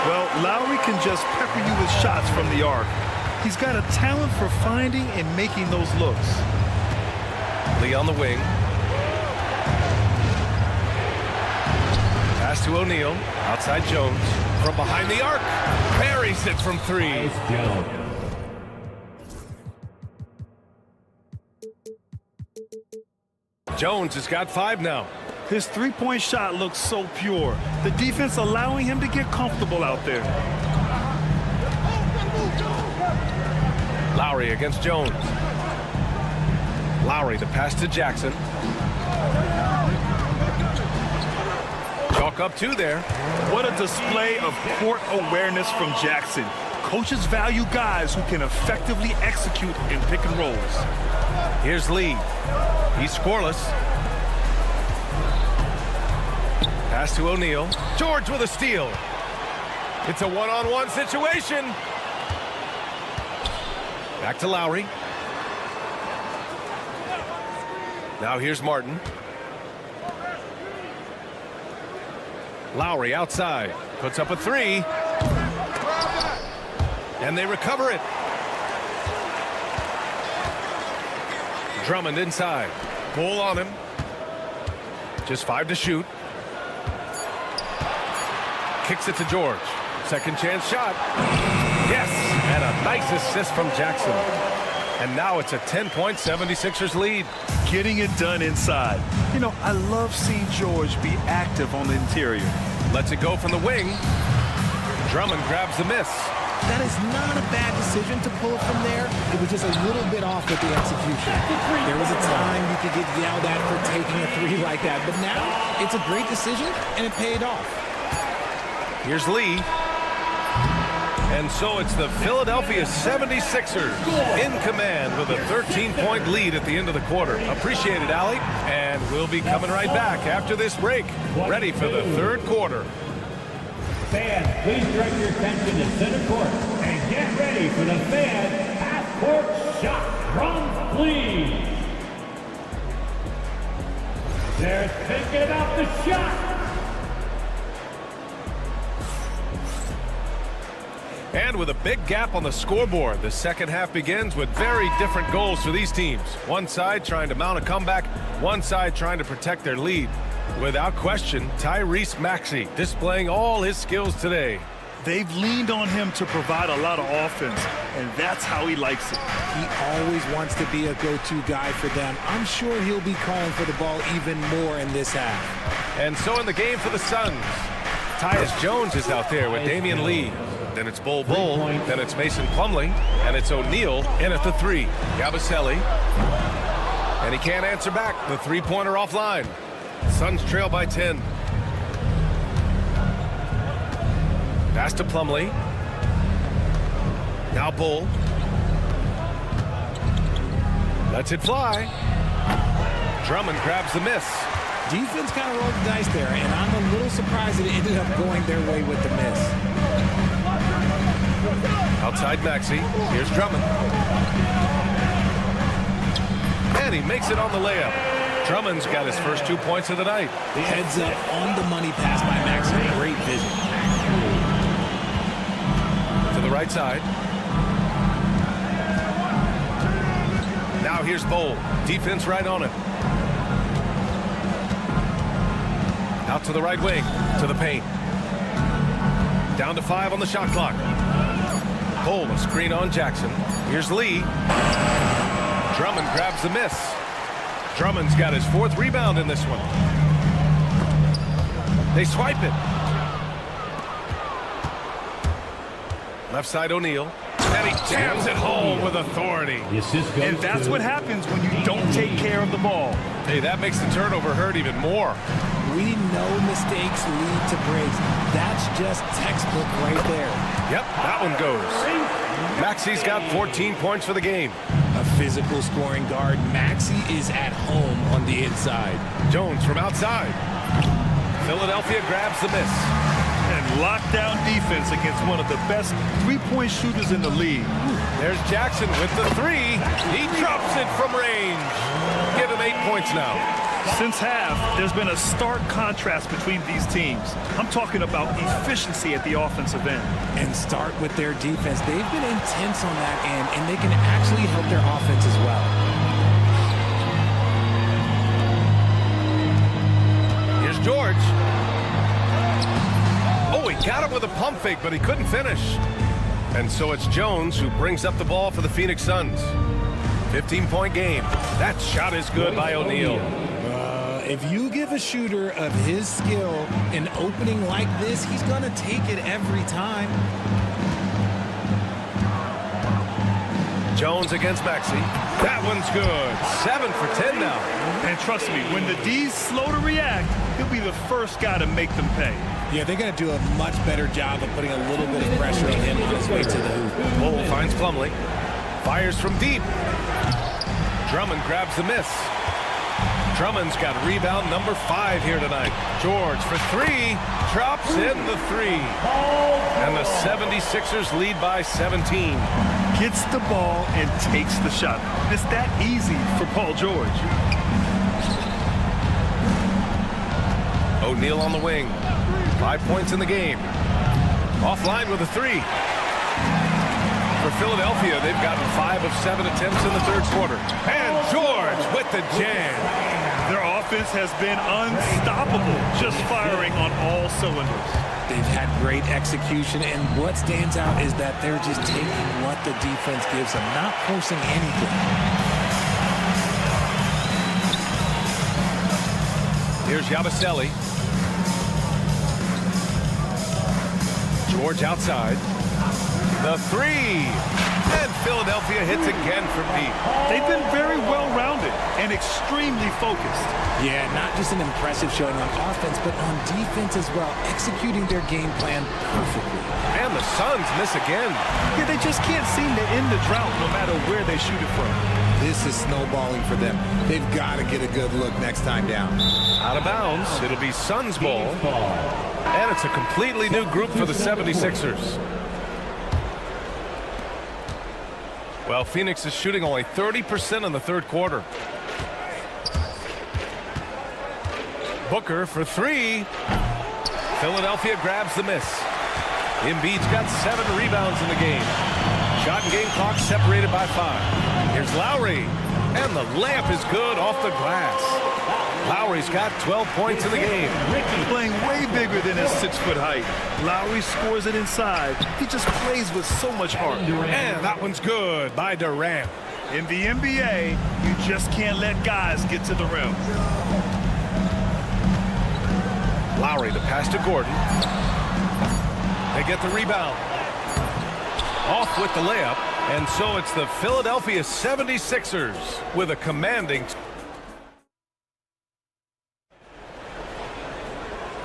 Well, Lowry can just pepper you with shots from the arc. He's got a talent for finding and making those looks. Lee on the wing. Pass to O'Neal. Outside Jones. From behind the arc. Buries it from 3. Jones has got 5 now. His three-point shot looks so pure. The defense allowing him to get comfortable out there. Lowry against Jones. Lowry, the pass to Jackson. Chalk up 2 there. What a display of court awareness from Jackson. Coaches value guys who can effectively execute in pick and rolls. Here's Lee. He's scoreless. Pass to O'Neal. George with a steal. It's a one-on-one situation. Back to Lowry. Now here's Martin. Lowry outside. Puts up a 3. And they recover it. Drummond inside. Bull on him. Just 5 to shoot. Kicks it to George. Second chance shot. Yes! And a nice assist from Jackson. And now it's a 10-point 76ers lead. Getting it done inside. You know, I love seeing George be active on the interior. Lets it go from the wing. Drummond grabs the miss. That is not a bad decision to pull it from there. It was just a little bit off with the execution. There was a time you could get yelled at for taking a 3 like that, but now it's a great decision, and it paid off. Here's Lee. And so it's the Philadelphia 76ers in command with a 13-point lead at the end of the quarter. Appreciate it, Allie. And we'll be coming right back after this break. Ready for the third quarter. Fans, please direct your attention to center court and get ready for the fan half-court shot. Drums, please. They're thinking about the shot. And with a big gap on the scoreboard, the second half begins with very different goals for these teams. One side trying to mount a comeback, one side trying to protect their lead. Without question, Tyrese Maxey displaying all his skills today. They've leaned on him to provide a lot of offense, and that's how he likes it. He always wants to be a go-to guy for them. I'm sure he'll be calling for the ball even more in this half. And so in the game for the Suns, Tyus Jones is out there with Damian Lee. Then it's Bull, then it's Mason Plumlee, and it's O'Neal in at the 3. Yabusele, and he can't answer back. The three-pointer offline. Suns trail by 10. Pass to Plumlee. Now Bull. Lets it fly. Drummond grabs the miss. Defense kind of rolled the dice there, and I'm a little surprised that it ended up going their way with the miss. Outside Maxey. Here's Drummond. And he makes it on the layup. Drummond's got his first 2 points of the night. Heads up on the money pass by Maxey. Great vision. To the right side. Now here's Bull. Defense right on it. Out to the right wing. To the paint. Down to 5 on the shot clock. Bull, a screen on Jackson. Here's Lee. Drummond grabs the miss. Drummond's got his 4th rebound in this one. They swipe it. Left side O'Neal. And he jams it home with authority. And that's what happens when you don't take care of the ball. Hey, that makes the turnover hurt even more. We know mistakes lead to breaks. That's just textbook right there. Yep, that one goes. Maxey's got 14 points for the game. A physical scoring guard. Maxey is at home on the inside. Jones from outside. Philadelphia grabs the miss. And lockdown defense against one of the best three-point shooters in the league. There's Jackson with the 3. He drops it from range. Give him 8 points now. Since half, there's been a stark contrast between these teams. I'm talking about efficiency at the offensive end. And start with their defense. They've been intense on that end, and they can actually help their offense as well. Here's George. Oh, he got him with a pump fake, but he couldn't finish. And so it's Jones who brings up the ball for the Phoenix Suns. 15-point game. That shot is good by O'Neal. if you give a shooter of his skill an opening like this, he's going to take it every time. Jones against Maxey. That one's good. 7 for 10 now. And trust me, when the D's slow to react, he'll be the first guy to make them pay. Yeah, they're going to do a much better job of putting a little bit of pressure on him on his way to the hoop. Bull finds Plumlee. Fires from deep. Drummond grabs the miss. Drummond's got rebound number 5 here tonight. George for 3. Drops in the 3. And the 76ers lead by 17. Gets the ball and takes the shot. It's that easy for Paul George. O'Neal on the wing. 5 points in the game. Offline with a 3. For Philadelphia, they've gotten 5 of 7 attempts in the third quarter. And George with the jam. Their offense has been unstoppable, just firing on all cylinders. They've had great execution, and what stands out is that they're just taking what the defense gives them, not forcing anything. Here's Yabusele. George outside. The 3. And Philadelphia hits again from deep. They've been very well-rounded and extremely focused. Yeah, not just an impressive showing on offense, but on defense as well, executing their game plan perfectly. And the Suns miss again. Yeah, they just can't seem to end the drought no matter where they shoot it from. This is snowballing for them. They've got to get a good look next time down. Out of bounds. It'll be Suns ball. And it's a completely new group for the 76ers. Well, Phoenix is shooting only 30% in the third quarter. Booker for 3. Philadelphia grabs the miss. Embiid's got 7 rebounds in the game. Shot and game clock separated by 5. Here's Lowry. And the layup is good off the glass. Lowry's got 12 points in the game. Playing way bigger than his 6-foot height. Lowry scores it inside. He just plays with so much heart. And that one's good by Durant. In the NBA, you just can't let guys get to the rim. Lowry, the pass to Gordon. They get the rebound. Off with the layup. And so it's the Philadelphia 76ers with a commanding.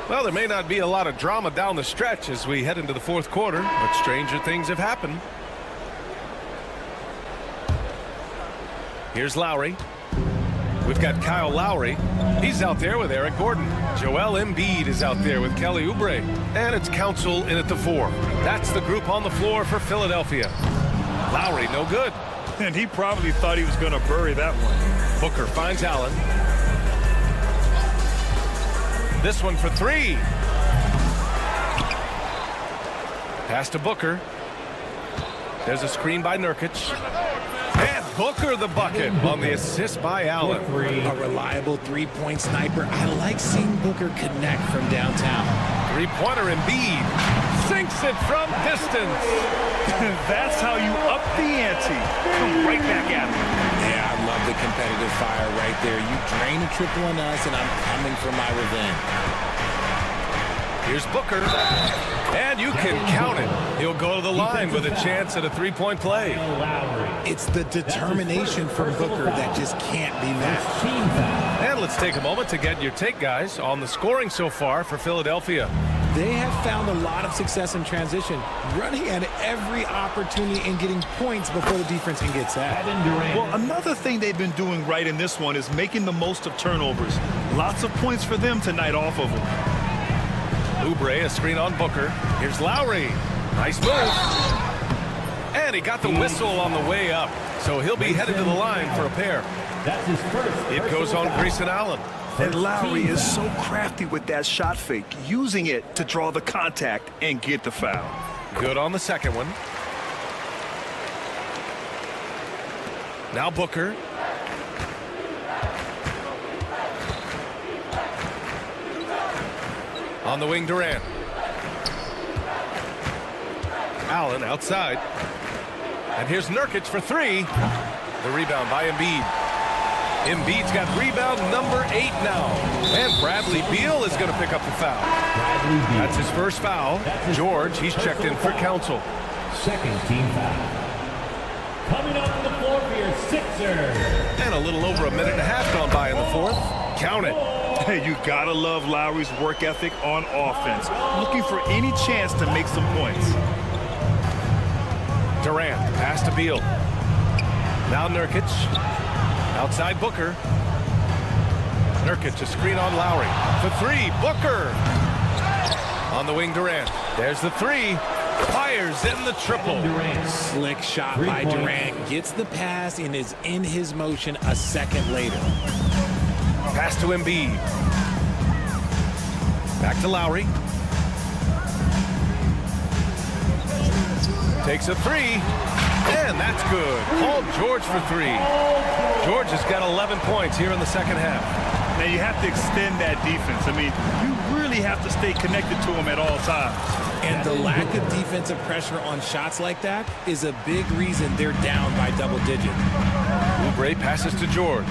Well, there may not be a lot of drama down the stretch as we head into the fourth quarter, but stranger things have happened. Here's Lowry. We've got Kyle Lowry. He's out there with Eric Gordon. Joel Embiid is out there with Kelly Oubre. And it's Council in at the 4. That's the group on the floor for Philadelphia. Lowry, no good. And he probably thought he was going to bury that one. Booker finds Allen. This one for 3. Pass to Booker. There's a screen by Nurkic. And Booker the bucket on the assist by Allen. A reliable three-point sniper. I like seeing Booker connect from downtown. Three-pointer Embiid. Sinks it from distance. That's how you up the ante. Come right back at him. Yeah, I love the competitive fire right there. You drain a triple on us, and I'm coming for my revenge. Here's Booker. And you can count it. He'll go to the line with a chance at a three-point play. It's the determination from Booker that just can't be matched. And let's take a moment to get your take, guys, on the scoring so far for Philadelphia. They have found a lot of success in transition, running at every opportunity and getting points before the defense can get set. Well, another thing they've been doing right in this one is making the most of turnovers. Lots of points for them tonight off of them. Oubre, a screen on Booker. Here's Lowry. Nice move. And he got the whistle on the way up, so he'll be headed to the line for a pair. That's his first. It goes on Grayson Allen. And Lowry is so crafty with that shot fake, using it to draw the contact and get the foul. Good on the second one. Now Booker. On the wing, Durant. Allen outside. And here's Nurkic for 3. The rebound by Embiid. Embiid's got rebound number 8 now. And Bradley Beal is going to pick up the foul. That's his first foul. George, he's checked in for counsel. Second team foul. Coming up on the floor for your Sixers. And a little over a minute and a half gone by in the fourth. Count it. Hey, you gotta love Lowry's work ethic on offense. Looking for any chance to make some points. Durant, pass to Beal. Now Nurkic. Outside Booker. Nurkic, a screen on Lowry. For 3, Booker. On the wing, Durant. There's the 3. Fires in the triple. Slick shot by Durant. Gets the pass and is in his motion a second later. Pass to Embiid. Back to Lowry. Takes a 3. And that's good. Paul George for 3. George has got 11 points here in the second half. Now you have to extend that defense. I mean, you really have to stay connected to him at all times. And the lack of defensive pressure on shots like that is a big reason they're down by double digits. Oubre passes to George.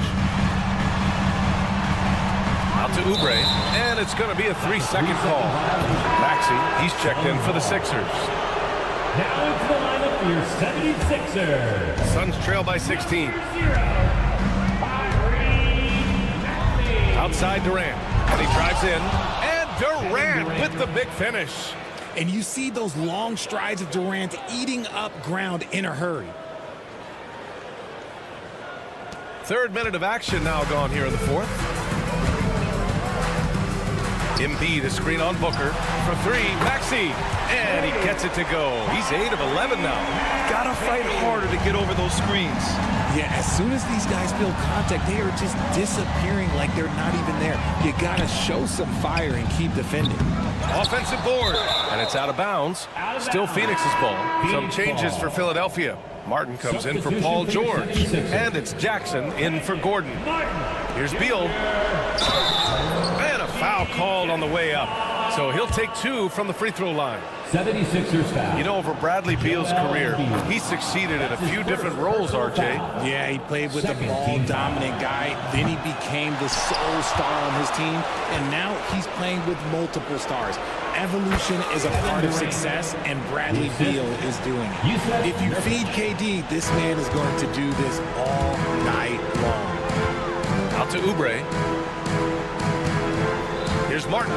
Out to Oubre, and it's going to be a 3-second call. Maxey, he's checked in for the Sixers. Now into the lineup for your 76ers. Suns trail by 16. Outside Durant, and he drives in, and Durant with the big finish. And you see those long strides of Durant eating up ground in a hurry. Third minute of action now gone here in the fourth. Embiid, a screen on Booker for 3. Maxey, and he gets it to go. He's 8 of 11 now. Gotta fight harder to get over those screens. Yeah, as soon as these guys feel contact, they are just disappearing like they're not even there. You gotta show some fire and keep defending. Offensive board, and it's out of bounds. Still Phoenix's ball. Some changes for Philadelphia. Martin comes in for Paul George, and it's Jackson in for Gordon. Here's Beal. And a foul called on the way up. So he'll take 2 from the free throw line. 76ers foul. You know, over Bradley Beal's career, he succeeded in a few different roles, RJ. Yeah, he played with a ball-dominant guy. Then he became the sole star on his team, and now he's playing with multiple stars. Evolution is a part of success, and Bradley Beal is doing it. If you feed KD, this man is going to do this all night long. Out to Oubre. Here's Martin.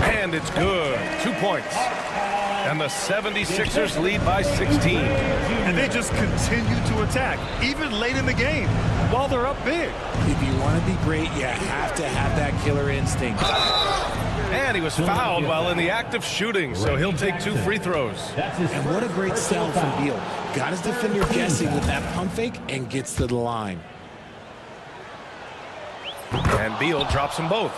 And it's good. 2 points. And the 76ers lead by 16. And they just continue to attack, even late in the game, while they're up big. If you want to be great, you have to have that killer instinct. And he was fouled while in the act of shooting, so he'll take 2 free throws. And what a great sell from Beal. Got his defender guessing with that pump fake and gets to the line. And Beal drops them both.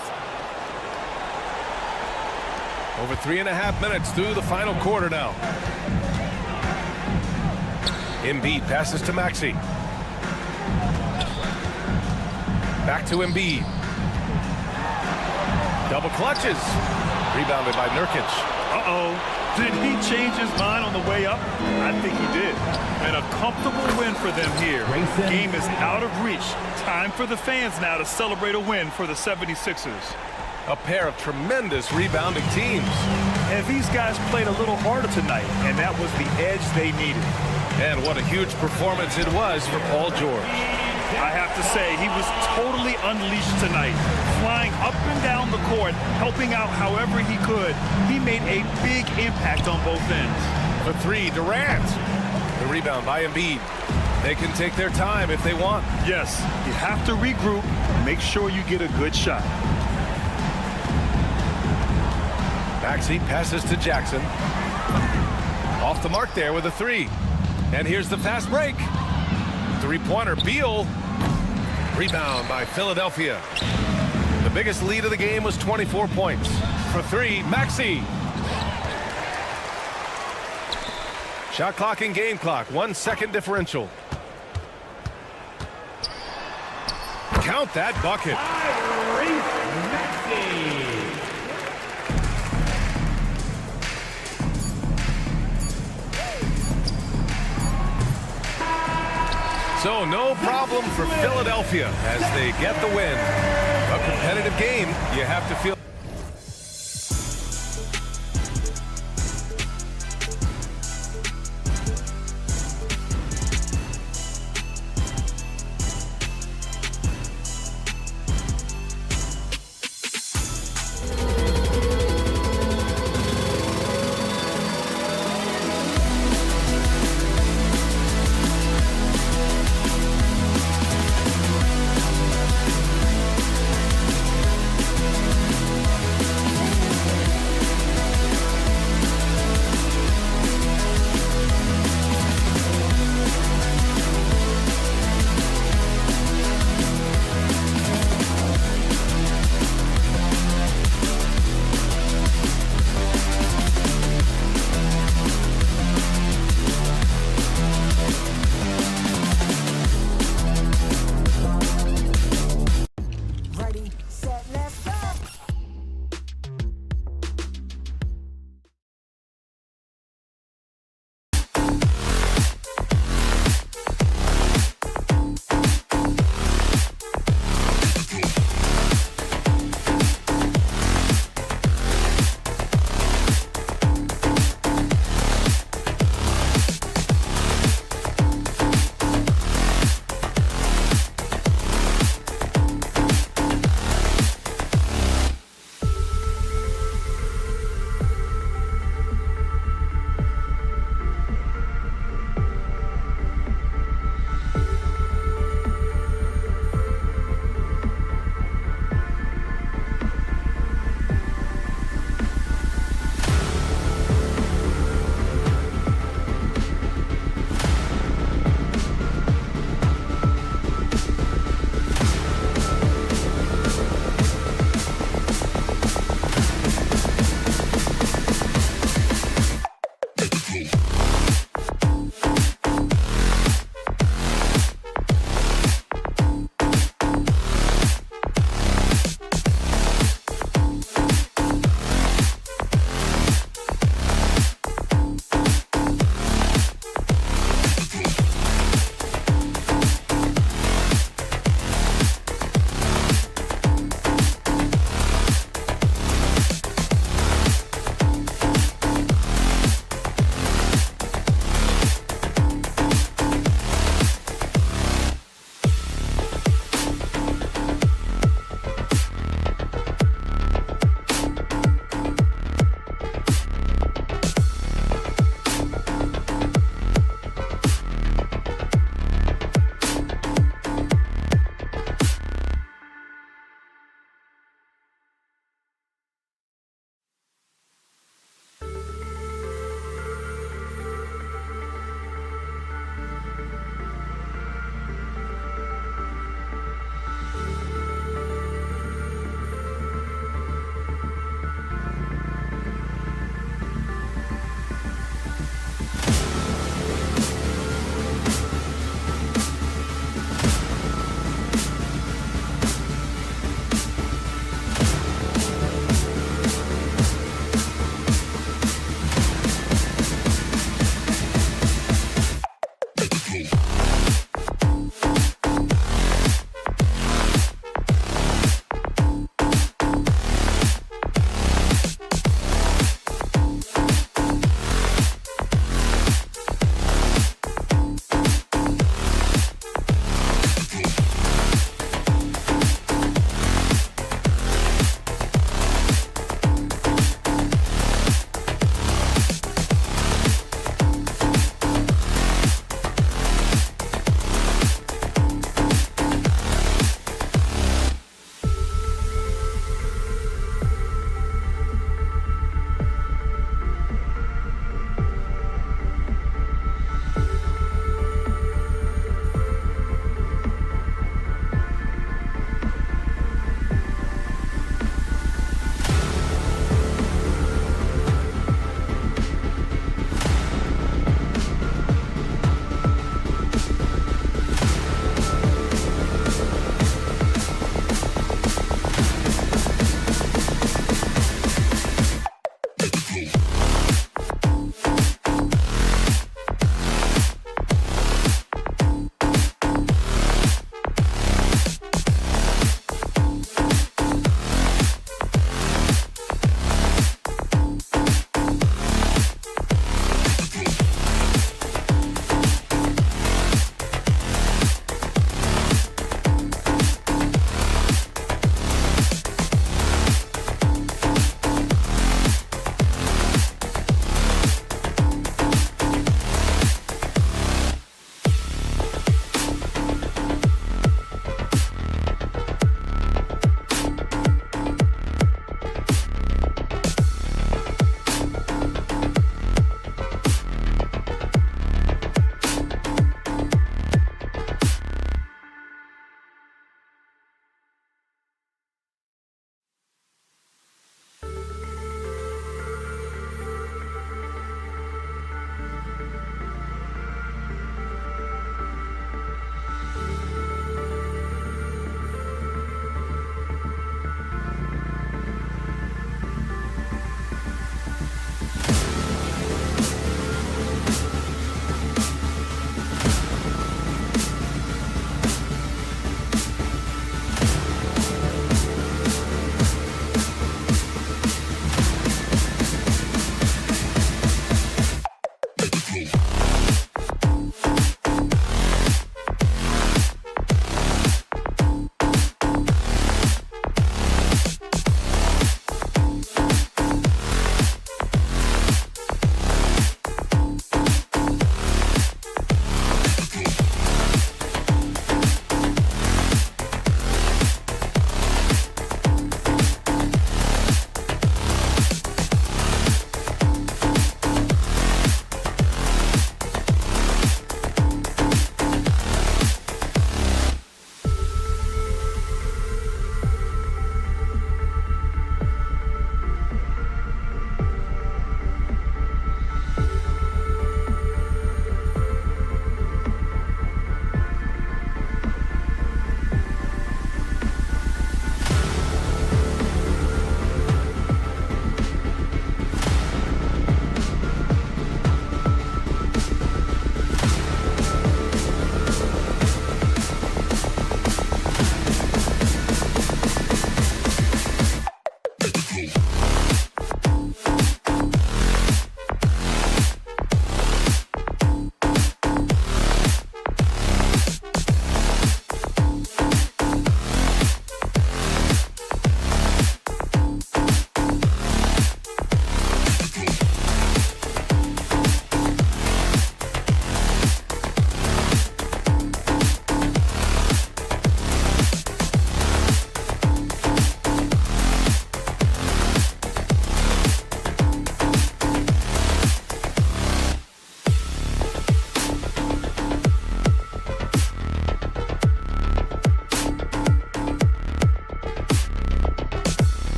Over 3.5 minutes through the final quarter now. Embiid passes to Maxey. Back to Embiid. Double clutches. Rebounded by Nurkic. Uh-oh. Did he change his mind on the way up? I think he did. And a comfortable win for them here. Game is out of reach. Time for the fans now to celebrate a win for the 76ers. A pair of tremendous rebounding teams. And these guys played a little harder tonight, and that was the edge they needed. And what a huge performance it was for Paul George. I have to say, he was totally unleashed tonight. Flying up and down the court, helping out however he could. He made a big impact on both ends. For 3, Durant. The rebound by Embiid. They can take their time if they want. Yes, you have to regroup. Make sure you get a good shot. Maxey passes to Jackson. Off the mark there with a 3. And here's the fast break. 3-pointer, Beal. Rebound by Philadelphia. The biggest lead of the game was 24 points. For 3, Maxey. Shot clock and game clock, 1 second differential. Count that bucket. So no problem for Philadelphia as they get the win. A competitive game, you have to feel.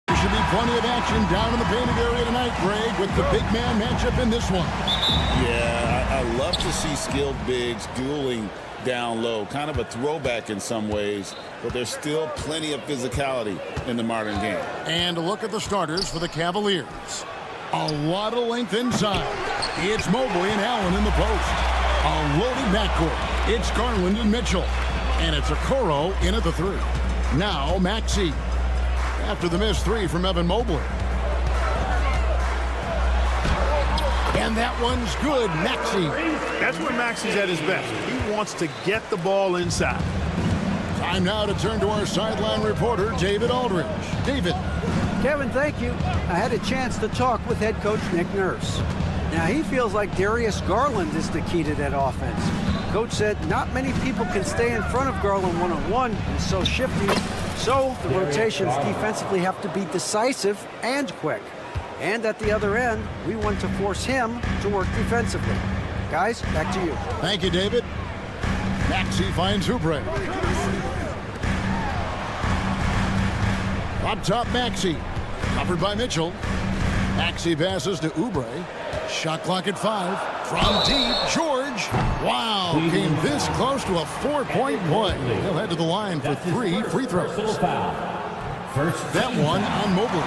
There should be plenty of action down in the painted area tonight, Greg, with the big man matchup in this one. Yeah, I love to see skilled bigs dueling down low. Kind of a throwback in some ways, but there's still plenty of physicality in the modern game. And a look at the starters for the Cavaliers. A lot of length inside. It's Mobley and Allen in the post. A loaded backcourt. It's Garland and Mitchell. And it's Okoro in at the 3. Now Maxey. After the missed 3 from Evan Mobley. And that one's good. Maxey. That's when Maxey's at his best. He wants to get the ball inside. Time now to turn to our sideline reporter, David Aldridge. David. Kevin, thank you. I had a chance to talk with head coach Nick Nurse. Now, he feels like Darius Garland is the key to that offense. Coach said not many people can stay in front of Garland one-on-one. He's so shifty. So the rotations defensively have to be decisive and quick. And at the other end, we want to force him to work defensively. Guys, back to you. Thank you, David. Maxey finds Oubre. Up top, Maxey. Covered by Mitchell. Maxey passes to Oubre. Shot clock at 5. From deep, George. Wow, came this close to a 4-point play. He'll head to the line for 3 free throws. That one on Mobley.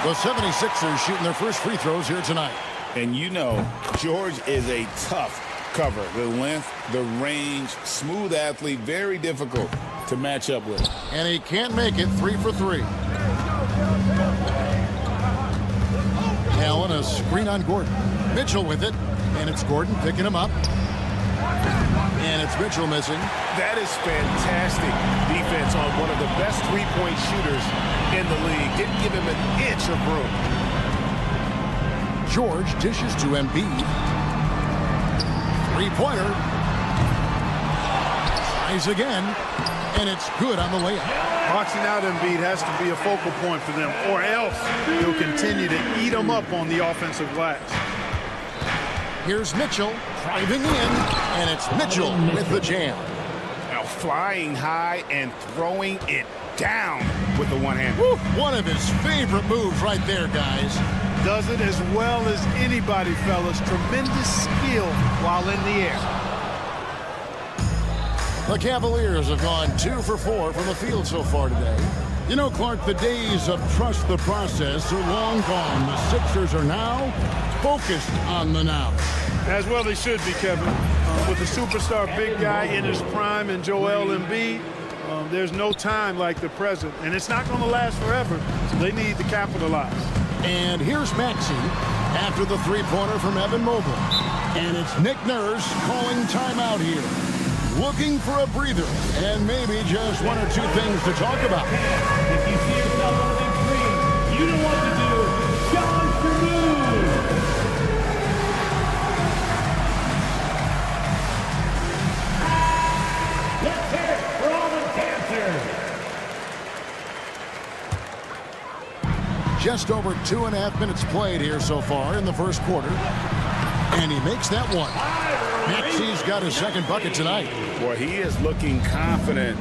The 76ers shooting their first free throws here tonight. And you know, George is a tough cover. The length, the range, smooth athlete, very difficult to match up with. And he can't make it. 3 for 3. Allen, a screen on Gordon. Mitchell with it. And it's Gordon picking him up. And it's Mitchell missing. That is fantastic defense on one of the best three-point shooters in the league. Didn't give him an inch of room. George dishes to Embiid. Three-pointer. Tries again. And it's good on the layup. Boxing out Embiid has to be a focal point for them, or else he'll continue to eat them up on the offensive glass. Here's Mitchell driving in, and it's Mitchell with the jam. Now flying high and throwing it down with the one hand. Woo, one of his favorite moves right there, guys. Does it as well as anybody, fellas. Tremendous skill while in the air. The Cavaliers have gone 2 for 4 from the field so far today. You know, Clark, the days of trust the process are long gone. The Sixers are now focused on the now. As well they should be, Kevin. With a superstar big guy in his prime and Joel Embiid, there's no time like the present. And it's not going to last forever, so they need to capitalize. And here's Maxey after the three-pointer from Evan Mobley. And it's Nick Nurse calling timeout here. Looking for a breather and maybe just 1 or 2 things to talk about. If you see yourself on the big screen, you know what to do. Challenge your move. Let's hear it for all the dancers. Just over 2.5 minutes played here so far in the first quarter. And he makes that one. Maxey's got his second bucket tonight. Boy, he is looking confident.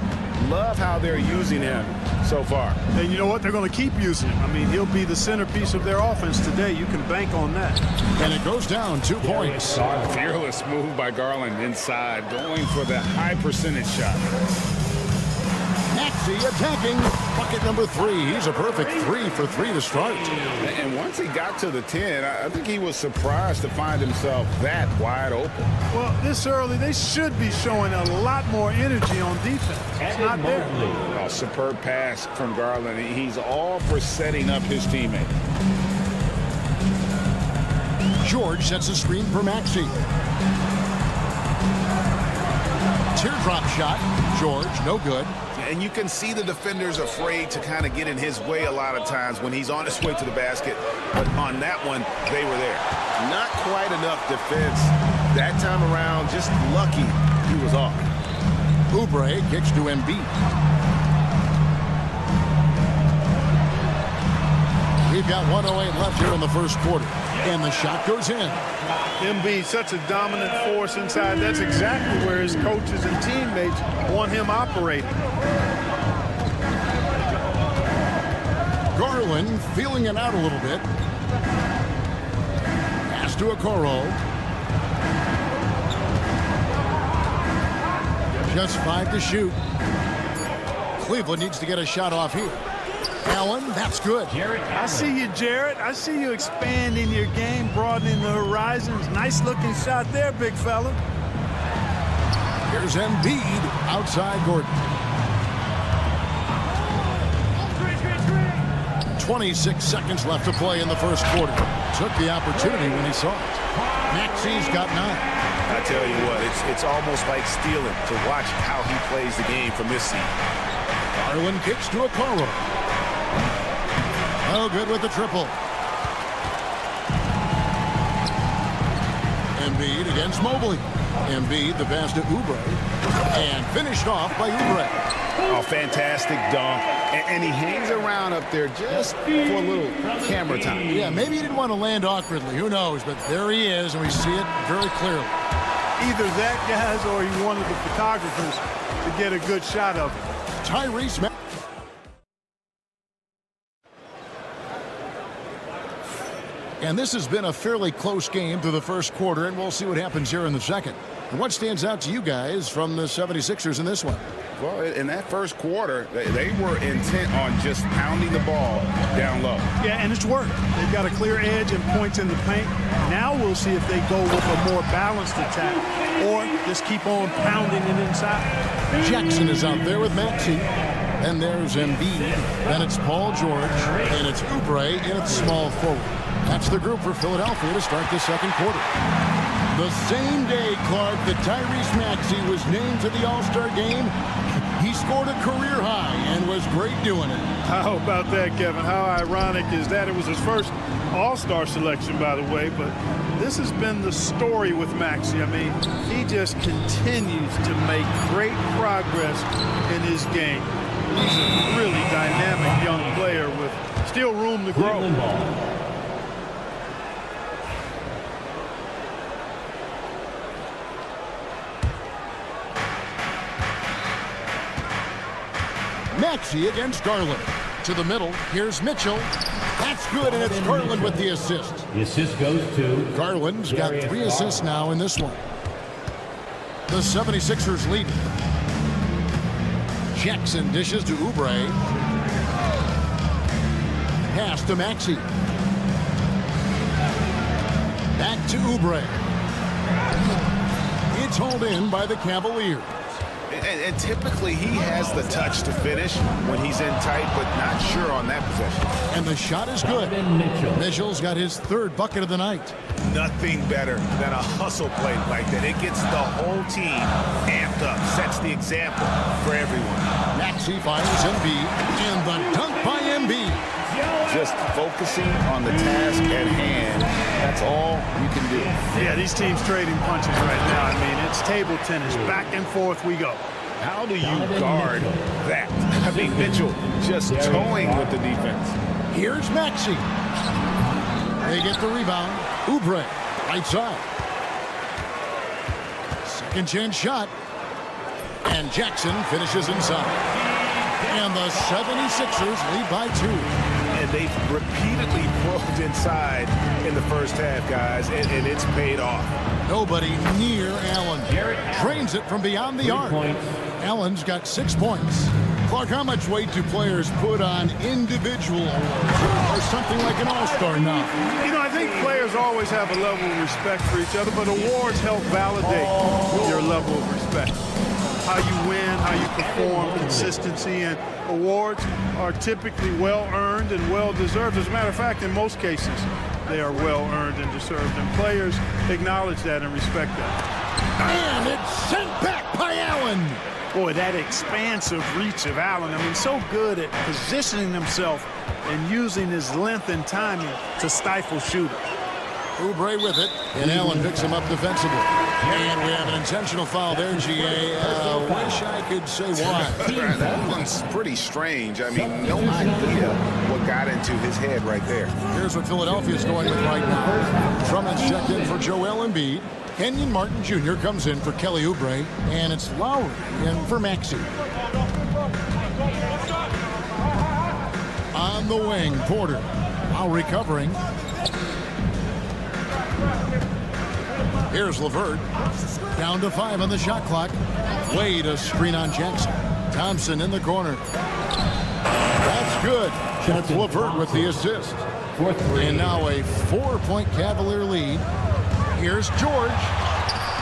Love how they're using him so far. And you know what? They're going to keep using him. I mean, he'll be the centerpiece of their offense today. You can bank on that. And it goes down 2 points. Fearless move by Garland inside, going for the high percentage shot. Maxey attacking. Bucket number 3. He's a perfect 3 for 3 to start. And once he got to the 10, I think he was surprised to find himself that wide open. Well, this early, they should be showing a lot more energy on defense. It's not there. A superb pass from Garland. He's all for setting up his teammate. George sets a screen for Maxey. Teardrop shot. George, no good. And you can see the defenders afraid to kind of get in his way a lot of times when he's on his way to the basket. But on that one, they were there. Not quite enough defense that time around. Just lucky he was off. Oubre kicks to Embiid. We've got 1:08 left here in the first quarter. And the shot goes in. Embiid, such a dominant force inside. That's exactly where his coaches and teammates want him operating. Garland feeling it out a little bit. Pass to Okoro. Just 5 to shoot. Cleveland needs to get a shot off here. Allen, that's good. I see you, Jarrett. I see you expanding your game, broadening the horizons. Nice looking shot there, big fella. Here's Embiid outside Gordon. 26 seconds left to play in the first quarter. Took the opportunity when he saw it. Maxi's got 9. I tell you what, it's almost like stealing to watch how he plays the game from this seat. Garland kicks to Okoro. Oh, good with the triple. Embiid against Mobley. Embiid, the pass to Oubre. And finished off by Oubre. Oh, fantastic dunk. And he hangs around up there just for a little camera time. Yeah, maybe he didn't want to land awkwardly. Who knows? But there he is, and we see it very clearly. Either that, guys, or he wanted the photographers to get a good shot of it. Tyrese Maxey. And this has been a fairly close game through the first quarter, and we'll see what happens here in the second. And what stands out to you guys from the 76ers in this one? Well, in that first quarter, they were intent on just pounding the ball down low. Yeah, and it's worked. They've got a clear edge and points in the paint. Now we'll see if they go with a more balanced attack or just keep on pounding it inside. Jackson is out there with Maxey. And there's Embiid. Then it's Paul George. And it's Oubre in its small forward. That's the group for Philadelphia to start the second quarter. The same day, Clark, that Tyrese Maxey was named to the All-Star game, he scored a career high and was great doing it. How about that, Kevin? How ironic is that? It was his first All-Star selection, by the way, but this has been the story with Maxey. I mean, he just continues to make great progress in his game. He's a really dynamic young player with still room to grow. Maxey against Garland. To the middle, here's Mitchell. That's good, and it's Garland with the assist. The assist goes to Garland's got 3 assists now in this one. The 76ers lead. Jackson dishes to Oubre. Pass to Maxey. Back to Oubre. It's hauled in by the Cavaliers. And typically he has the touch to finish when he's in tight, but not sure on that possession. And the shot is good. Mitchell's got his 3rd bucket of the night. Nothing better than a hustle play like that. It gets the whole team amped up, sets the example for everyone. Maxey finds Embiid, and the dunk by Embiid. Just focusing on the task at hand. That's all you can do. Yeah, these teams trading punches right now. I mean, it's table tennis. Back and forth we go. How do you guard that? I mean, Mitchell just towing with the defense. Here's Maxey. They get the rebound. Oubre, right side. Second chance shot. And Jackson finishes inside. And the 76ers lead by 2. And they've repeatedly probed inside in the first half, guys, and it's paid off. Nobody near Allen. Drains it from beyond the arc. Allen's got 6 points. Clark, how much weight do players put on individual awards or something like an all-star now? You know, I think players always have a level of respect for each other, but awards help validate your level of respect. How you win, how you perform, consistency, and awards are typically well-earned and well-deserved. As a matter of fact, in most cases, they are well-earned and deserved, and players acknowledge that and respect that. And it's sent back by Allen. Boy, that expansive reach of Allen. I mean, so good at positioning himself and using his length and timing to stifle shooters. Oubre with it, and Allen picks him up defensively. And we have an intentional foul there, GA. Wish I could say why. That one's pretty strange. I mean, no idea what got into his head right there. Here's what Philadelphia's going with right now. Drummond's checked in for Joel Embiid. Kenyon Martin Jr. comes in for Kelly Oubre. And it's Lowry in for Maxey. On the wing. Porter now recovering. Here's LeVert. Down to 5 on the shot clock. Wade a screen on Jackson. Thompson in the corner. That's good. That's LeVert with the assist. And now a 4-point Cavalier lead. Here's George.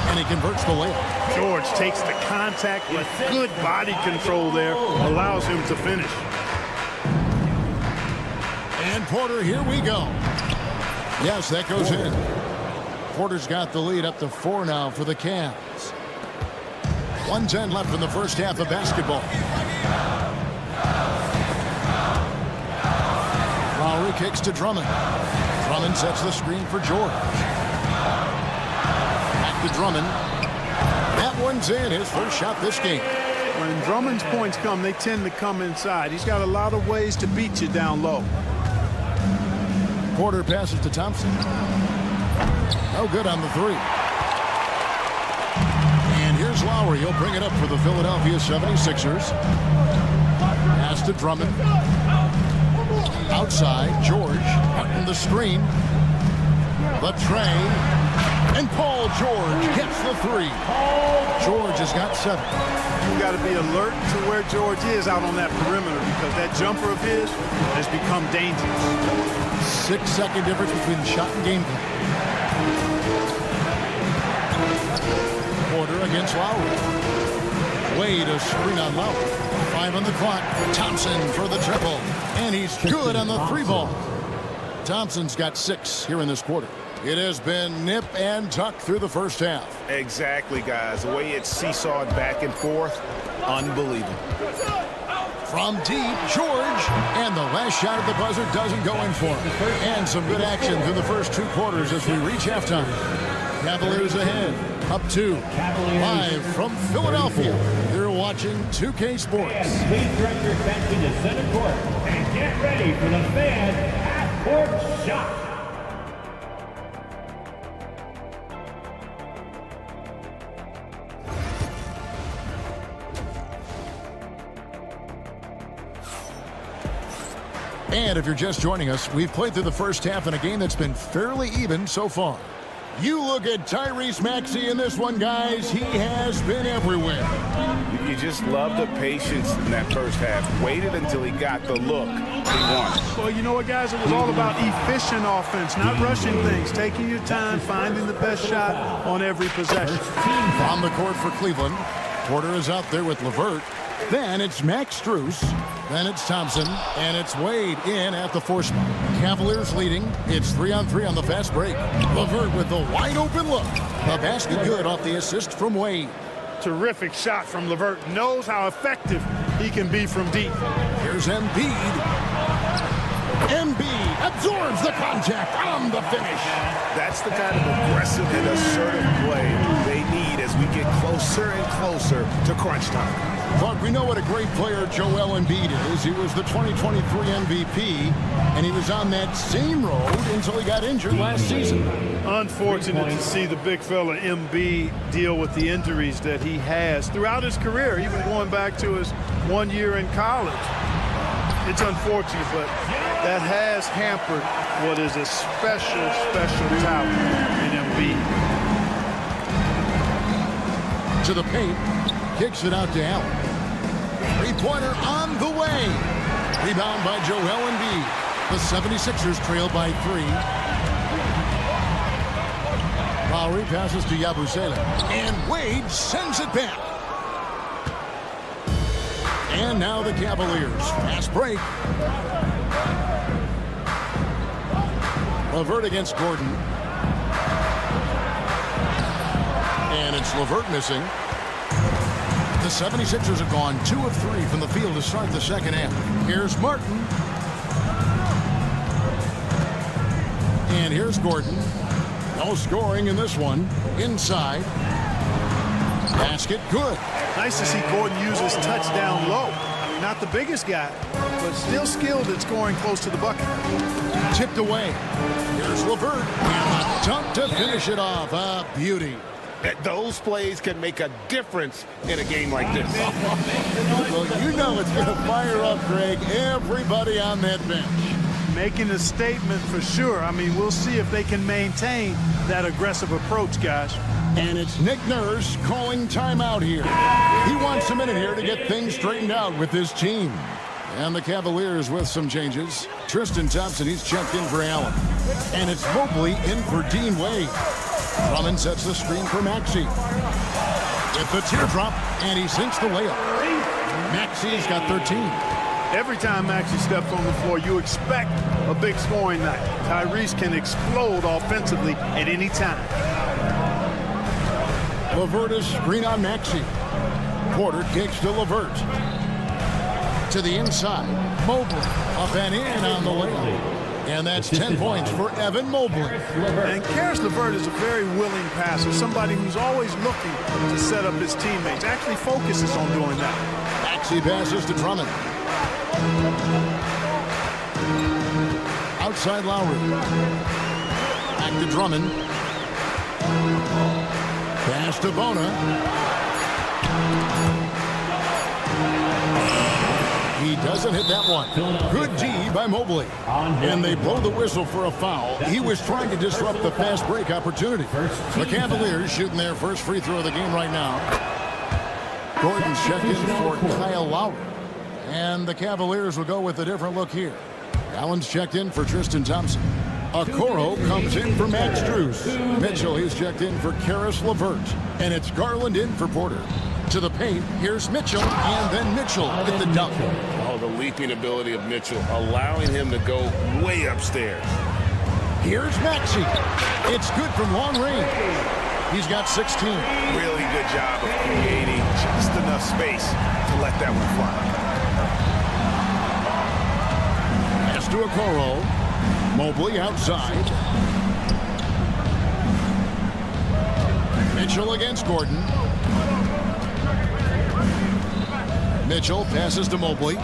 And he converts the layup. George takes the contact with good body control there. Allows him to finish. And Porter, here we go. Yes, that goes in. Porter's got the lead up to 4 now for the Cavs. 1:10 left in the first half of basketball. Lowry kicks to Drummond. Drummond sets the screen for George. Back to Drummond. That one's in. His first shot this game. When Drummond's points come, they tend to come inside. He's got a lot of ways to beat you down low. Porter passes to Thompson. No good on the 3. And here's Lowry. He'll bring it up for the Philadelphia 76ers. Pass to Drummond. Outside, George. Martin the screen. The tray. And Paul George gets the 3. George has got 7. You got to be alert to where George is out on that perimeter because that jumper of his has become dangerous. 6-second difference between the shot and game plan. Porter against Lowry. Wade a screen on Lowry. 5 on the clock. Thompson for the triple. And he's good on the 3 ball. Thompson's got 6 here in this quarter. It has been nip and tuck through the first half. Exactly, guys. The way it's seesawed back and forth, unbelievable. From deep, George. And the last shot at the buzzer doesn't go in for him. And some good action through the first 2 quarters as we reach halftime. Cavaliers ahead. Up 2. Live from Philadelphia. You're watching 2K Sports. Please direct your attention to center court and get ready for the fan half-court shot. And if you're just joining us, we've played through the first half in a game that's been fairly even so far. You look at Tyrese Maxey in this one, guys. He has been everywhere. You just love the patience in that first half. Waited until he got the look he wanted. Well, you know what, guys? It was all about efficient offense, not rushing things, taking your time, finding the best shot on every possession. On the court for Cleveland, Porter is out there with LeVert. Then it's Max Strus. Then it's Thompson. And it's Wade in at the 4 spot. Cavaliers leading. It's 3-on-3 on the fast break. LeVert with the wide open look. The basket good off the assist from Wade. Terrific shot from LeVert. Knows how effective he can be from deep. Here's Embiid. Embiid absorbs the contact on the finish. That's the kind of aggressive and assertive play they need as we get closer and closer to crunch time. But we know what a great player Joel Embiid is. He was the 2023 MVP, and he was on that same road until he got injured last season. Unfortunate to see the big fella Embiid deal with the injuries that he has throughout his career, even going back to his 1 year in college. It's unfortunate, but that has hampered what is a special talent in Embiid. To the paint. Kicks it out to Allen. 3-pointer on the way. Rebound by Joel Embiid. The 76ers trail by 3. Lowry passes to Yabusele. And Wade sends it back. And now the Cavaliers. Fast break. LeVert against Gordon. And it's LeVert missing. The 76ers have gone 2 of 3 from the field to start the second half. Here's Martin. And here's Gordon. No scoring in this one. Inside. Basket good. Nice to see Gordon use his touchdown low. Not the biggest guy, but still skilled at scoring close to the bucket. Tipped away. Here's LeVert. And a dunk to finish it off. A beauty. Those plays can make a difference in a game like this. Well, you know it's going to fire up, Greg, everybody on that bench. Making a statement for sure. I mean, we'll see if they can maintain that aggressive approach, guys. And it's Nick Nurse calling timeout here. He wants a minute here to get things straightened out with his team. And the Cavaliers with some changes. Tristan Thompson, he's checked in for Allen. And it's Mobley in for Dean Wade. Drummond sets the screen for Maxey. With the teardrop, and he sinks the layup. Maxey's got 13. Every time Maxey steps on the floor, you expect a big scoring night. Tyrese can explode offensively at any time. LeVert screen on Maxey. Porter kicks to LeVert. To the inside. Mobley up and in on the layup. And that's 10 points for Evan Mobley. And Karis LeVert is a very willing passer, somebody who's always looking to set up his teammates, actually focuses on doing that. Maxey passes to Drummond. Outside Lowry. Back to Drummond. Pass to Bona. He doesn't hit that one. Good D by Mobley. And they blow the whistle for a foul. He was trying to disrupt the fast break opportunity. The Cavaliers shooting their first free throw of the game right now. Gordon's checked in for Kyle Lowry. And the Cavaliers will go with a different look here. Allen's checked in for Tristan Thompson. Okoro comes in for Max Strus. Mitchell, he's checked in for Karis LeVert. And it's Garland in for Porter. To the paint, here's Mitchell, and then Mitchell at the dunk. Oh, the leaping ability of Mitchell, allowing him to go way upstairs. Here's Maxey. It's good from long range. He's got 16. Really good job of creating just enough space to let that one fly. Pass to Okoro. Mobley outside. Mitchell against Gordon. Mitchell passes to Mobley.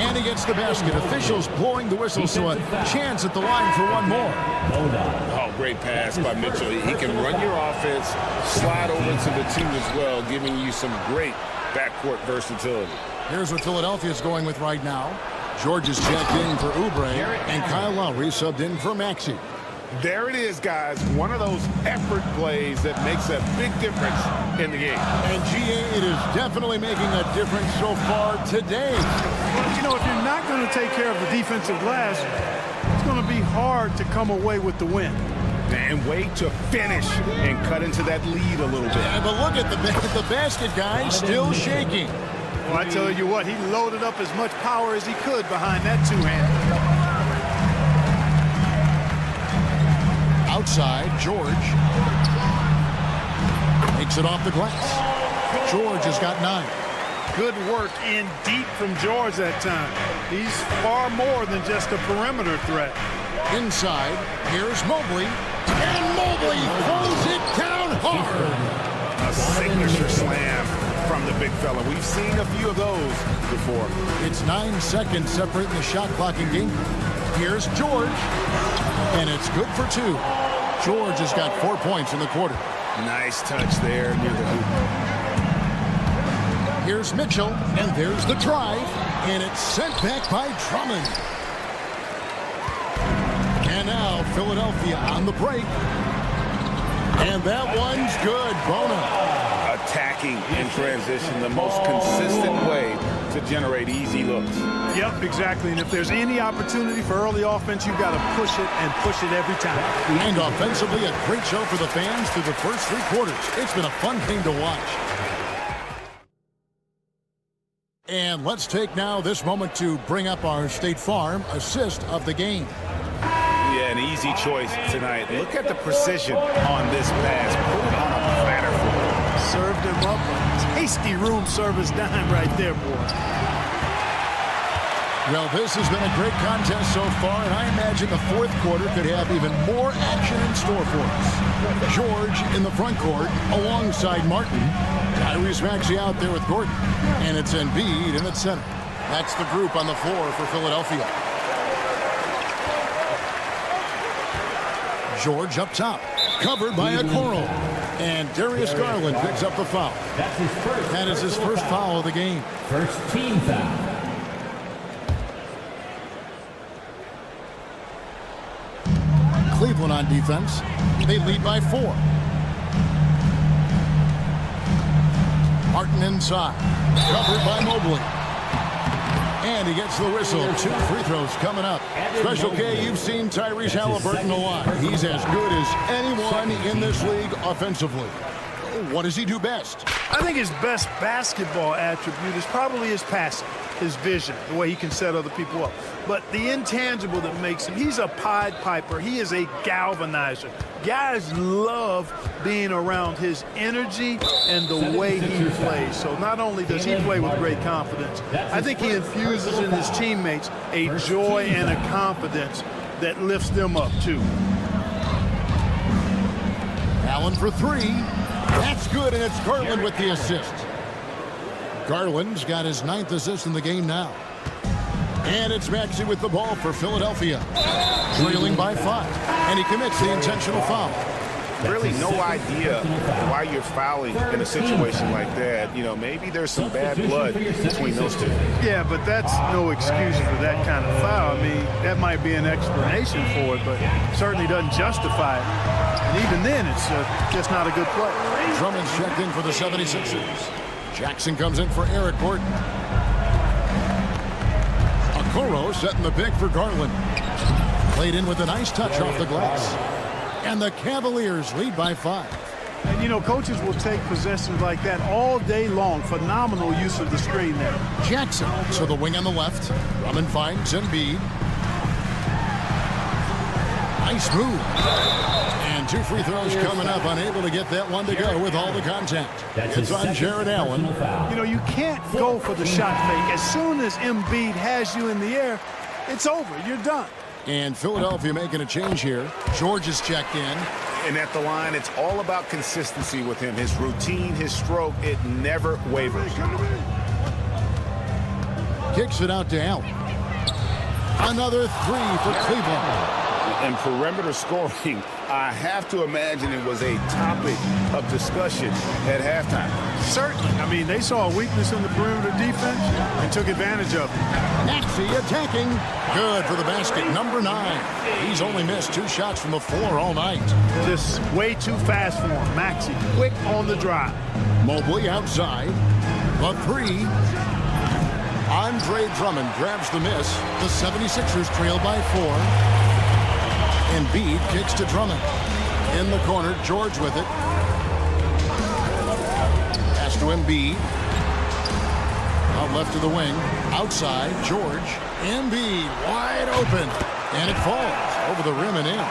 And he gets the basket. Officials blowing the whistle, so a chance at the line for one more. Oh, great pass by Mitchell. He can run your offense, slide over to the team as well, giving you some great backcourt versatility. Here's what Philadelphia's going with right now. George is checked in for Oubre, and Kyle Lowry subbed in for Maxey. There it is, guys. One of those effort plays that makes a big difference in the game. And GA, it is definitely making a difference so far today. Well, you know, if you're not going to take care of the defensive glass, it's going to be hard to come away with the win. And wait to finish and cut into that lead a little bit. Yeah, but look at the basket, guys, still shaking. Well, I tell you what, he loaded up as much power as he could behind that two-hander. Outside, George takes it off the glass. George has got 9. Good work in deep from George that time. He's far more than just a perimeter threat. Inside, here's Mobley. And Mobley throws it down hard. A signature slam from the big fella. We've seen a few of those before. It's 9 seconds separating the shot clock in game. Here's George. And it's good for 2. George has got 4 points in the quarter. Nice touch there near the hoop. Here's Mitchell, and there's the drive, and it's sent back by Drummond. And now Philadelphia on the break. And that one's good. Bona. Attacking in transition, the most consistent way to generate easy looks. Yep, exactly. And if there's any opportunity for early offense, you've got to push it and push it every time. And offensively, a great show for the fans through the first 3 quarters. It's been a fun game to watch. And let's take now this moment to bring up our State Farm assist of the game. Yeah, an easy choice tonight. Look at the precision on this pass. Put it on a platter for him. Served him up a tasty room service dime right there, boy. Well, this has been a great contest so far, and I imagine the fourth quarter could have even more action in store for us. George in the front court alongside Martin. Tyrese Maxey out there with Gordon. And it's Embiid in at center. That's the group on the floor for Philadelphia. George up top. Covered by Okoro. And Darius Garland picks up the foul. That's his first. That is his first foul of the game. First team foul. Cleveland on defense. They lead by 4. Martin inside. Covered by Mobley. And he gets the whistle. 2 free throws coming up. Special K, you've seen Tyrese Halliburton a lot. He's as good as anyone in this league offensively. What does he do best? I think his best basketball attribute is probably his passing, his vision, the way he can set other people up. But the intangible that makes him, he's a Pied Piper. He is a galvanizer. Guys love being around his energy and the way he plays. So not only does he play with great confidence, I think he infuses in his teammates a joy and a confidence that lifts them up too. Allen for 3. That's good, and it's Garland with the assist. Garland's got his 9th assist in the game now. And it's Maxey with the ball for Philadelphia. Trailing by 5. And he commits the intentional foul. Really no idea why you're fouling in a situation like that. You know, maybe there's some bad blood between those two. Yeah, but that's no excuse for that kind of foul. I mean, that might be an explanation for it, but certainly doesn't justify it. And even then, it's just not a good play. Drummond's checked in for the 76ers. Jackson comes in for Eric Gordon. Okoro setting the pick for Garland. Played in with a nice touch off the glass. And the Cavaliers lead by 5. And, you know, coaches will take possessions like that all day long. Phenomenal use of the screen there. Jackson to the wing on the left. Drummond finds Embiid. Nice move. And 2 free throws coming up. Unable to get that one to go with all the contact. It's on Jared Allen. You know, you can't go for the shot fake. As soon as Embiid has you in the air, it's over. You're done. And Philadelphia making a change here. George is checked in. And at the line, it's all about consistency with him. His routine, his stroke, it never wavers. Kicks it out to Allen. Another 3 for Cleveland. And perimeter scoring, I have to imagine it was a topic of discussion at halftime. Certainly. I mean, they saw a weakness in the perimeter defense and took advantage of it. Maxey attacking. Good for the basket. Number 9. He's only missed 2 shots from the floor all night. Just way too fast for him. Maxey, quick on the drive. Mobley outside. The 3. Andre Drummond grabs the miss. The 76ers trail by 4. Embiid kicks to Drummond. In the corner, George with it. Pass to Embiid. Out left to the wing. Outside, George. Embiid wide open. And it falls over the rim and in.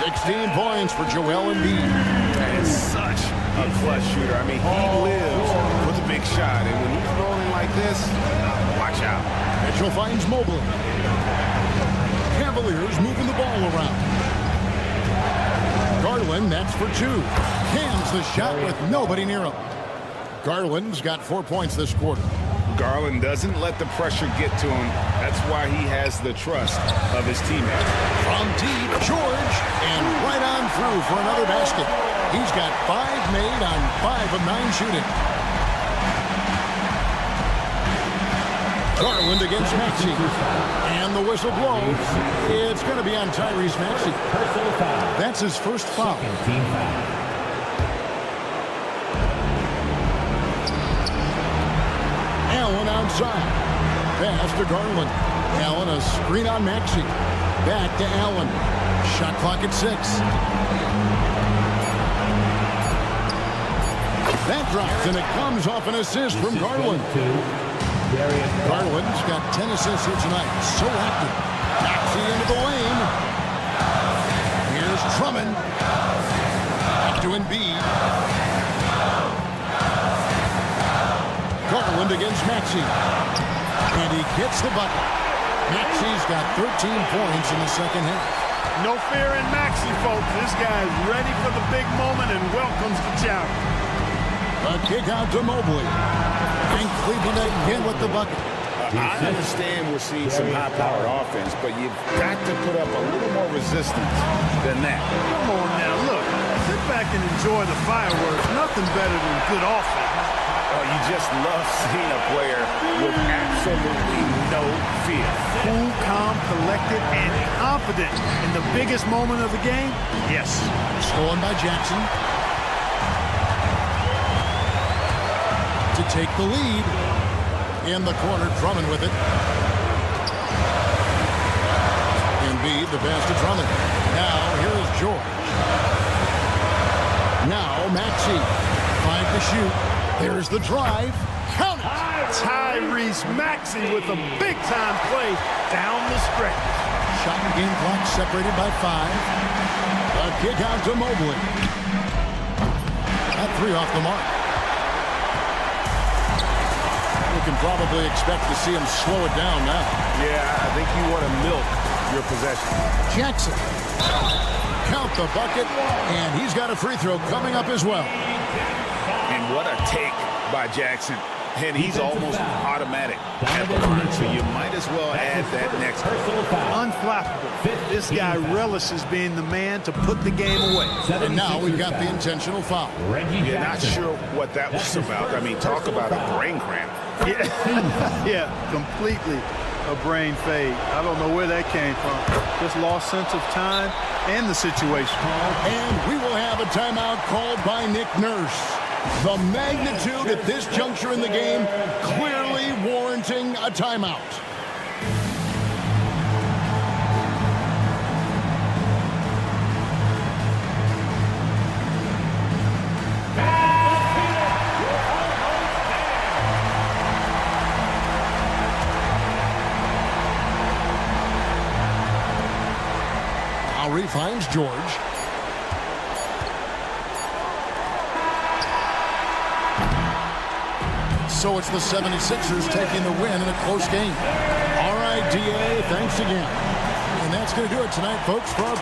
16 points for Joel Embiid. That is such a clutch shooter. I mean, he lives with a big shot. And when he's rolling like this, watch out. Mitchell finds Mobley. Cavaliers moving the ball around. Garland, that's for 2. Cams the shot with nobody near him. Garland's got 4 points this quarter. Garland doesn't let the pressure get to him. That's why he has the trust of his teammates. From deep, George, and right on through for another basket. He's got 5 made on 5 of 9 shooting. Garland against Maxey. And the whistle blows. It's going to be on Tyrese Maxey. That's his first foul. Allen outside. Pass to Garland. Allen a screen on Maxey. Back to Allen. Shot clock at 6. That drops, and it comes off an assist from Garland. Garland's got 10 assists here tonight. So active. Maxey into the lane. Here's Drummond. Back to Embiid. Garland against Maxey. And he gets the bucket. Maxey's got 13 points in the second half. No fear in Maxey, folks. This guy is ready for the big moment and welcomes the challenge. A kick out to Mobley. And Cleveland again with the bucket. I understand we're seeing some high-powered offense, but you've got to put up a little more resistance than that. Come on now, look. Sit back and enjoy the fireworks. Nothing better than good offense. Oh, you just love seeing a player with absolutely no fear. Cool, calm, collected, and confident in the biggest moment of the game. Yes. Stolen by Jackson. To take the lead. In the corner, Drummond with it. Embiid, the pass to Drummond. Now, here is George. Now, Maxey. 5 to shoot. There's the drive. Count it! Tyrese Maxey with a big-time play down the stretch. Shot and game clock separated by 5. A kick out to Mobley. That 3 off the mark. You can probably expect to see him slow it down now. Yeah, I think you want to milk your possession. Jackson. Count the bucket, and he's got a free throw coming up as well. And what a take by Jackson. And he's almost automatic at the line, so you might as well add that next one. Unflappable. This guy relishes being the man to put the game away. And now we've got the intentional foul. You're not sure what that was about. I mean, talk about a brain cramp. Yeah, completely a brain fade. I don't know where that came from. Just lost sense of time and the situation. And we will have a timeout called by Nick Nurse. The magnitude at this juncture in the game clearly warranting a timeout. Lowry finds George. So it's the 76ers taking the win in a close game. All right, DA, thanks again. And that's going to do it tonight, folks, for our